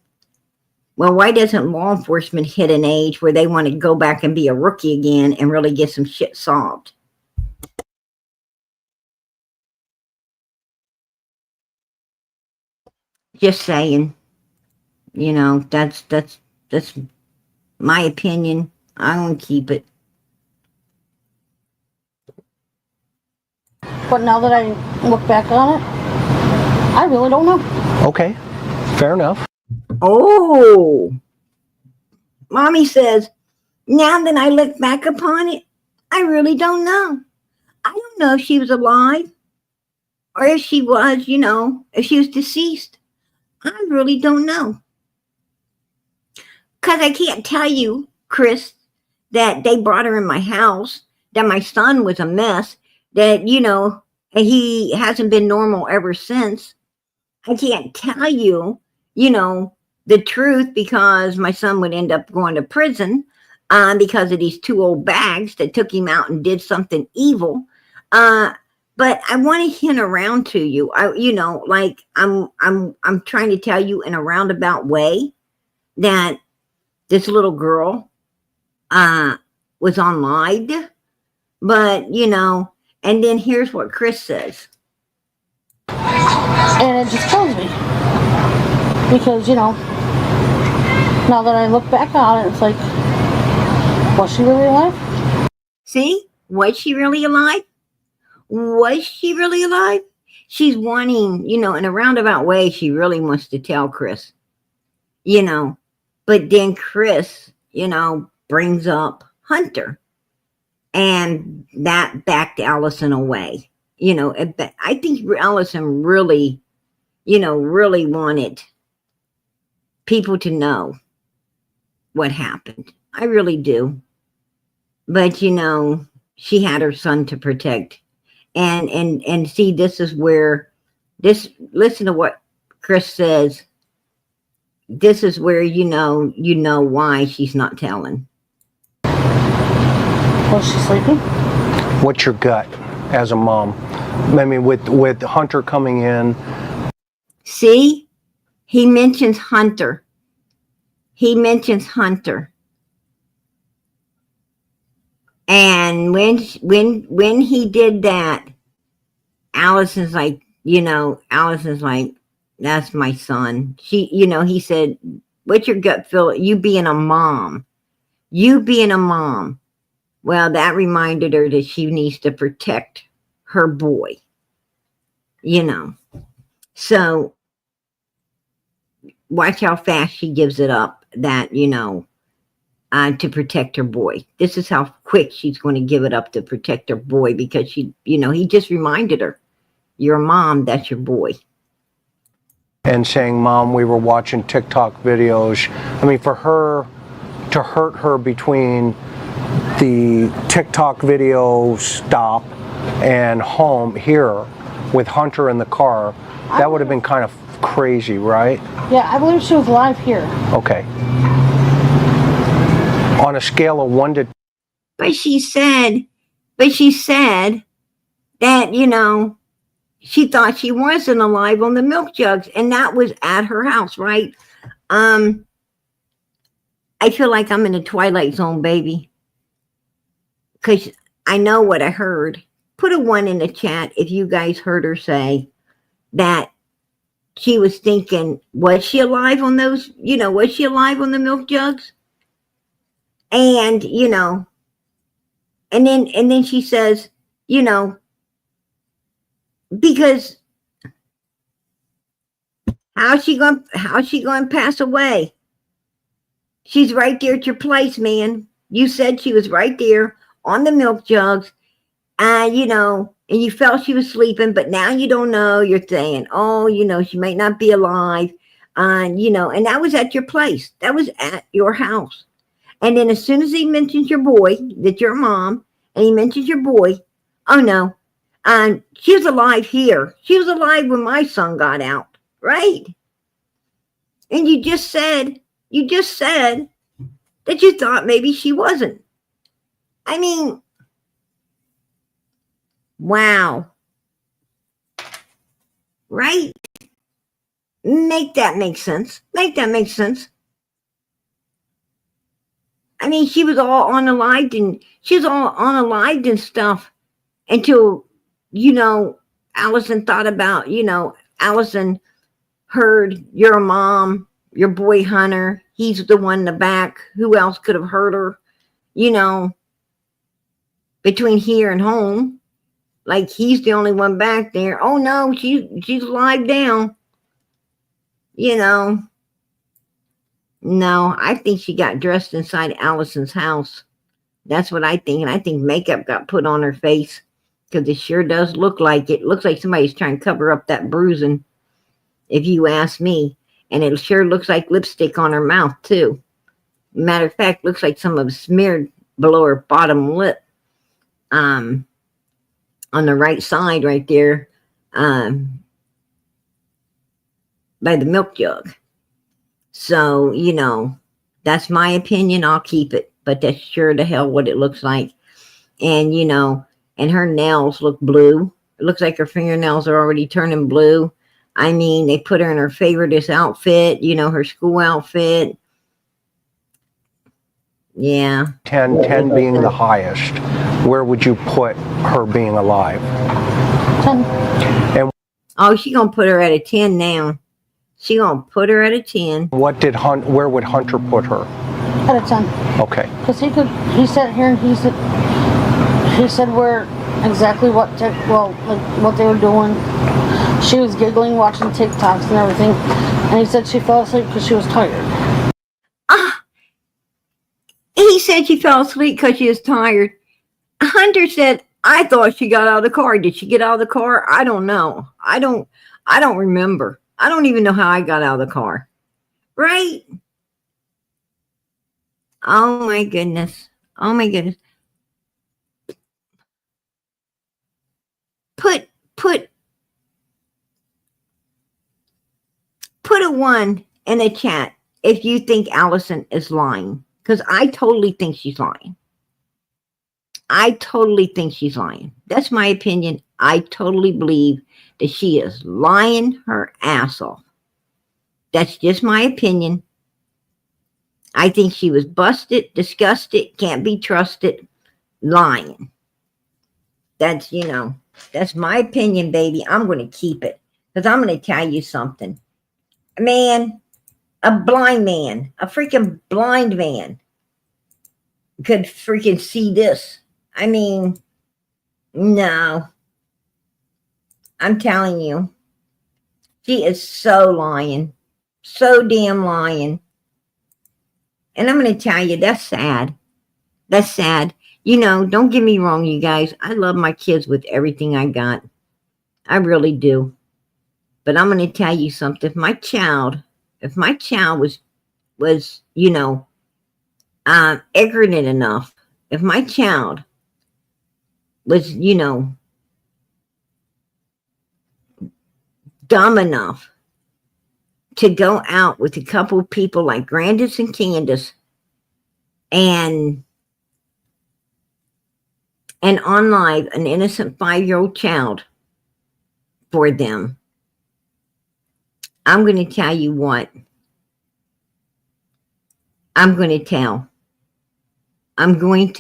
Well, why doesn't law enforcement hit an age where they want to go back and be a rookie again and really get some shit solved? Just saying. That's my opinion. I don't keep it. But now that I look back on it, I really don't know. Okay, fair enough. Oh, Mommy says, now that I look back upon it, I really don't know. I don't know if she was alive or if she was, if she was deceased. I really don't know. Because I can't tell you, Chris, that they brought her in my house, that my son was a mess, that, he hasn't been normal ever since. I can't tell you, the truth, because my son would end up going to prison because of these 2 old bags that took him out and did something evil. But I want to hint around to you. I'm trying to tell you in a roundabout way that this little girl was unalived. But and then here's what Chris says. And it just kills me. Because, now that I look back on it, it's like, Was she really alive? See? Was she really alive? Was she really alive? She's wanting, in a roundabout way, she really wants to tell Chris, but then Chris, brings up Hunter, and that backed Allison away. I think Allison really, really wanted people to know what happened. I really do. But, she had her son to protect. And see, this is where listen to what Chris says. This is where you know why she's not telling. Was she sleeping? What's your gut as a mom? I mean, with Hunter coming in. See, he mentions Hunter. And when he did that, Allison's like, that's my son. He said, what's your gut feel? You being a mom. Well, that reminded her that she needs to protect her boy. So watch how fast she gives it up that, to protect her boy. This is how quick she's going to give it up to protect her boy, because he just reminded her, you're a mom, that's your boy. And saying, Mom, we were watching TikTok videos. I mean, for her to hurt her between the TikTok video stop and home here with Hunter in the car, that would have been kind of crazy, right? Yeah, I believe she was alive here. Okay. On a scale of 1 to... But she said that, she thought she wasn't alive on the milk jugs, and that was at her house, right? I feel like I'm in the Twilight Zone, baby, because I know what I heard. Put a 1 in the chat if you guys heard her say that she was thinking, was she alive on those, was she alive on the milk jugs? And, and then she says, because how's she going to pass away? She's right there at your place, man. You said she was right there on the milk jugs, and you felt she was sleeping, but now you don't know. You're saying, oh, she might not be alive. And that was at your place. That was at your house. And then as soon as he mentions your boy, that you're a mom, and he mentions your boy, oh no, she was alive here. She was alive when my son got out, right? And you just said that you thought maybe she wasn't. I mean, wow. Right? Make that make sense. I mean, she was all unalived and stuff until, Allison thought about, Allison heard you're a mom, your boy Hunter, he's the one in the back. Who else could have hurt her, between here and home? Like, he's the only one back there. Oh no, she's alive down. No, I think she got dressed inside Allison's house. That's what I think. And I think makeup got put on her face, because it sure does look like it. Looks like somebody's trying to cover up that bruising, if you ask me. And it sure looks like lipstick on her mouth, too. Matter of fact, looks like some of it smeared below her bottom lip. On the right side right there, by the milk jug. So, that's my opinion. I'll keep it. But that's sure to hell what it looks like. And, and her nails look blue. It looks like her fingernails are already turning blue. I mean, they put her in her favoriteest outfit, her school outfit. Yeah. 10 being the highest. Where would you put her being alive? 10. And oh, she's going to put her at a 10 now. She going to put her at a 10. where would Hunter put her? Out of 10. Okay. Because he sat here and he said where exactly what they were doing. She was giggling, watching TikToks and everything. And he said she fell asleep because she was tired. He said she fell asleep because she was tired. Hunter said, I thought she got out of the car. Did she get out of the car? I don't know. I don't remember. I don't even know how I got out of the car. Right? Oh my goodness. Oh my goodness. Put a 1 in the chat if you think Allison is lying. Because I totally think she's lying. I totally think she's lying. That's my opinion. I totally believe that she is lying her ass off. That's just my opinion. I think she was busted, disgusted, can't be trusted, lying. That's, that's my opinion, baby. I'm going to keep it. Because I'm going to tell you something. Man, a blind man, a freaking blind man could freaking see this. I mean, no. I'm telling you. She is so lying. So damn lying. And I'm going to tell you, that's sad. That's sad. Don't get me wrong, you guys. I love my kids with everything I got. I really do. But I'm going to tell you something. If my child was ignorant enough, if my child was, dumb enough to go out with a couple of people like Grandis and Candace and on live an innocent 5-year-old child for them, I'm going to tell you what. I'm going to tell. I'm going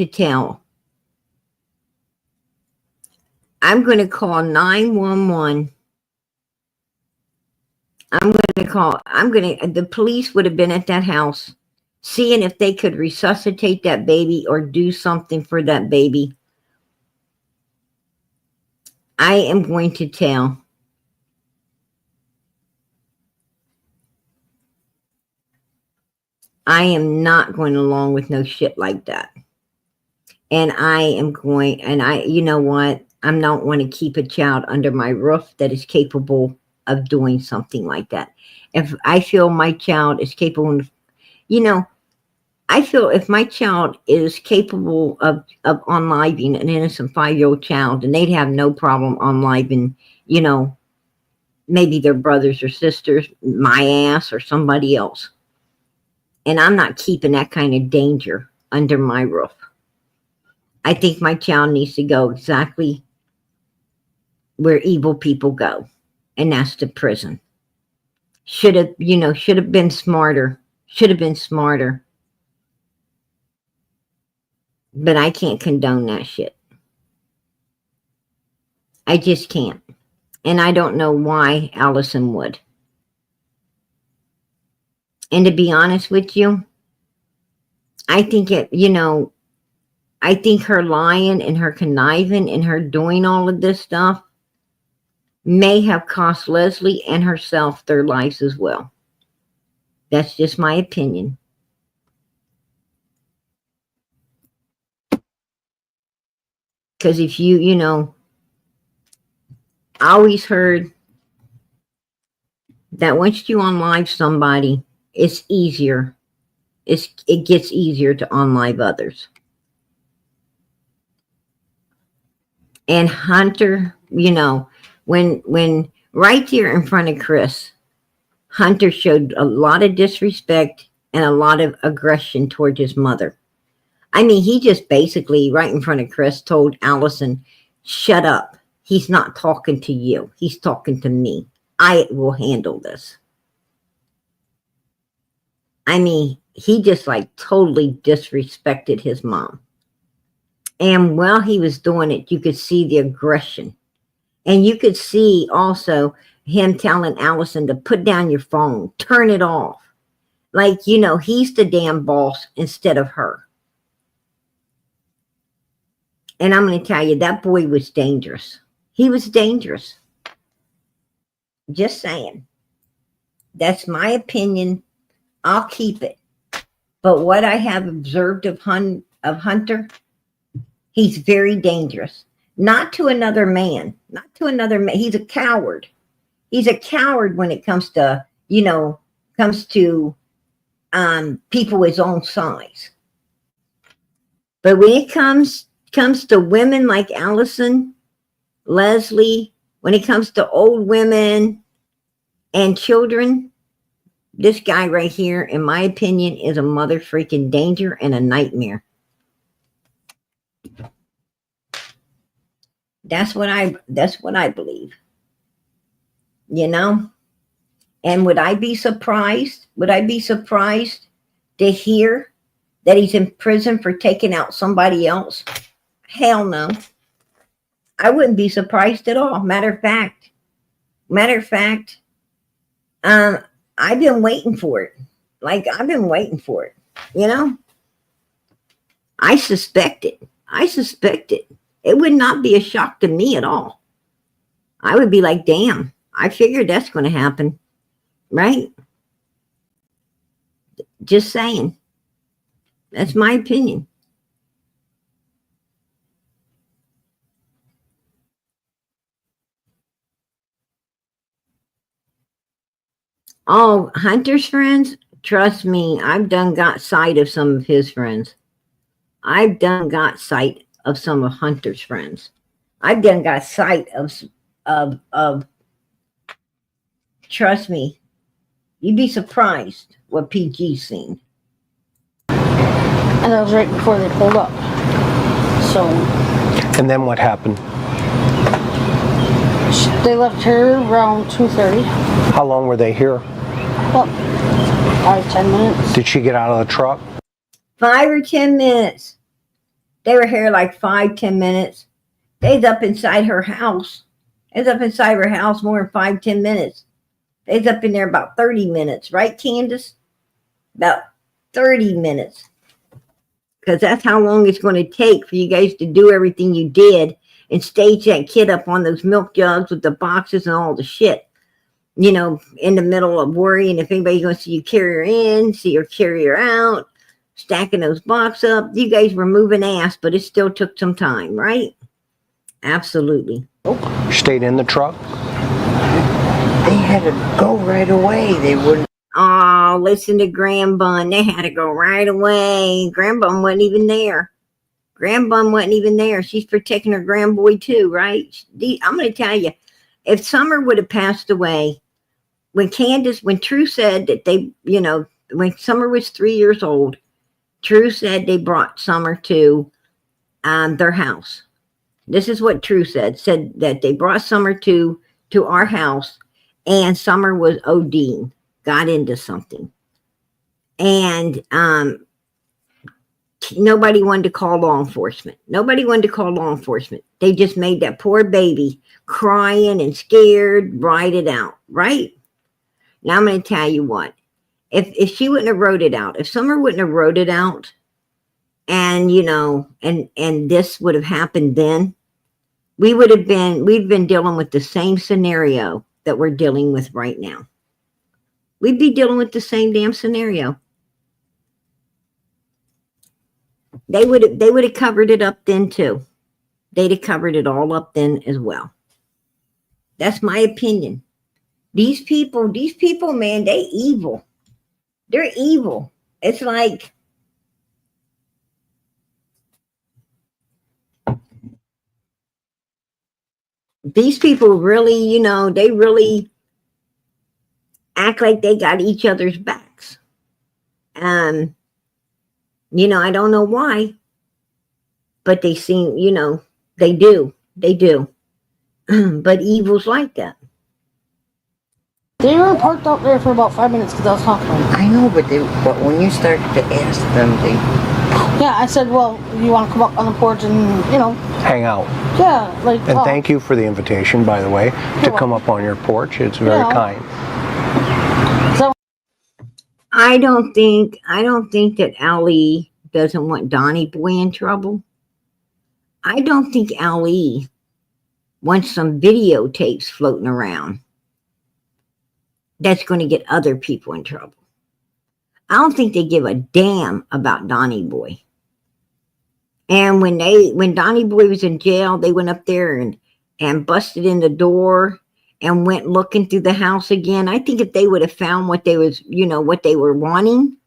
to call 911. The police would have been at that house seeing if they could resuscitate that baby or do something for that baby. I am going to tell. I am not going along with no shit like that. And you know what? I'm not want to keep a child under my roof that is capable of doing something like that. If I feel my child is capable of, I feel if my child is capable of unliving an innocent 5-year-old child, then they'd have no problem unliving, maybe their brothers or sisters, my ass or somebody else. And I'm not keeping that kind of danger under my roof. I think my child needs to go exactly where evil people go, and that's to prison. Should have been smarter. Should have been smarter. But I can't condone that shit. I just can't. And I don't know why Allison would. And to be honest with you, I think I think her lying and her conniving and her doing all of this stuff may have cost Leslie and herself their lives as well. That's just my opinion. Because if I always heard that once you unlive somebody, it's easier. It gets easier to unlive others. And Hunter, when right there in front of Chris, Hunter showed a lot of disrespect and a lot of aggression toward his mother. I mean, he just basically, right in front of Chris, told Allison, shut up. He's not talking to you. He's talking to me. I will handle this. I mean, he just totally disrespected his mom. And while he was doing it, you could see the aggression. And you could see also him telling Allison to put down your phone, turn it off. Like, you know, he's the damn boss instead of her. And I'm going to tell you, that boy was dangerous. He was dangerous. Just saying. That's my opinion. I'll keep it. But what I have observed of Hunter, he's very dangerous. Not to another man. Not to another man. He's a coward. He's a coward when it comes to, you know, people his own size. But when it comes to women like Allison, Leslie, when it comes to old women and children, this guy right here, in my opinion, is a mother freaking danger and a nightmare. That's what I believe. You know? And would I be surprised? Would I be surprised to hear that he's in prison for taking out somebody else? Hell no. I wouldn't be surprised at all. Matter of fact, I've been waiting for it. Like, I've been waiting for it. You know? I suspect it. It would not be a shock to me at all. I would be like, damn, I figured that's going to happen. Right? Just saying. That's my opinion. Oh, Hunter's friends? Trust me, I've done got sight of some of his friends. I've done got sight of some of Hunter's friends. I've done got sight of trust me, you'd be surprised what PG's seen. And that was right before they pulled up. So. And then what happened? They left her around 2:30. How long were they here? Well, 5-10 minutes. Did she get out of the truck? 5 or 10 minutes. They were here like 5-10 minutes. They's up inside her house. More than 5-10 minutes. They's up in there about 30 minutes, right, Candace? About 30 minutes. Because that's how long it's going to take for you guys to do everything you did and stage that kid up on those milk jugs with the boxes and all the shit. You know, in the middle of worrying if anybody's going to see you carry her in, see her carry her out, stacking those boxes up. You guys were moving ass, but it still took some time, right? Absolutely. Stayed in the truck? They had to go right away. They wouldn't. Oh, listen to Grandbun. They had to go right away. Grandbun wasn't even there. She's protecting her grandboy too, right? I'm going to tell you, if Summer would have passed away, when True said that they, you know, when Summer was 3 years old, True said they brought Summer to their house. This is what True said that they brought Summer to our house, and Summer was ODing, got into something. And nobody wanted to call law enforcement. They just made that poor baby crying and scared, ride it out, right? Now I'm going to tell you what. If she wouldn't have wrote it out, if Summer wouldn't have wrote it out, and you know, and this would have happened then, we'd been dealing with the same scenario that we're dealing with right now. We'd be dealing with the same damn scenario. They would have covered it up then too. They'd have covered it all up then as well. That's my opinion. These people, man, they evil. They're evil. It's like these people really, you know, they really act like they got each other's backs. You know, I don't know why, but they seem, you know, they do. But evil's like that. They were parked out there for about 5 minutes because I was talking to them. I know, but when you started to ask them, Yeah, I said, well, you want to come up on the porch and, you know. Hang out. Yeah, like. And thank you for the invitation, by the way, to come up on your porch. It's very kind. I don't think that Ali doesn't want Donnie Boy in trouble. I don't think Ali wants some videotapes floating around that's going to get other people in trouble. I don't think they give a damn about Donnie Boy. And when Donnie Boy was in jail, they went up there and busted in the door and went looking through the house again. I think if they would have found what they was, what they were wanting,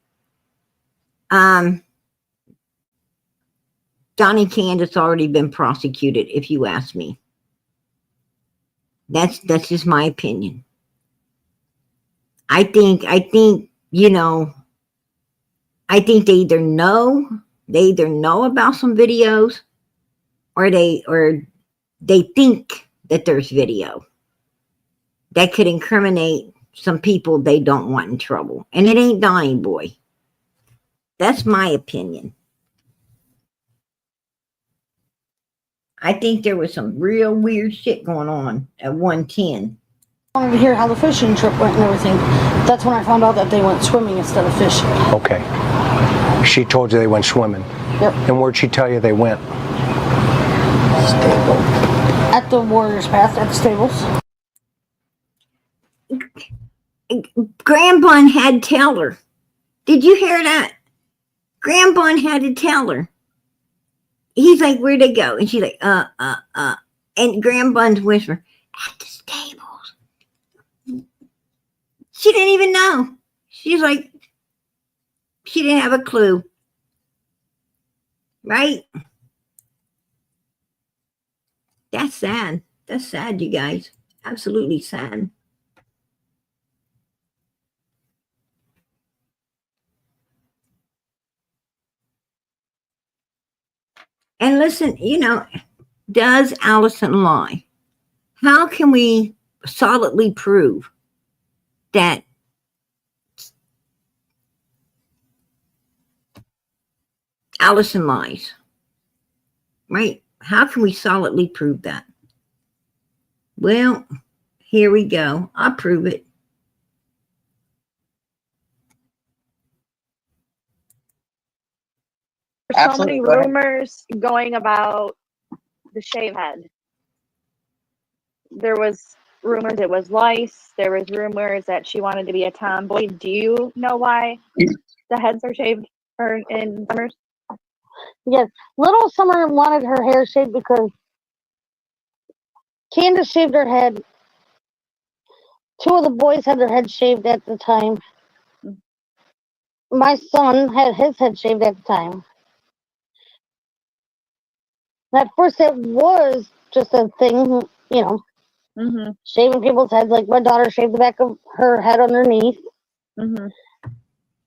Donnie Candace already been prosecuted, if you ask me. That's just my opinion. I think they either know about some videos or they think that there's video that could incriminate some people they don't want in trouble. And it ain't Donnie Boy. That's my opinion. I think there was some real weird shit going on at 110. I wanted to hear how the fishing trip went and everything. That's when I found out that they went swimming instead of fishing. Okay. She told you they went swimming. Yep. And where'd she tell you they went? Stable. At the Warriors Path, at the stables. Grandbun had to tell her. Did you hear that? Grandbun had to tell her. He's like, where'd they go? And she's like, And Grandbun's whispering, at the stables. She didn't even know. She's like, she didn't have a clue. Right? That's sad. That's sad, you guys. Absolutely sad. And listen, does Allison lie? How can we solidly prove that Allison lies? Right? How can we solidly prove that? Well, here we go. I'll prove it. There's so many rumors going about the shave head. There was rumors it was lice. There was rumors that she wanted to be a tomboy. Do you know why the heads are shaved in summers? Yes. Little Summer wanted her hair shaved because Candace shaved her head. Two of the boys had their heads shaved at the time. My son had his head shaved at the time. At first, it was just a thing, shaving people's heads. Like my daughter shaved the back of her head underneath. And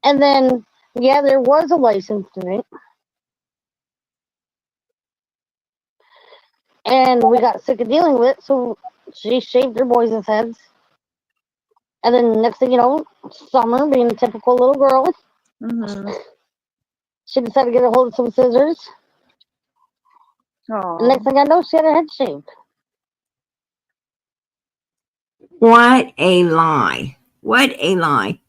then, there was a license to it. And we got sick of dealing with it, so she shaved her boys' heads. And then next thing you know, Summer, being a typical little girl, she decided to get a hold of some scissors. And next thing I know, she had her head shaved. What a lie. What a lie.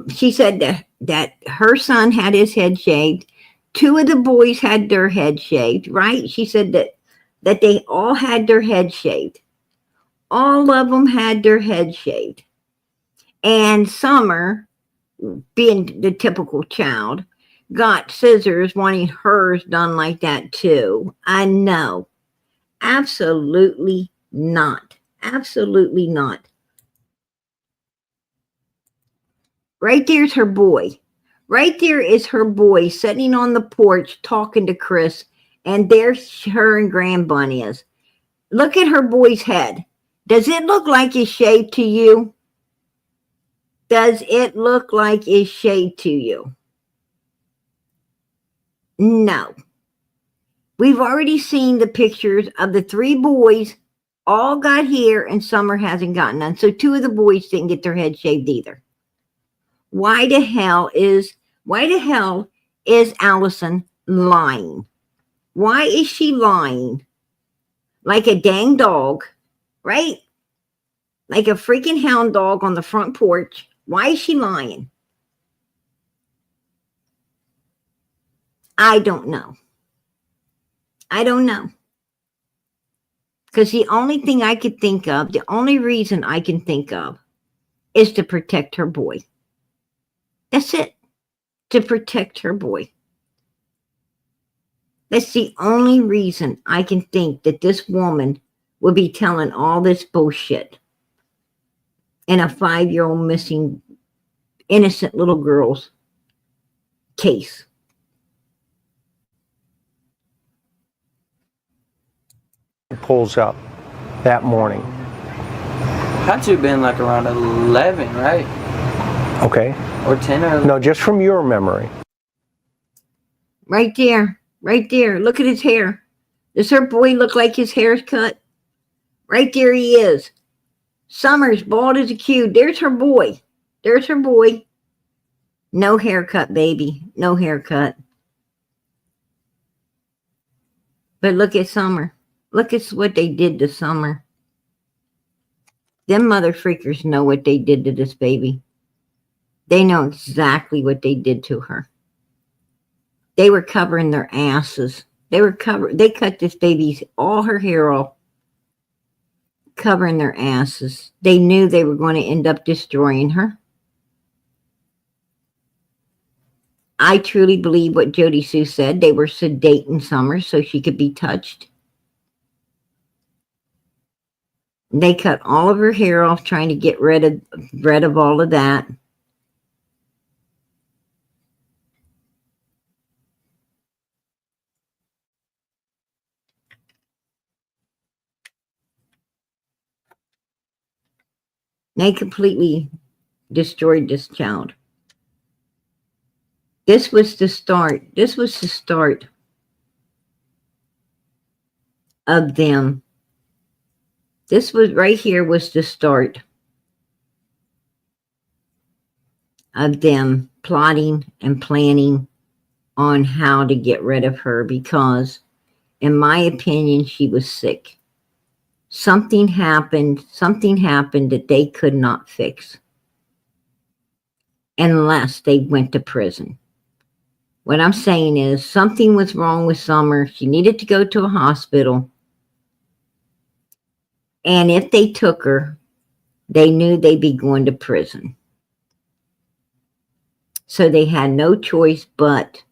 She said that her son had his head shaved. Two of the boys had their head shaved, right? She said that they all had their head shaved. All of them had their head shaved. And Summer, being the typical child, got scissors wanting hers done like that too. I know. Absolutely not. Absolutely not. Right there's her boy. Right there is her boy sitting on the porch talking to Chris, and there's her and Grandbun is. Look at her boy's head. Does it look like it's shaved to you? Does it look like it's shaved to you? No. We've already seen the pictures of the three boys, all got hair, and Summer hasn't gotten none. So two of the boys didn't get their head shaved either. Why the hell is Allison lying? Why is she lying? Like a dang dog, right? Like a freaking hound dog on the front porch. Why is she lying? I don't know. I don't know. Because the only thing I could think of, the only reason I can think of is to protect her boy. That's it. To protect her boy. That's the only reason I can think that this woman would be telling all this bullshit in a 5-year-old missing innocent little girl's case. Pulls up that morning. Had to have been like around 11, right? Okay. Or 10 or... No, just from your memory. Right there. Right there. Look at his hair. Does her boy look like his hair's cut? Right there he is. Summers, bald as a cue. There's her boy. There's her boy. No haircut, baby. No haircut. But look at Summer. Look at what they did to Summer. Them mother freakers know what they did to this baby. They know exactly what they did to her. They were covering their asses. They cut this baby's, all her hair off, covering their asses. They knew they were going to end up destroying her. I truly believe what Jody Sue said. They were sedating Summer so she could be touched. They cut all of her hair off, trying to get rid of all of that. They completely destroyed this child. This was the start. This was the start of them. This was right here was the start of them plotting and planning on how to get rid of her, because in my opinion, she was sick. Something happened that they could not fix unless they went to prison. What I'm saying is something was wrong with Summer. She needed to go to a hospital. And if they took her, they knew they'd be going to prison. So they had no choice but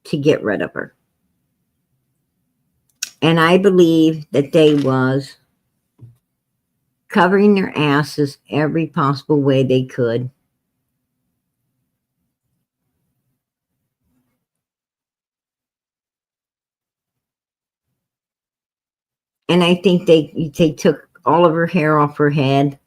to get rid of her. And I believe that they was covering their asses every possible way they could. And I think they took all of her hair off her head.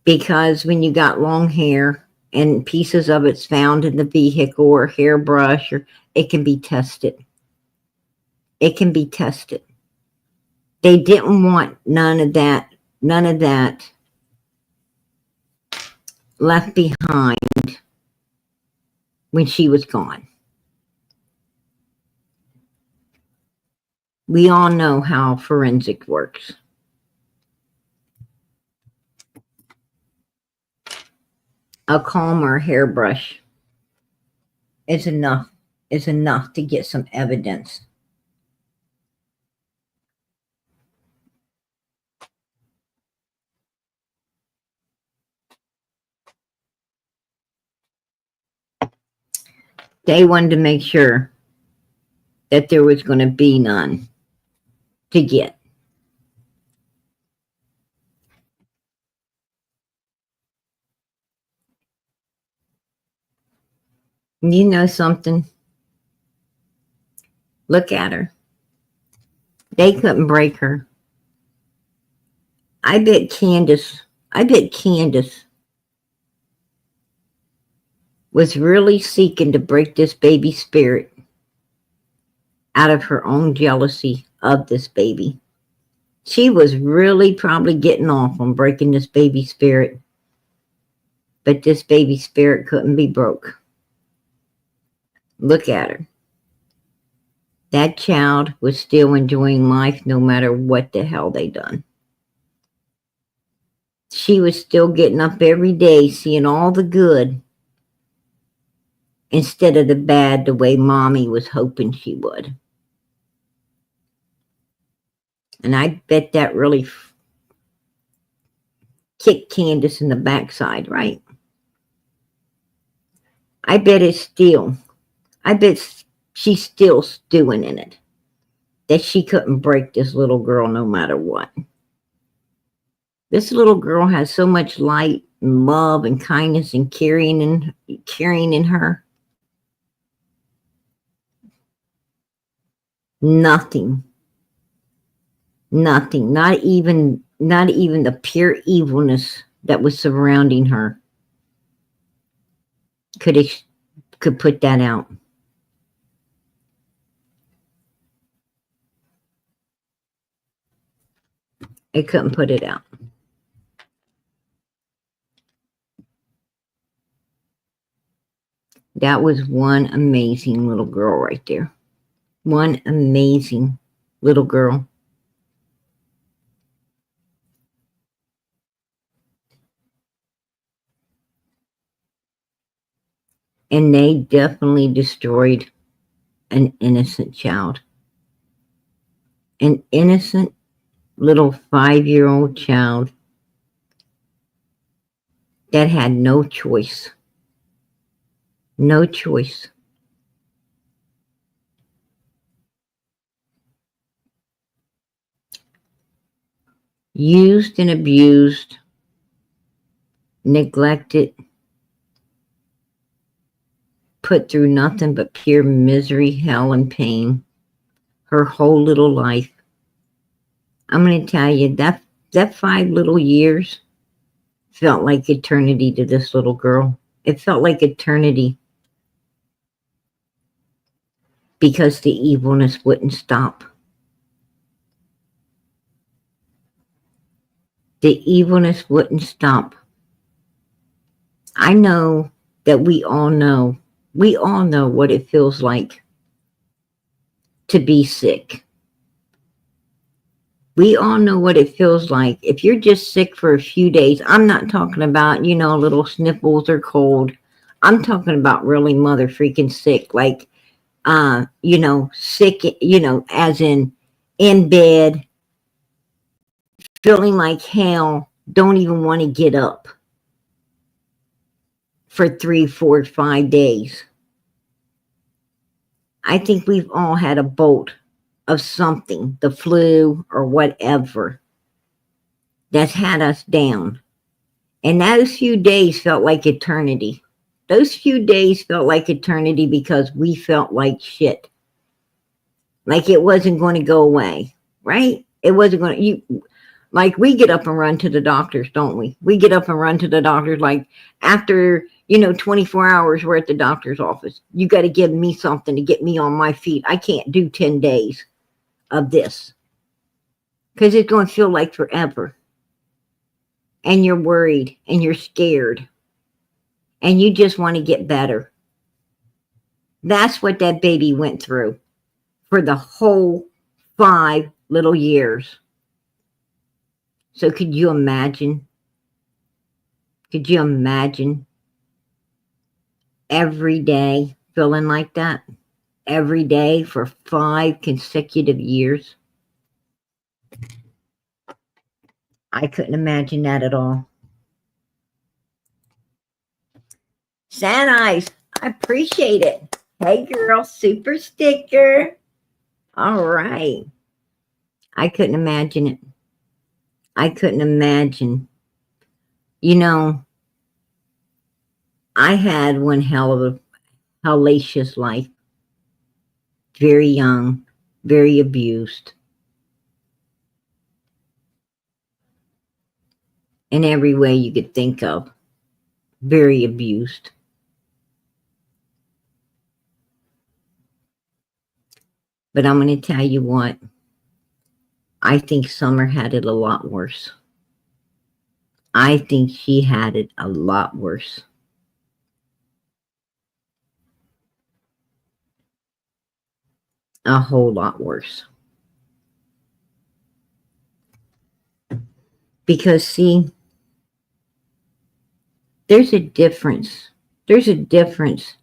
Because when you got long hair and pieces of it's found in the vehicle or hairbrush, or it can be tested. It can be tested. They didn't want none of that left behind when she was gone. We all know how forensic works. A comb or a hairbrush is enough to get some evidence. They wanted to make sure that there was going to be none to get. You know something? Look at her. They couldn't break her. I bet Candace was really seeking to break this baby's spirit out of her own jealousy of this baby. She was really probably getting off on breaking this baby's spirit, but this baby's spirit couldn't be broke. Look at her. That child was still enjoying life no matter what the hell they done. She was still getting up every day, seeing all the good instead of the bad the way mommy was hoping she would. And I bet that really kicked Candace in the backside, right? I bet she's still stewing in it. That she couldn't break this little girl no matter what. This little girl has so much light and love and kindness and caring in her. Nothing, not even the pure evilness that was surrounding her could put that out. It couldn't put it out. That was one amazing little girl right there. One amazing little girl. And they definitely destroyed an innocent child. An innocent little 5-year-old child that had no choice. No choice. Used and abused, neglected, put through nothing but pure misery, hell, and pain her whole little life. I'm going to tell you, that 5 little years felt like eternity to this little girl. It felt like eternity because the evilness wouldn't stop. The evilness wouldn't stop. I know that we all know what it feels like to be sick. We all know what it feels like. If you're just sick for a few days, I'm not talking about, little sniffles or cold. I'm talking about really mother freaking sick, like, sick, as in bed, feeling like hell, don't even want to get up for 3, 4, 5 days. I think we've all had a bolt of something, the flu or whatever, that's had us down. And those few days felt like eternity. Those few days felt like eternity because we felt like shit. Like it wasn't going to go away, right? It wasn't going to, like we get up and run to the doctors, don't we? We get up and run to the doctors like after, 24 hours we're at the doctor's office. You got to give me something to get me on my feet. I can't do 10 days of this because it's going to feel like forever. And you're worried and you're scared and you just want to get better. That's what that baby went through for the whole 5 little years. So could you imagine? Could you imagine every day feeling like that? Every day for 5 consecutive years? I couldn't imagine that at all. Sad Eyes, I appreciate it. Hey girl, super sticker. All right. I couldn't imagine it. I couldn't imagine. I had one hell of a hellacious life. Very young, very abused. In every way you could think of. Very abused. But I'm going to tell you what. I think Summer had it a lot worse. I think she had it a lot worse. A whole lot worse. Because, see, there's a difference. There's a difference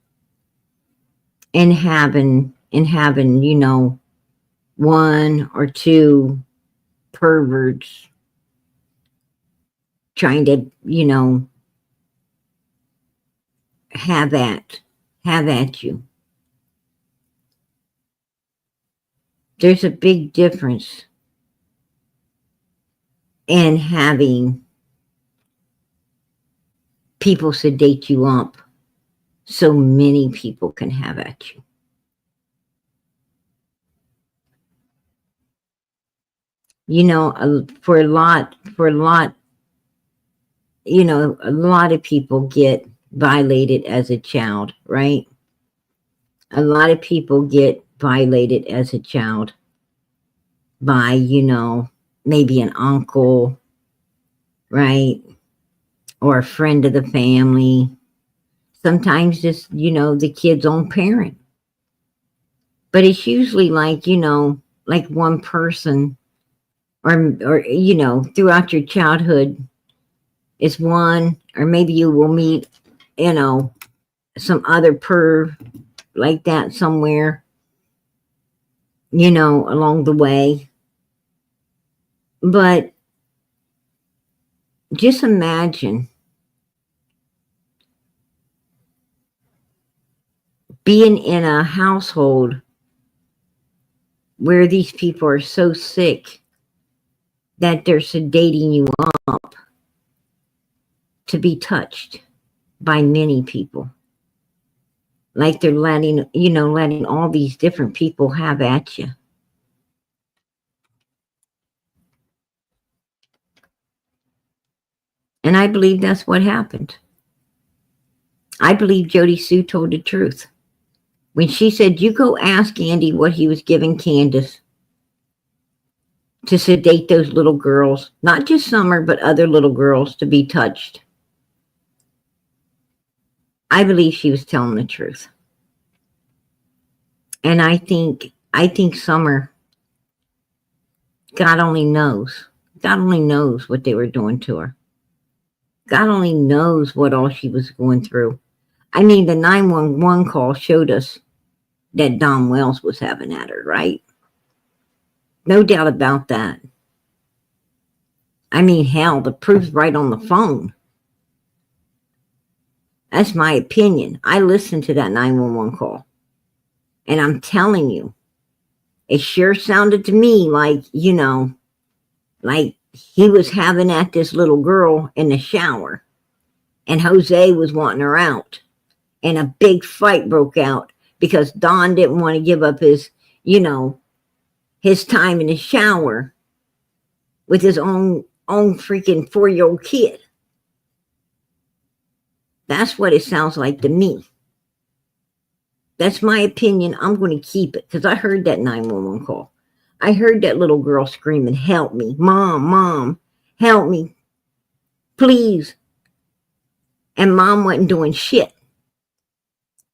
and having, you know, one or two perverts trying to, you know, have at you. There's a big difference in having people sedate you up so many people can have at you. You know, for a lot, you know, a lot of people get violated as a child, right? A lot of people get violated as a child by, you know, maybe an uncle, right? Or a friend of the family. Sometimes just, you know, the kid's own parent. But it's usually like, you know, like one person or, you know, throughout your childhood, it's one, or maybe you will meet, you know, some other perv like that somewhere, you know, along the way. But just imagine being in a household where these people are so sick that they're sedating you up to be touched by many people. Like they're letting, you know, letting all these different people have at you. And I believe that's what happened. I believe Jody Sue told the truth. When she said, you go ask Andy what he was giving Candace to sedate those little girls, not just Summer, but other little girls to be touched. I believe she was telling the truth. And I think Summer, God only knows what they were doing to her. God only knows what all she was going through. I mean, the 911 call showed us that Don Wells was having at her, right? No doubt about that. I mean, hell, the proof's right on the phone. That's my opinion. I listened to that 911 call. And I'm telling you, it sure sounded to me like, you know, like he was having at this little girl in the shower. And Jose was wanting her out. And a big fight broke out because Don didn't want to give up his, you know, his time in the shower with his own freaking 4-year-old kid. That's what it sounds like to me. That's my opinion. I'm going to keep it because I heard that 911 call. I heard that little girl screaming, help me, mom, help me, please. And mom wasn't doing shit.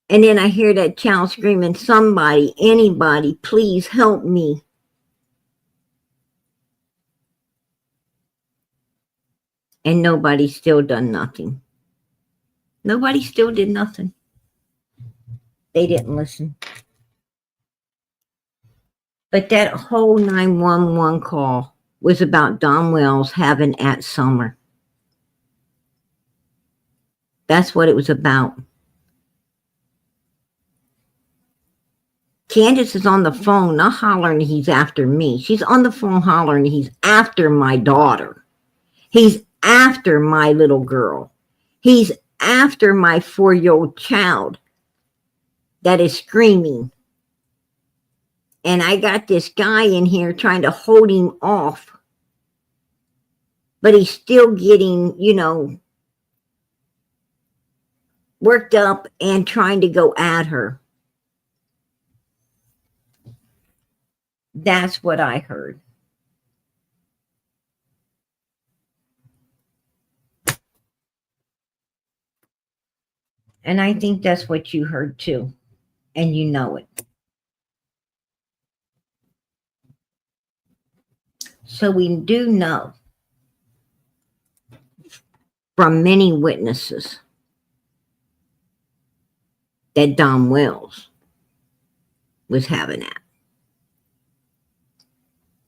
And then I hear that child screaming, somebody, anybody, please help me. And nobody still done nothing. Nobody still did nothing. They didn't listen. But that whole 911 call was about Don Wells having at Summer. That's what it was about. Candace is on the phone, not hollering he's after me. She's on the phone hollering he's after my daughter. He's after my little girl. He's after my 4-year-old child that is screaming. And I got this guy in here trying to hold him off. But he's still getting, you know, worked up and trying to go at her. That's what I heard. And I think that's what you heard too. And you know it. So we do know from many witnesses that Don Wells was having that.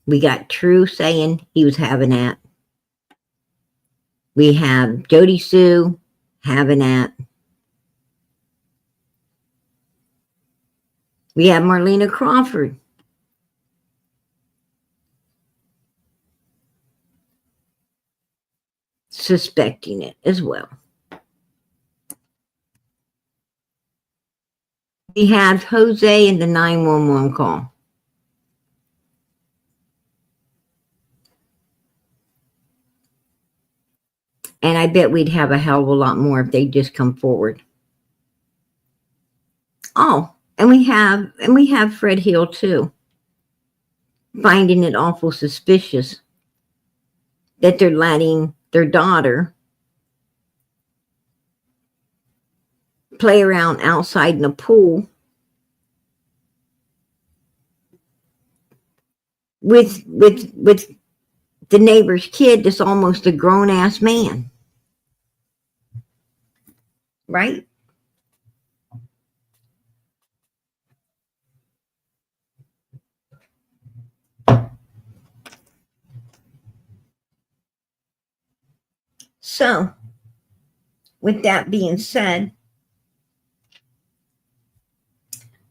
We got True saying he was having that. We have Jody Sue having that. We have Marlena Crawford suspecting it as well. We have Jose in the 911 call. And I bet we'd have a hell of a lot more if they just come forward. Oh, and we have Fred Hill too, finding it awful suspicious that they're letting their daughter play around outside in a pool with the neighbor's kid that's almost a grown-ass man. Right? So, with that being said,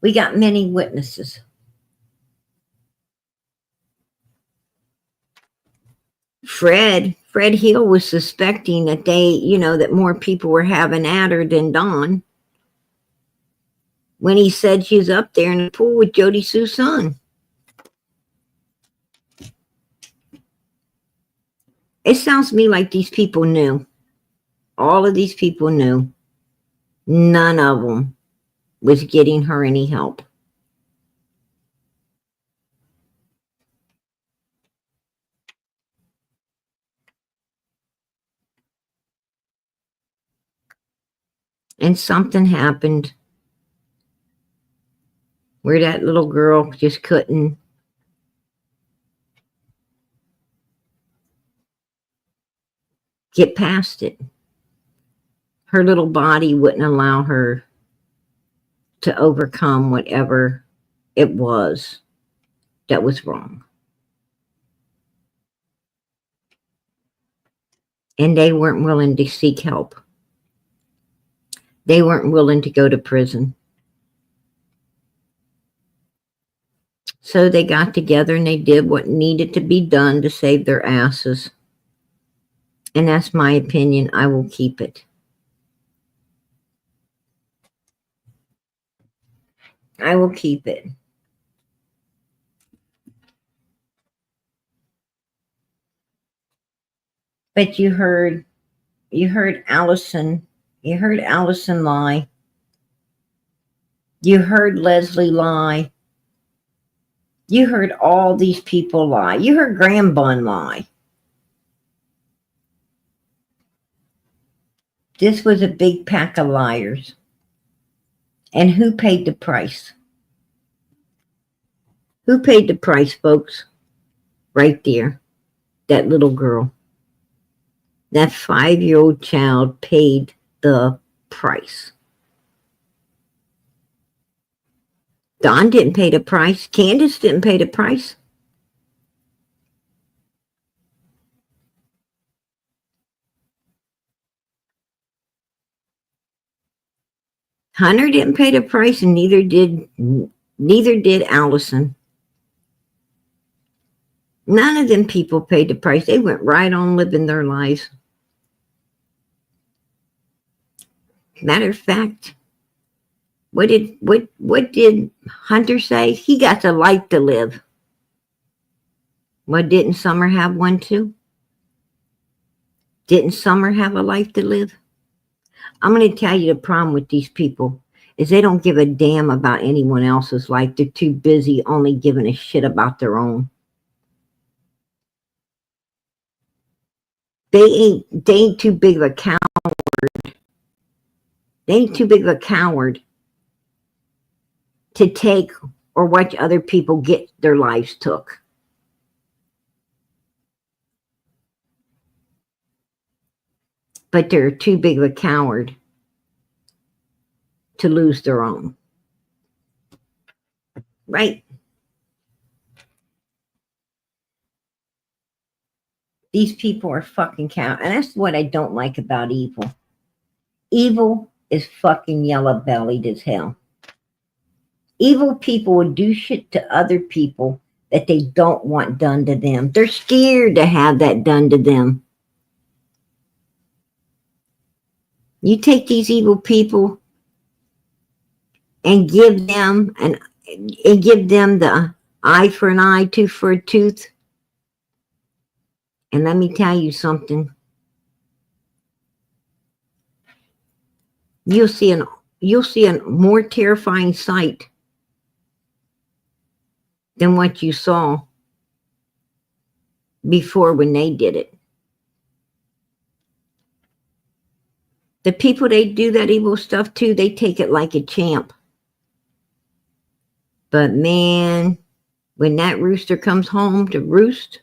we got many witnesses. Fred Hill was suspecting that that more people were having at her than Dawn when he said she was up there in the pool with Jody Sue's son. It sounds to me like these people knew. All of these people knew. None of them was getting her any help. And something happened where that little girl just couldn't get past it. Her little body wouldn't allow her to overcome whatever it was that was wrong. And they weren't willing to seek help. They weren't willing to go to prison. So they got together and they did what needed to be done to save their asses. And that's my opinion. I will keep it. I will keep it. But you heard Allison. You heard Allison lie. You heard Leslie lie. You heard all these people lie. You heard Graham Bunn lie. This was a big pack of liars. And who paid the price? Who paid the price, folks? Right there. That little girl. That 5-year-old child paid the price. Don didn't pay the price. Candace didn't pay the price. Hunter didn't pay the price, and neither did Allison. None of them people paid the price. They went right on living their lives. Matter of fact, what did Hunter say? He got the life to live. Well, didn't Summer have one too? Didn't Summer have a life to live? I'm going to tell you the problem with these people is they don't give a damn about anyone else's life. They're too busy only giving a shit about their own. They ain't too big of a coward. They ain't too big of a coward to take or watch other people get their lives took. But they're too big of a coward to lose their own. Right. These people are fucking cow. And that's what I don't like about evil. Evil is fucking yellow bellied as hell. Evil people will do shit to other people that they don't want done to them. They're scared to have that done to them. You take these evil people and give them the eye for an eye, tooth for a tooth. And let me tell you something. You'll see a more terrifying sight than what you saw before when they did it. The people they do that evil stuff to, they take it like a champ. But man, when that rooster comes home to roost,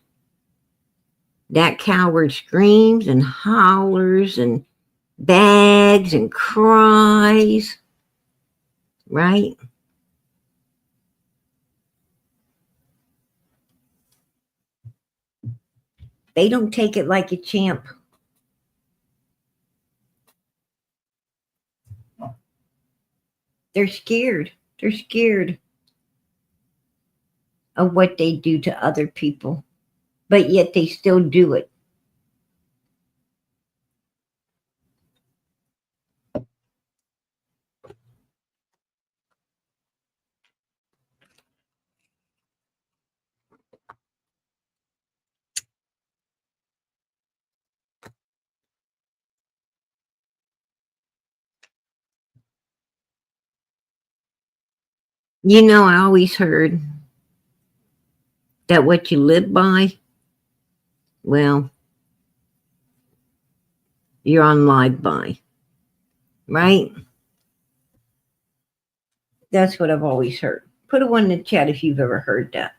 that coward screams and hollers and begs and cries, right? They don't take it like a champ. They're scared. They're scared of what they do to other people, but yet they still do it. You know, I always heard that what you live by, well, you're on live by, right? That's what I've always heard. Put a one in the chat if you've ever heard that.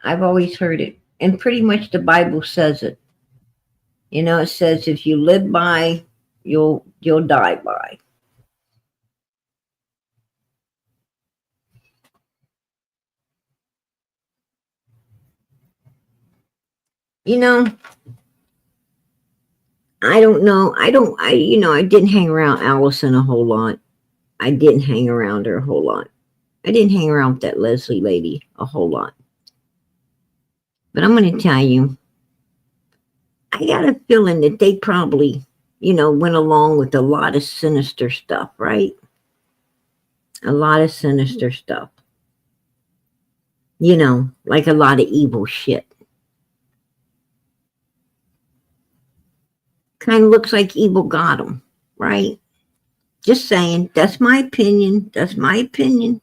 I've always heard it. And pretty much the Bible says it. You know, it says if you live by, you'll die by. You know, I don't know. I didn't hang around Allison a whole lot. I didn't hang around her a whole lot. I didn't hang around with that Leslie lady a whole lot. But I'm going to tell you, I got a feeling that they probably, went along with a lot of sinister stuff, right? A lot of sinister stuff. Like a lot of evil shit. Kind of looks like evil got them, right? Just saying. That's my opinion. That's my opinion.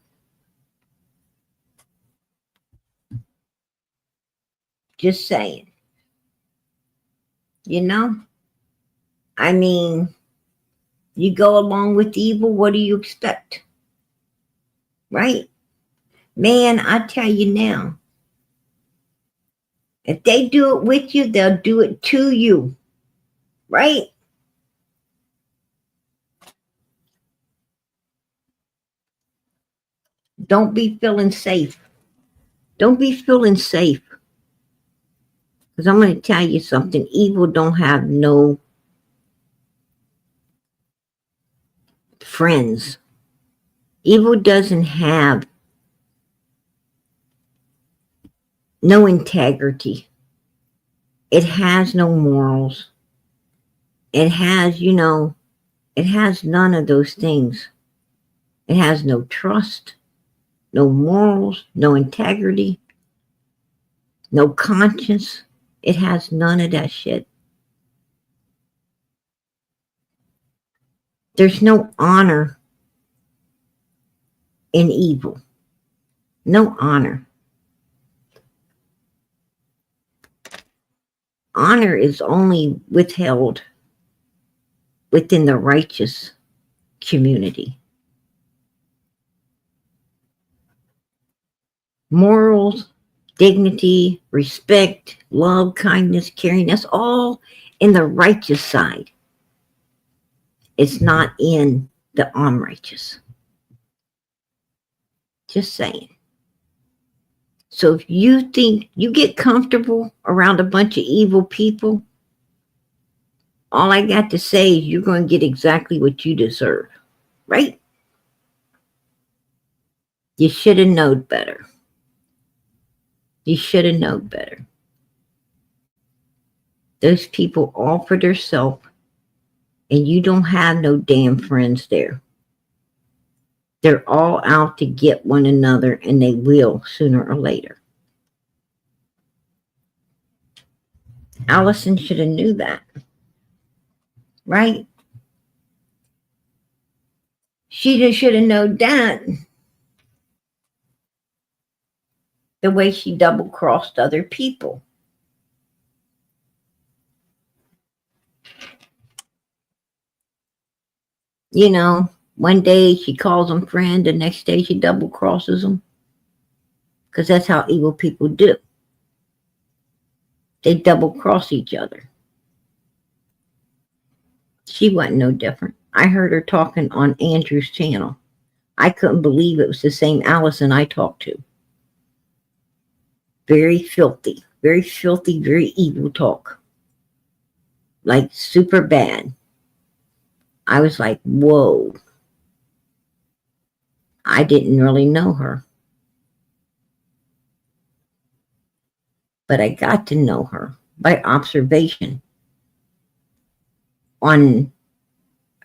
Just saying. I mean, you go along with evil, what do you expect? Right? Man, I tell you now, if they do it with you, they'll do it to you. Right? Don't be feeling safe. Don't be feeling safe. Because I'm going to tell you something. Evil don't have no friends. Evil doesn't have no integrity. It has no morals. It has, it has none of those things. It has no trust, no morals, no integrity, no conscience. It has none of that shit. There's no honor in evil. No honor. Honor is only withheld within the righteous community. Morals dignity, respect, love, kindness, caring. That's all in the righteous side. It's not in the unrighteous. Just saying. So if you think you get comfortable around a bunch of evil people, all I got to say is you're going to get exactly what you deserve, right? You should have known better. You should have known better. Those people all for themselves, and you don't have no damn friends there. They're all out to get one another, and they will sooner or later. Allison should have knew that, right? She should have known that. The way she double-crossed other people. You know, one day she calls them friend, the next day she double-crosses them. Because that's how evil people do. They double-cross each other. She wasn't no different. I heard her talking on Andrew's channel. I couldn't believe it was the same Allison I talked to. Very filthy, very evil talk. Like super bad. I was like, whoa. I didn't really know her. But I got to know her by observation on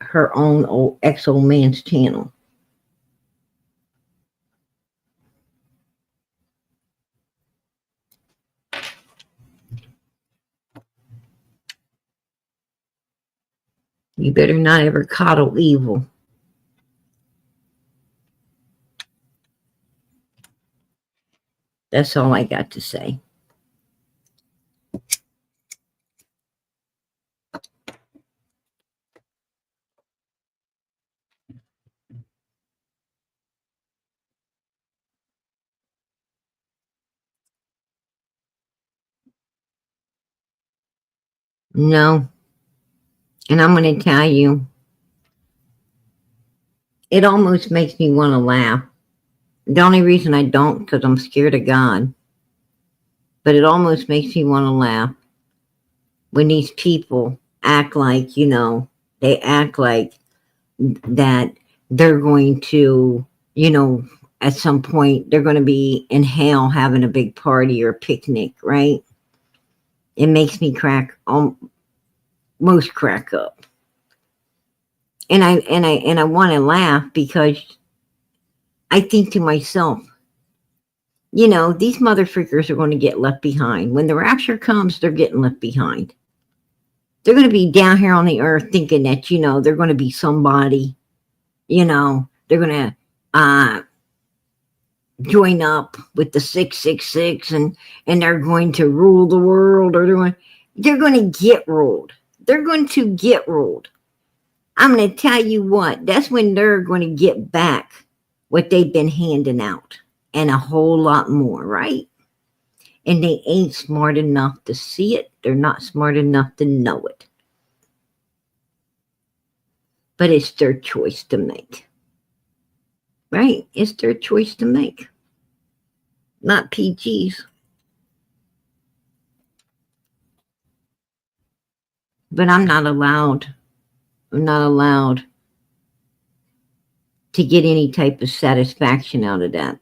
her own ex-old man's channel. You better not ever coddle evil. That's all I got to say. No. And I'm going to tell you, it almost makes me want to laugh. The only reason I don't, because I'm scared of God. But it almost makes me want to laugh when these people act like, you know, they act like that they're going to, you know, at some point they're going to be in hell having a big party or picnic, right? It makes me most crack up. And I want to laugh because I think to myself, you know, these motherfuckers are going to get left behind. When the rapture comes, they're getting left behind. They're going to be down here on the earth thinking that, you know, they're going to be somebody, you know, they're going to join up with the 666 and they're going to rule the world, or they're going to get ruled. They're going to get ruled. I'm going to tell you what, that's when they're going to get back what they've been handing out and a whole lot more, right? And they ain't smart enough to see it. They're not smart enough to know it. But it's their choice to make. Right? It's their choice to make. Not PG's. But I'm not allowed to get any type of satisfaction out of that.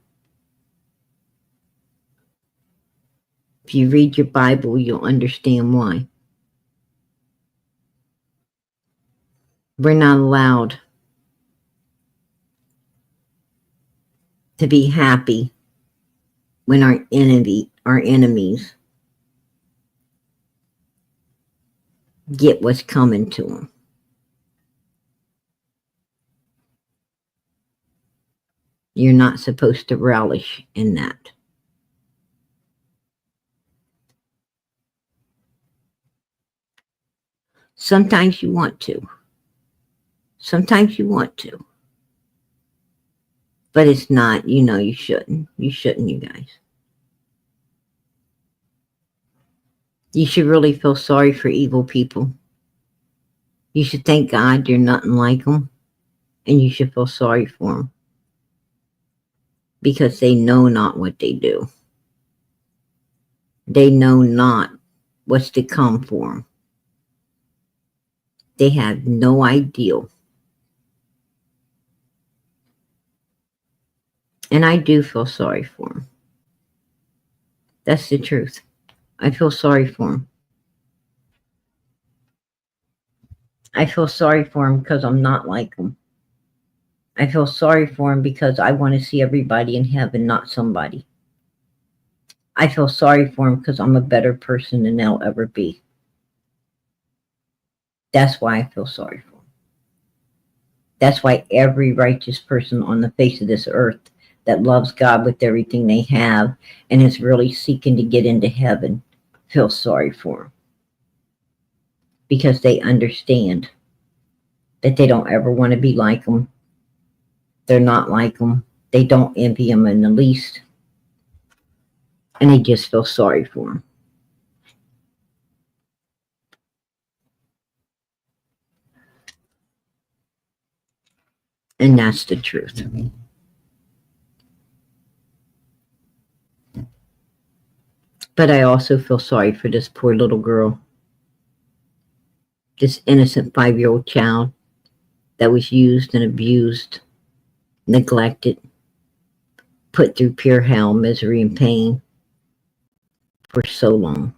If you read your Bible, you'll understand why. We're not allowed to be happy when our enemies get what's coming to them. You're not supposed to relish in that. Sometimes you want to. Sometimes you want to. But it's not, you know, you shouldn't. You shouldn't, you guys. You should really feel sorry for evil people. You should thank God you're nothing like them, and you should feel sorry for them because they know not what they do. They know not what's to come for them. They have no idea. And I do feel sorry for them. That's the truth. I feel sorry for them. I feel sorry for them because I'm not like them. I feel sorry for them because I want to see everybody in heaven, not somebody. I feel sorry for them because I'm a better person than they'll ever be. That's why I feel sorry for them. That's why every righteous person on the face of this earth that loves God with everything they have and is really seeking to get into heaven feels sorry for them. Because they understand that they don't ever want to be like them. They're not like them. They don't envy them in the least. And they just feel sorry for them. And that's the truth. But I also feel sorry for this poor little girl. This innocent 5-year-old child that was used and abused, neglected, put through pure hell, misery, and pain for so long.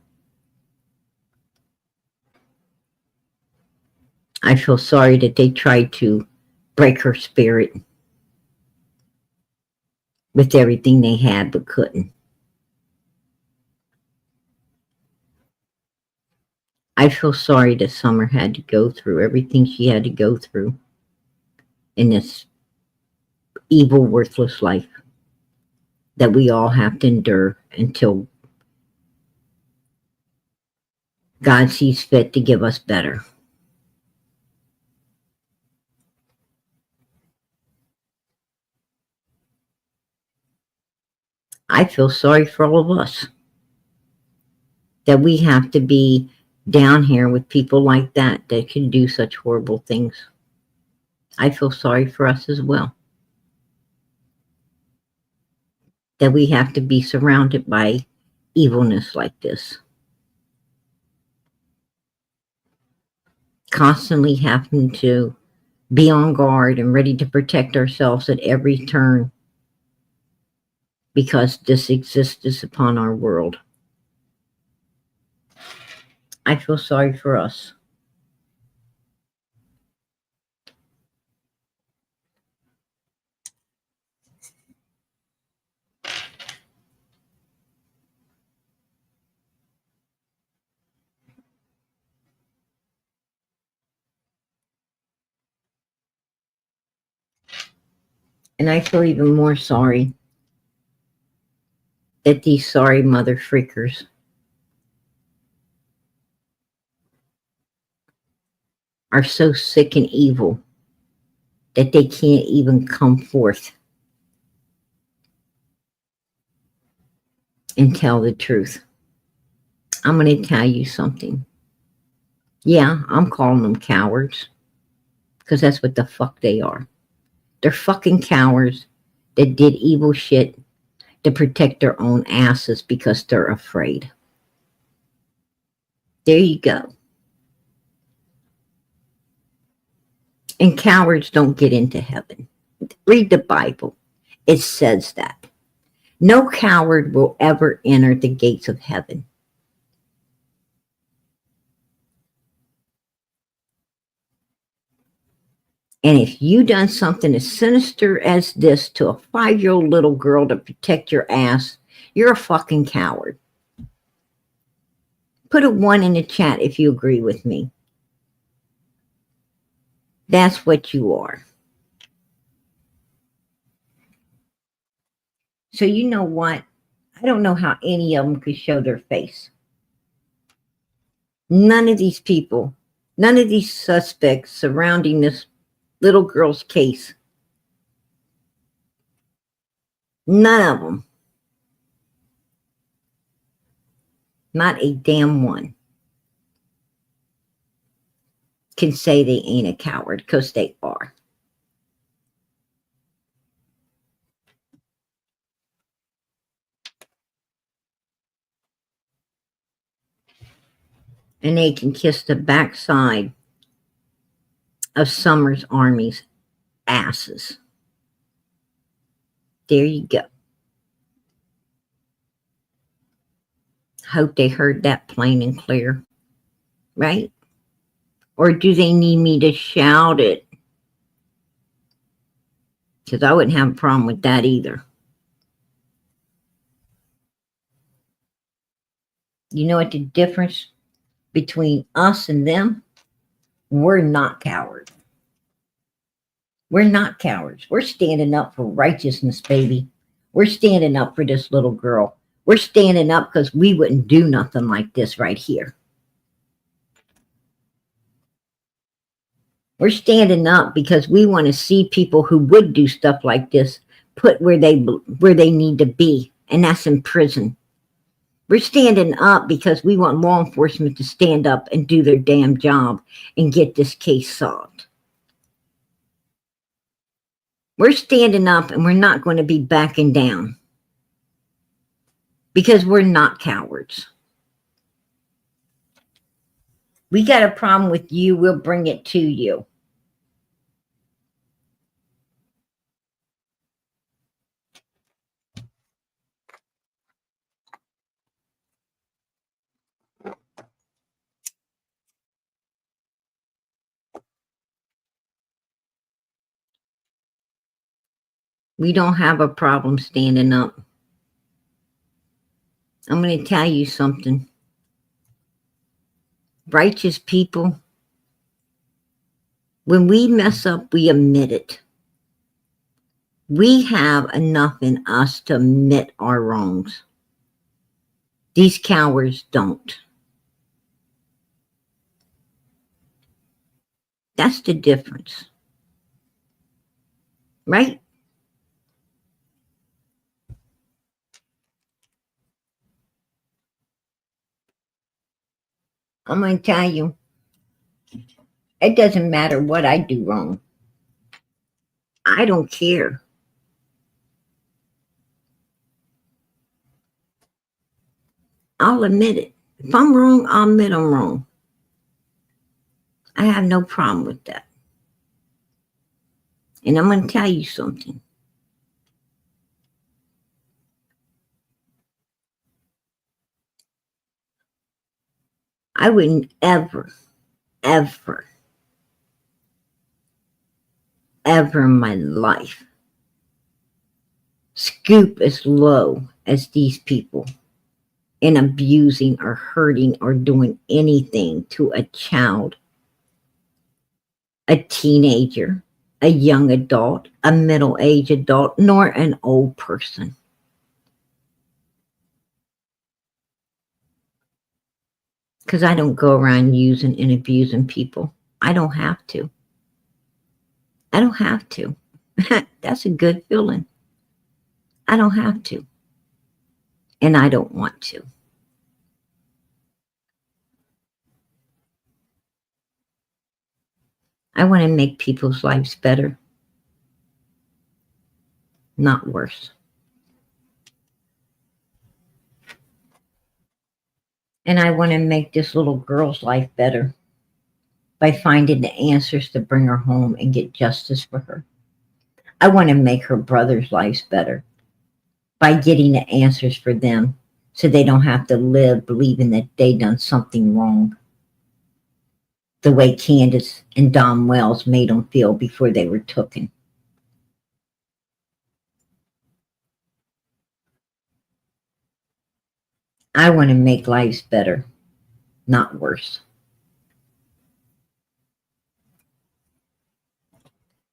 I feel sorry that they tried to break her spirit with everything they had but couldn't. I feel sorry that Summer had to go through everything she had to go through in this evil, worthless life that we all have to endure until God sees fit to give us better. I feel sorry for all of us that we have to be down here with people like that can do such horrible things. I feel sorry for us as well. That we have to be surrounded by evilness like this. Constantly having to be on guard and ready to protect ourselves at every turn because this exists upon our world. I feel sorry for us. And I feel even more sorry that these sorry mother freakers are so sick and evil that they can't even come forth and tell the truth. I'm going to tell you something. Yeah, I'm calling them cowards because that's what the fuck they are. They're fucking cowards that did evil shit to protect their own asses because they're afraid. There you go. And cowards don't get into heaven. Read the Bible. It says that. No coward will ever enter the gates of heaven. And if you done something as sinister as this to a 5-year-old little girl to protect your ass, you're a fucking coward. Put a 1 in the chat if you agree with me. That's what you are. So you know what? I don't know how any of them could show their face. None of these people, none of these suspects surrounding this little girl's case, none of them Not a damn one can say they ain't a coward, because they are. And they can kiss the backside of Summer's Army's asses. There you go. Hope they heard that plain and clear, right? Or do they need me to shout it? Because I wouldn't have a problem with that either. You know what the difference between us and them? We're not cowards. We're not cowards. We're standing up for righteousness, baby. We're standing up for this little girl. We're standing up because we wouldn't do nothing like this right here. We're standing up because we want to see people who would do stuff like this put where they need to be, and that's in prison. We're standing up because we want law enforcement to stand up and do their damn job and get this case solved. We're standing up and we're not going to be backing down because we're not cowards. We got a problem with you, we'll bring it to you. We don't have a problem standing up. I'm going to tell you something. Righteous people, when we mess up, we admit it. We have enough in us to admit our wrongs. These cowards don't. That's the difference. Right? I'm going to tell you, it doesn't matter what I do wrong. I don't care. I'll admit it. If I'm wrong, I'll admit I'm wrong. I have no problem with that. And I'm going to tell you something. I wouldn't ever in my life scoop as low as these people in abusing or hurting or doing anything to a child, a teenager, a young adult, a middle-aged adult, nor an old person. Because I don't go around using and abusing people. I don't have to. I don't have to. That's a good feeling. I don't have to. And I don't want to. I want to make people's lives better, not worse. And I want to make this little girl's life better by finding the answers to bring her home and get justice for her. I want to make her brother's lives better by getting the answers for them so they don't have to live believing that they done something wrong. The way Candace and Don Wells made them feel before they were taken. I want to make lives better, not worse.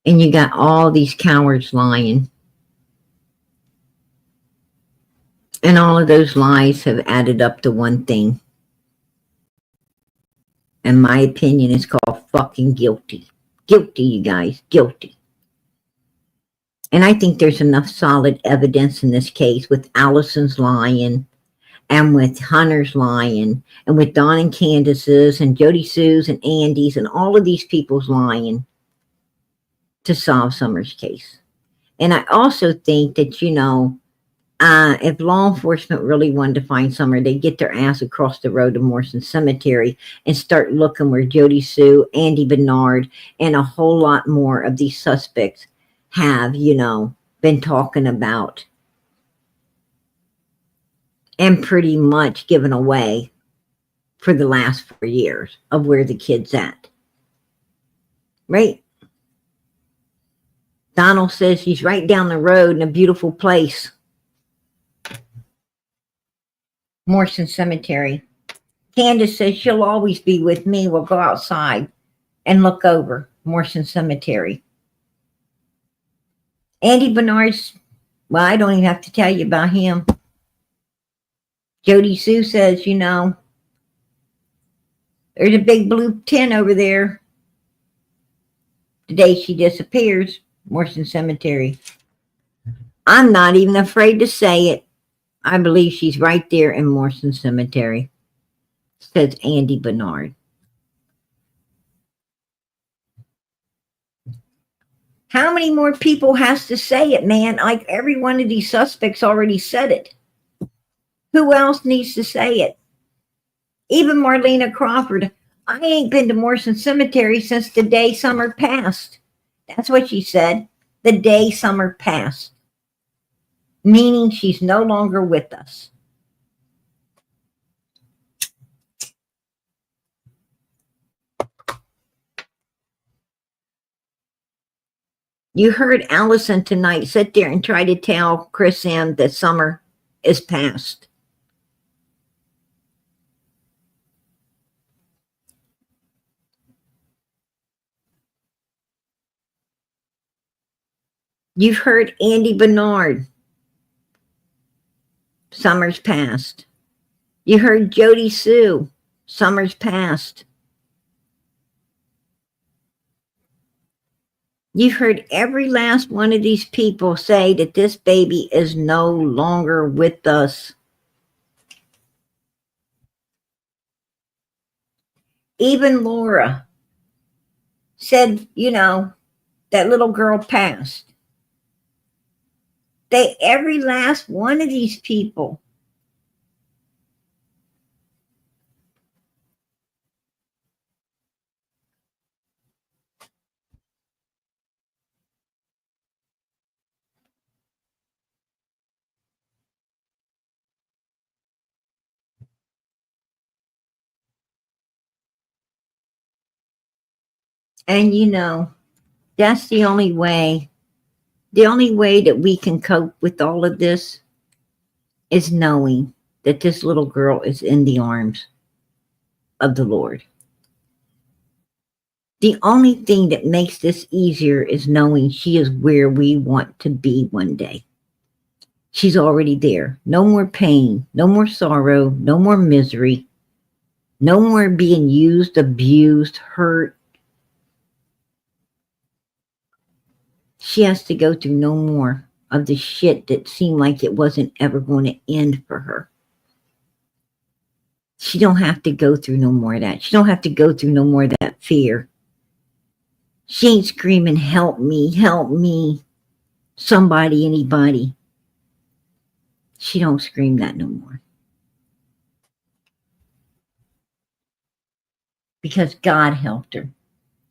And you got all these cowards lying. And all of those lies have added up to one thing. In my opinion, it's called fucking guilty. Guilty, you guys, guilty. And I think there's enough solid evidence in this case with Allison's lying and with Hunter's lying, and with Don and Candace's, and Jody Sue's, and Andy's, and all of these people's lying to solve Summer's case. And I also think that, if law enforcement really wanted to find Summer, they'd get their ass across the road to Morrison Cemetery and start looking where Jody Sue, Andy Bernard, and a whole lot more of these suspects have, been talking about and pretty much given away for the last 4 years of where the kid's at. Right? Donald says he's right down the road in a beautiful place. Morrison Cemetery. Candace says she'll always be with me. We'll go outside and look over Morrison Cemetery. Andy Bernard's, well, I don't even have to tell you about him. Jody Sue says, there's a big blue tin over there. The day she disappears, Morrison Cemetery. I'm not even afraid to say it. I believe she's right there in Morrison Cemetery, says Andy Bernard. How many more people has to say it, man? Like every one of these suspects already said it. Who else needs to say it? Even Marlena Crawford. I ain't been to Morrison Cemetery since the day Summer passed. That's what she said. The day Summer passed. Meaning she's no longer with us. You heard Allison tonight sit there and try to tell Chris M that Summer is past. You've heard Andy Bernard. Summer's past. You heard Jody Sue. Summer's past. You've heard every last one of these people say that this baby is no longer with us. Even Laura said, that little girl passed. Every last one of these people. And that's the only way that we can cope with all of this is knowing that this little girl is in the arms of the Lord. The only thing that makes this easier is knowing she is where we want to be one day. She's already there. No more pain, no more sorrow, no more misery, no more being used, abused, hurt. She has to go through no more of the shit that seemed like it wasn't ever going to end for her. She don't have to go through no more of that. She don't have to go through no more of that fear. She ain't screaming, help me, somebody, anybody. She don't scream that no more. Because God helped her.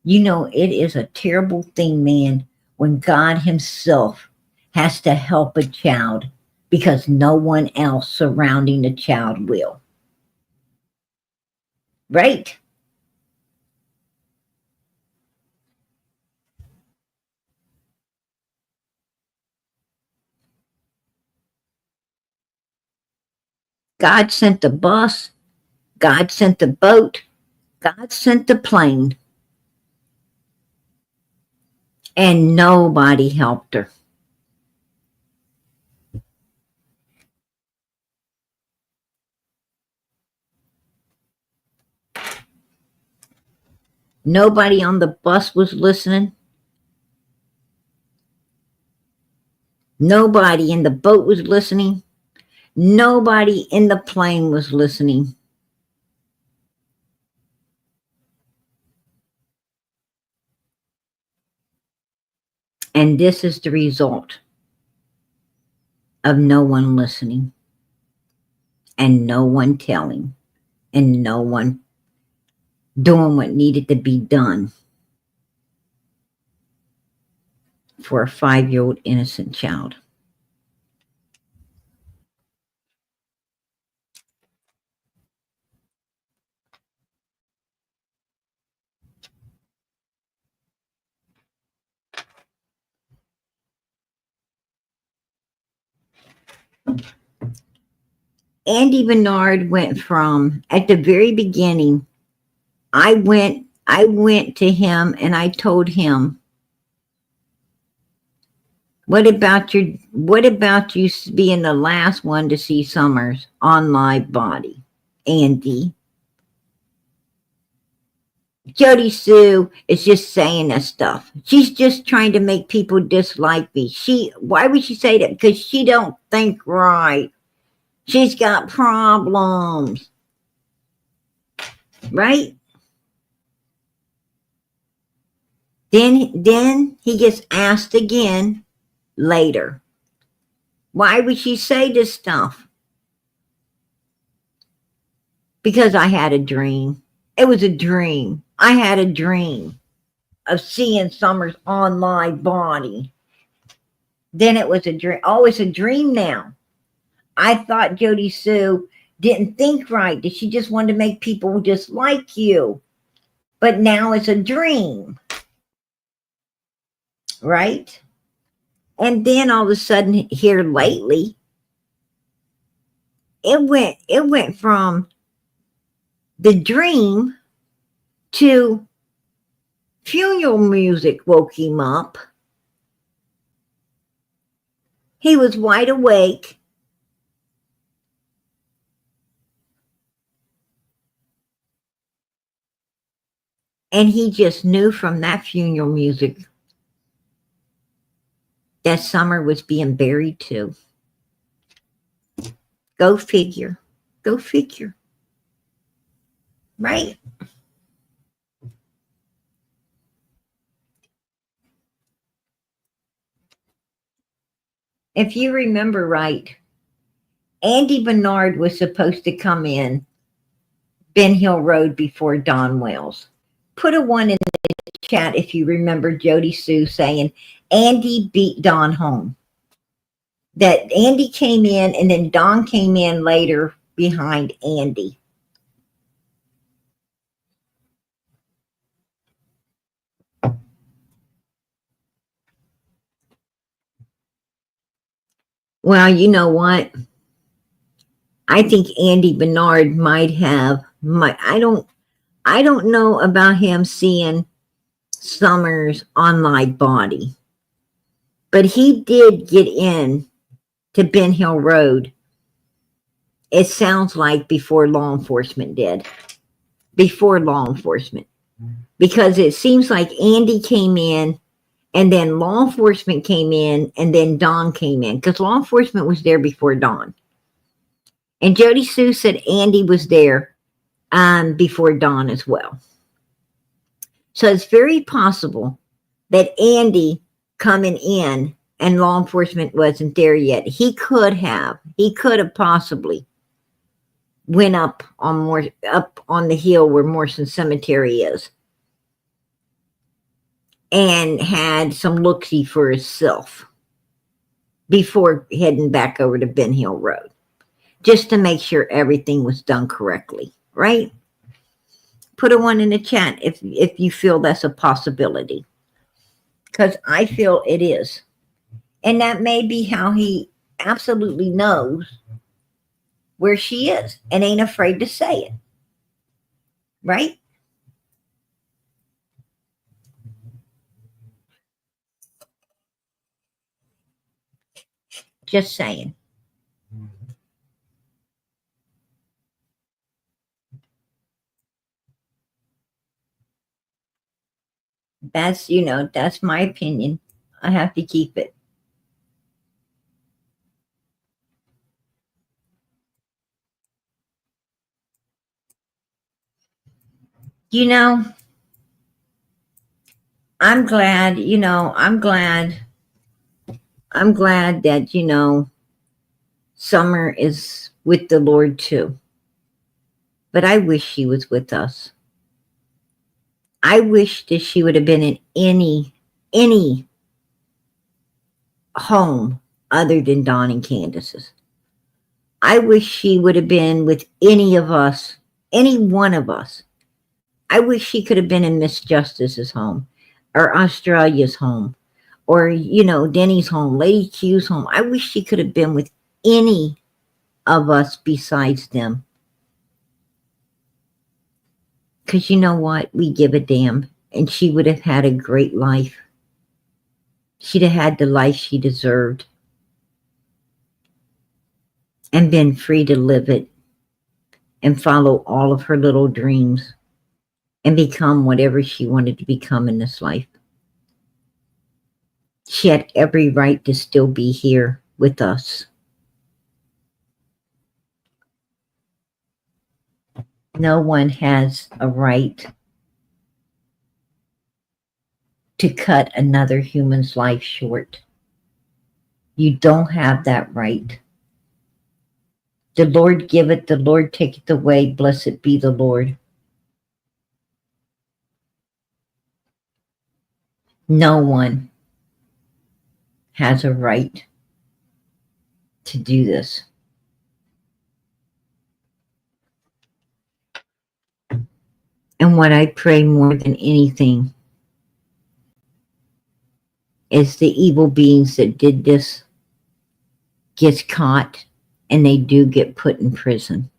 It is a terrible thing, man, when God himself has to help a child because no one else surrounding the child will. Right? God sent the bus. God sent the boat. God sent the plane. And nobody helped her. Nobody on the bus was listening. Nobody in the boat was listening. Nobody in the plane was listening. And this is the result of no one listening and no one telling and no one doing what needed to be done for a 5-year-old innocent child. Andy Bernard went from, at the very beginning, I went to him and I told him, what about you being the last one to see Summers on live body? Andy. Jody Sue is just saying that stuff. She's just trying to make people dislike me. Why would she say that? Because she don't think right. She's got problems. Right? Then he gets asked again later. Why would she say this stuff? Because I had a dream. It was a dream. I had a dream of seeing Summers on live body. Then it was a dream. Oh, it's a dream now. I thought Jody Sue didn't think right, that she just wanted to make people dislike you. But now it's a dream. Right? And then all of a sudden here lately, it went from the dream to funeral music woke him up. He was wide awake. And he just knew from that funeral music that Summer was being buried too. Go figure. Go figure. Right? If you remember right, Andy Bernard was supposed to come in Ben Hill Road before Don Wells. Put a 1 in the chat if you remember Jody Sue saying Andy beat Don home. That Andy came in and then Don came in later behind Andy. Well, you know what? I think Andy Bernard might have, I don't know about him seeing Summers on live body, but he did get in to Ben Hill Road. It sounds like before law enforcement did. Before law enforcement. Because it seems like Andy came in and then law enforcement came in and then Don came in. Because law enforcement was there before Don. And Jody Sue said Andy was there before Don as well. So it's very possible that Andy coming in and law enforcement wasn't there yet. He could have possibly went up on the hill where Morrison Cemetery is and had some look-see for himself before heading back over to Ben Hill Road, just to make sure everything was done correctly, right? Put a 1 in the chat if you feel that's a possibility, because I feel it is. And that may be how he absolutely knows where she is and ain't afraid to say it, right? Just saying. That's my opinion. I have to keep it. You know, I'm glad, I'm glad that, Summer is with the Lord too. But I wish she was with us. I wish that she would have been in any home other than Don and Candace's. I wish she would have been with any of us, any one of us. I wish she could have been in Miss Justice's home or Australia's home or, Denny's home, Lady Q's home. I wish she could have been with any of us besides them. Because you know what? We give a damn. And she would have had a great life. She'd have had the life she deserved and been free to live it and follow all of her little dreams and become whatever she wanted to become in this life. She had every right to still be here with us. No one has a right to cut another human's life short. You don't have that right. The Lord give it, the Lord take it away. Blessed be the Lord. No one has a right to do this. And what I pray more than anything is the evil beings that did this gets caught and they do get put in prison.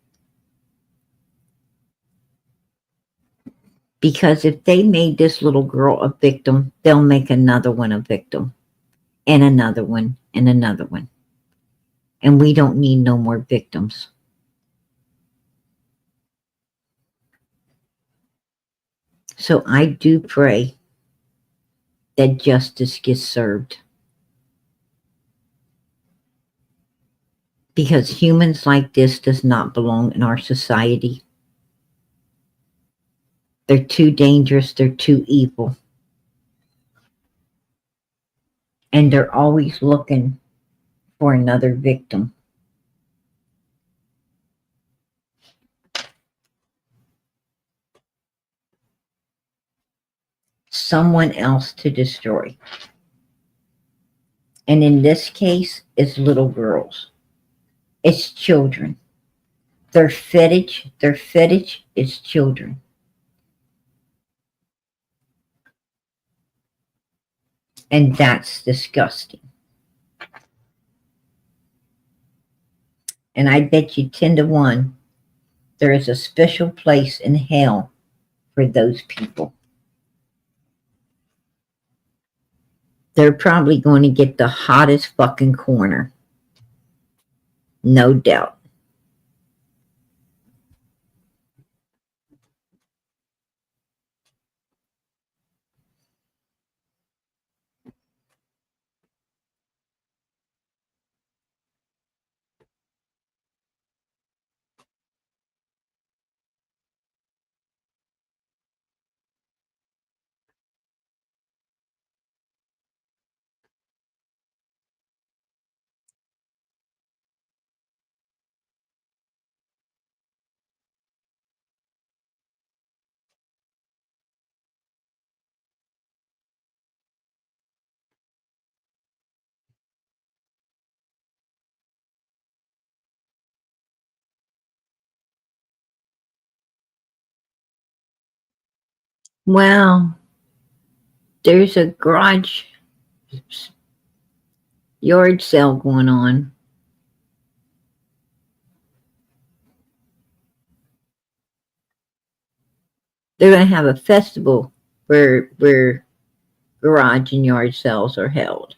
Because if they made this little girl a victim, they'll make another one a victim, and another one, and another one. And we don't need no more victims. So I do pray that justice gets served. Because humans like this does not belong in our society. They're too dangerous, they're too evil. And they're always looking for another victim. Someone else to destroy. And in this case, it's little girls. It's children. Their fetish is children. And that's disgusting. And I bet you 10 to 1, there is a special place in hell for those people. They're probably going to get the hottest fucking corner. No doubt. Well, there's a garage yard sale going on. They're going to have a festival where garage and yard sales are held.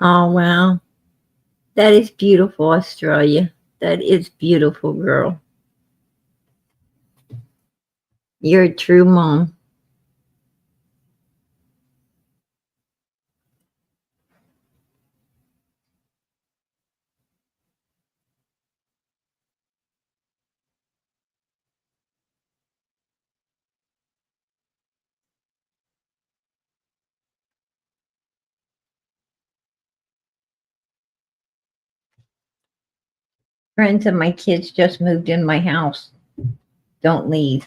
Oh, wow. That is beautiful, Australia. That is beautiful, girl. You're a true mom. Friends of my kids just moved in my house. Don't leave.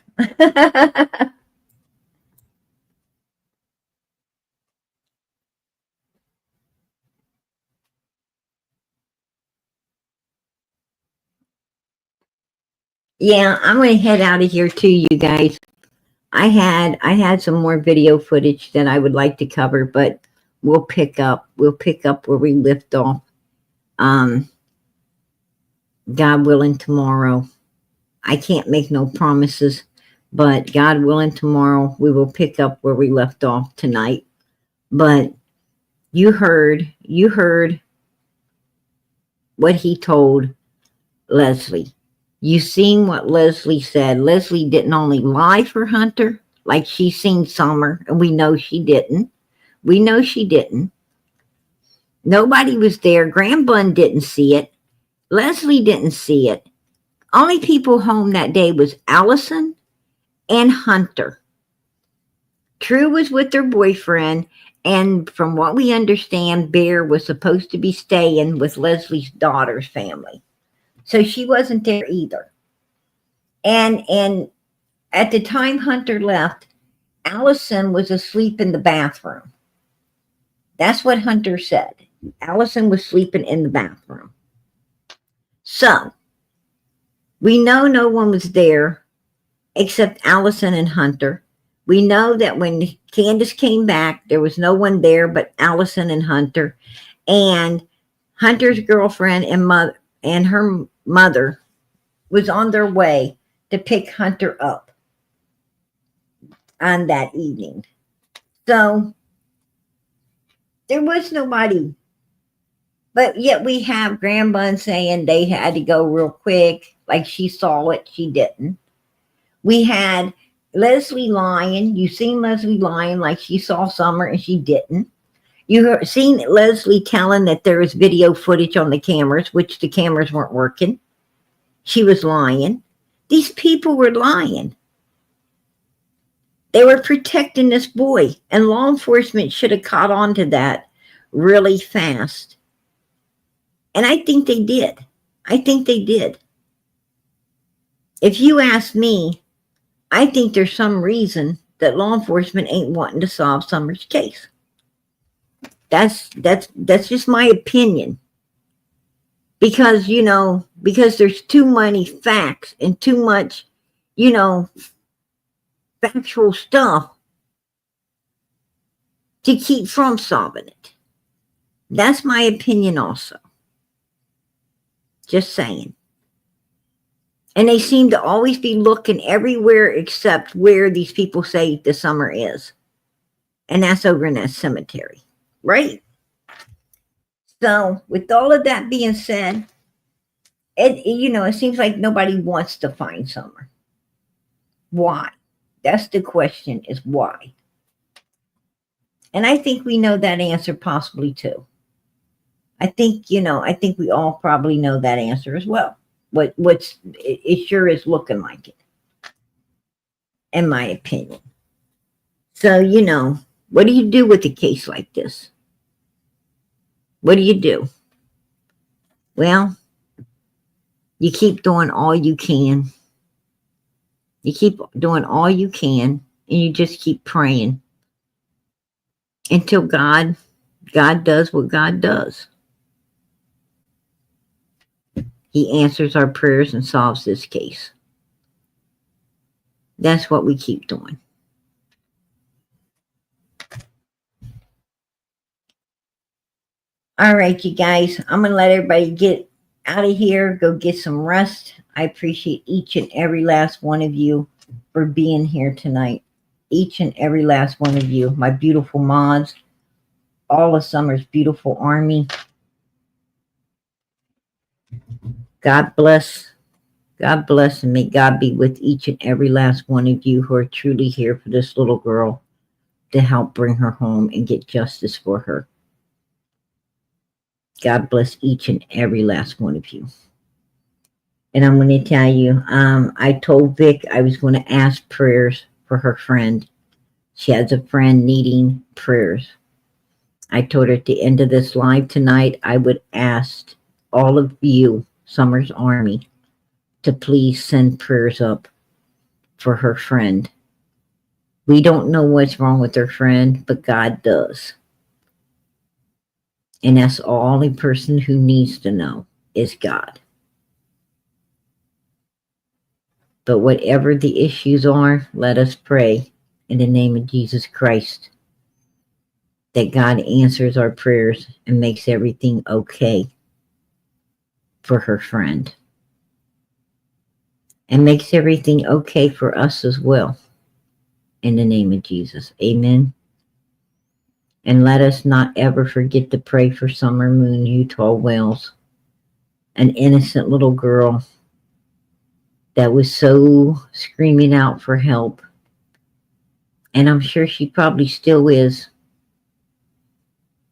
Yeah, I'm gonna head out of here too, you guys. I had some more video footage that I would like to cover, but we'll pick up where we left off. Um, God willing, tomorrow. I can't make no promises, but God willing, tomorrow we will pick up where we left off tonight. But you heard what he told Leslie. You seen what Leslie said. Leslie didn't only lie for Hunter, like she seen Summer, and we know she didn't. We know she didn't. Nobody was there. Graham Bunn didn't see it. Leslie didn't see it. Only people home that day was Allison and Hunter. True was with their boyfriend, and from what we understand, Bear was supposed to be staying with Leslie's daughter's family. So she wasn't there either. And at the time Hunter left, Allison was asleep in the bathroom. That's what Hunter said. Allison was sleeping in the bathroom. So we know no one was there except Allison and Hunter. We know that when Candace came back, there was no one there but Allison and Hunter. And Hunter's girlfriend and her mother was on their way to pick Hunter up on that evening. So there was nobody. But yet we have Graham Bunn saying they had to go real quick, like she saw it, she didn't. We had Leslie lying. You seen Leslie lying like she saw Summer and she didn't. You seen Leslie telling that there was video footage on the cameras, which the cameras weren't working. She was lying. These people were lying. They were protecting this boy, and law enforcement should have caught on to that really fast. And I think they did. I think they did. If you ask me, I think there's some reason that law enforcement ain't wanting to solve Summer's case. That's just my opinion. Because, because there's too many facts and too much, factual stuff to keep from solving it. That's my opinion also. Just saying. And they seem to always be looking everywhere except where these people say the Summer is. And that's over in that cemetery. Right? So, with all of that being said, it seems like nobody wants to find Summer. Why? That's the question, is why? And I think we know that answer possibly too. I think we all probably know that answer as well. It sure is looking like it, in my opinion. So, what do you do with a case like this? What do you do? Well, you keep doing all you can. You keep doing all you can, and you just keep praying until God does what God does. He answers our prayers and solves this case. That's what we keep doing. All right, you guys, I'm going to let everybody get out of here, go get some rest. I appreciate each and every last one of you for being here tonight. Each and every last one of you, my beautiful mods, all of Summer's beautiful army. God bless. God bless, and may God be with each and every last one of you who are truly here for this little girl to help bring her home and get justice for her. God bless each and every last one of you. And I'm going to tell you, I told Vic I was going to ask prayers for her friend. She has a friend needing prayers. I told her at the end of this live tonight, I would ask all of you, Summer's Army, to please send prayers up for her friend. We don't know what's wrong with her friend, but God does. And that's the only person who needs to know is God. But whatever the issues are, let us pray in the name of Jesus Christ that God answers our prayers and makes everything okay for her friend. And makes everything okay for us as well. In the name of Jesus. Amen. And let us not ever forget to pray for Summer Moon Utah Wells, an innocent little girl that was so screaming out for help. And I'm sure she probably still is.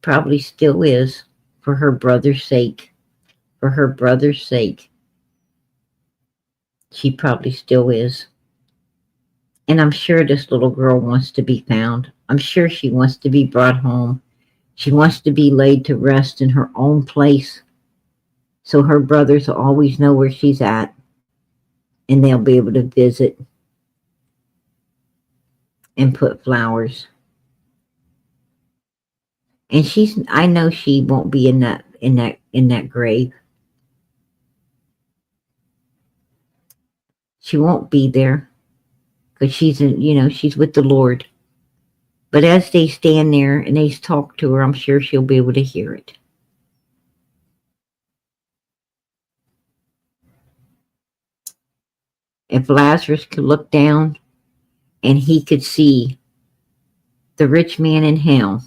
Probably still is, for her brother's sake. For her brother's sake. She probably still is. And I'm sure this little girl wants to be found. I'm sure she wants to be brought home. She wants to be laid to rest in her own place, so her brothers will always know where she's at, and they'll be able to visit and put flowers. And I know she won't be in that grave. She won't be there because she's with the Lord. But as they stand there and they talk to her, I'm sure she'll be able to hear it. If Lazarus could look down and he could see the rich man in hell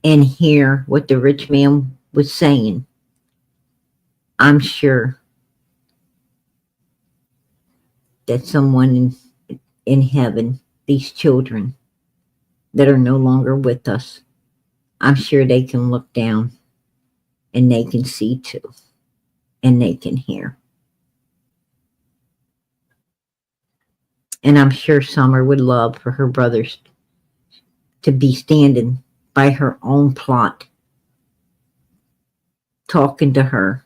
and hear what the rich man was saying, I'm sure that someone in heaven, these children that are no longer with us, I'm sure they can look down and they can see too, and they can hear. And I'm sure Summer would love for her brothers to be standing by her own plot, talking to her.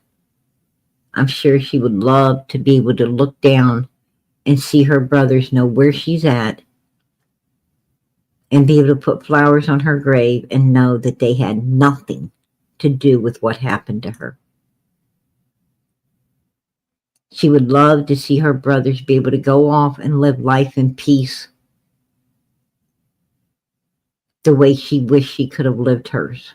I'm sure she would love to be able to look down and see her brothers know where she's at and be able to put flowers on her grave and know that they had nothing to do with what happened to her. She would love to see her brothers be able to go off and live life in peace the way she wished she could have lived hers.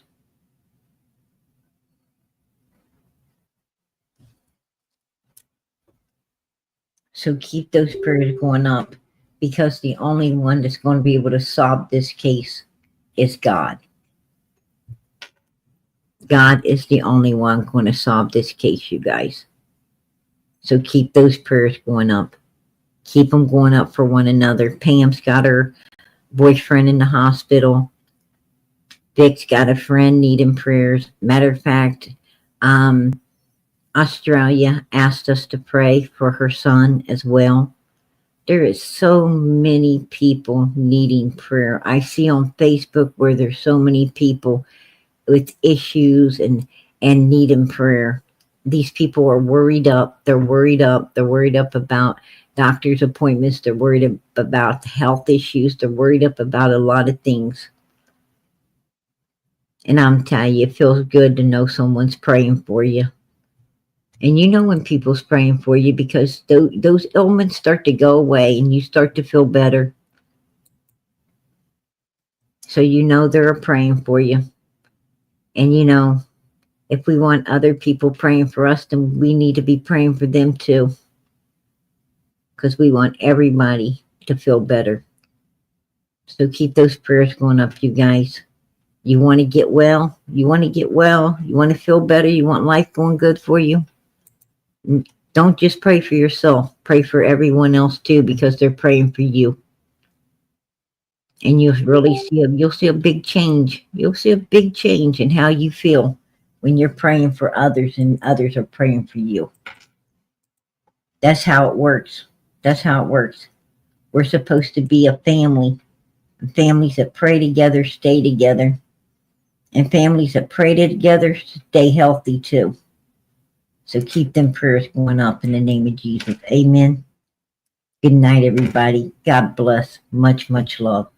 So keep those prayers going up, because the only one that's going to be able to solve this case is God. God is the only one going to solve this case, you guys. So keep those prayers going up. Keep them going up for one another. Pam's got her boyfriend in the hospital. Vic's got a friend needing prayers. Matter of fact, Australia asked us to pray for her son as well. There is so many people needing prayer. I see on Facebook where there's so many people with issues and needing prayer. These people are worried up. They're worried up. They're worried up about doctor's appointments. They're worried about health issues. They're worried up about a lot of things. And I'm telling you, it feels good to know someone's praying for you. And you know when people's praying for you, because those ailments start to go away and you start to feel better. So you know they're praying for you. And you know, if we want other people praying for us, then we need to be praying for them too. Because we want everybody to feel better. So keep those prayers going up, you guys. You want to get well? You want to get well? You want to feel better? You want life going good for you? Don't just pray for yourself. Pray for everyone else too, because they're praying for you. And you'll see a big change. You'll see a big change in how you feel when you're praying for others and others are praying for you. That's how it works. That's how it works. We're supposed to be a family. Families that pray together stay together. And families that pray together stay healthy too. So keep them prayers going up in the name of Jesus. Amen. Good night, everybody. God bless. Much, much love.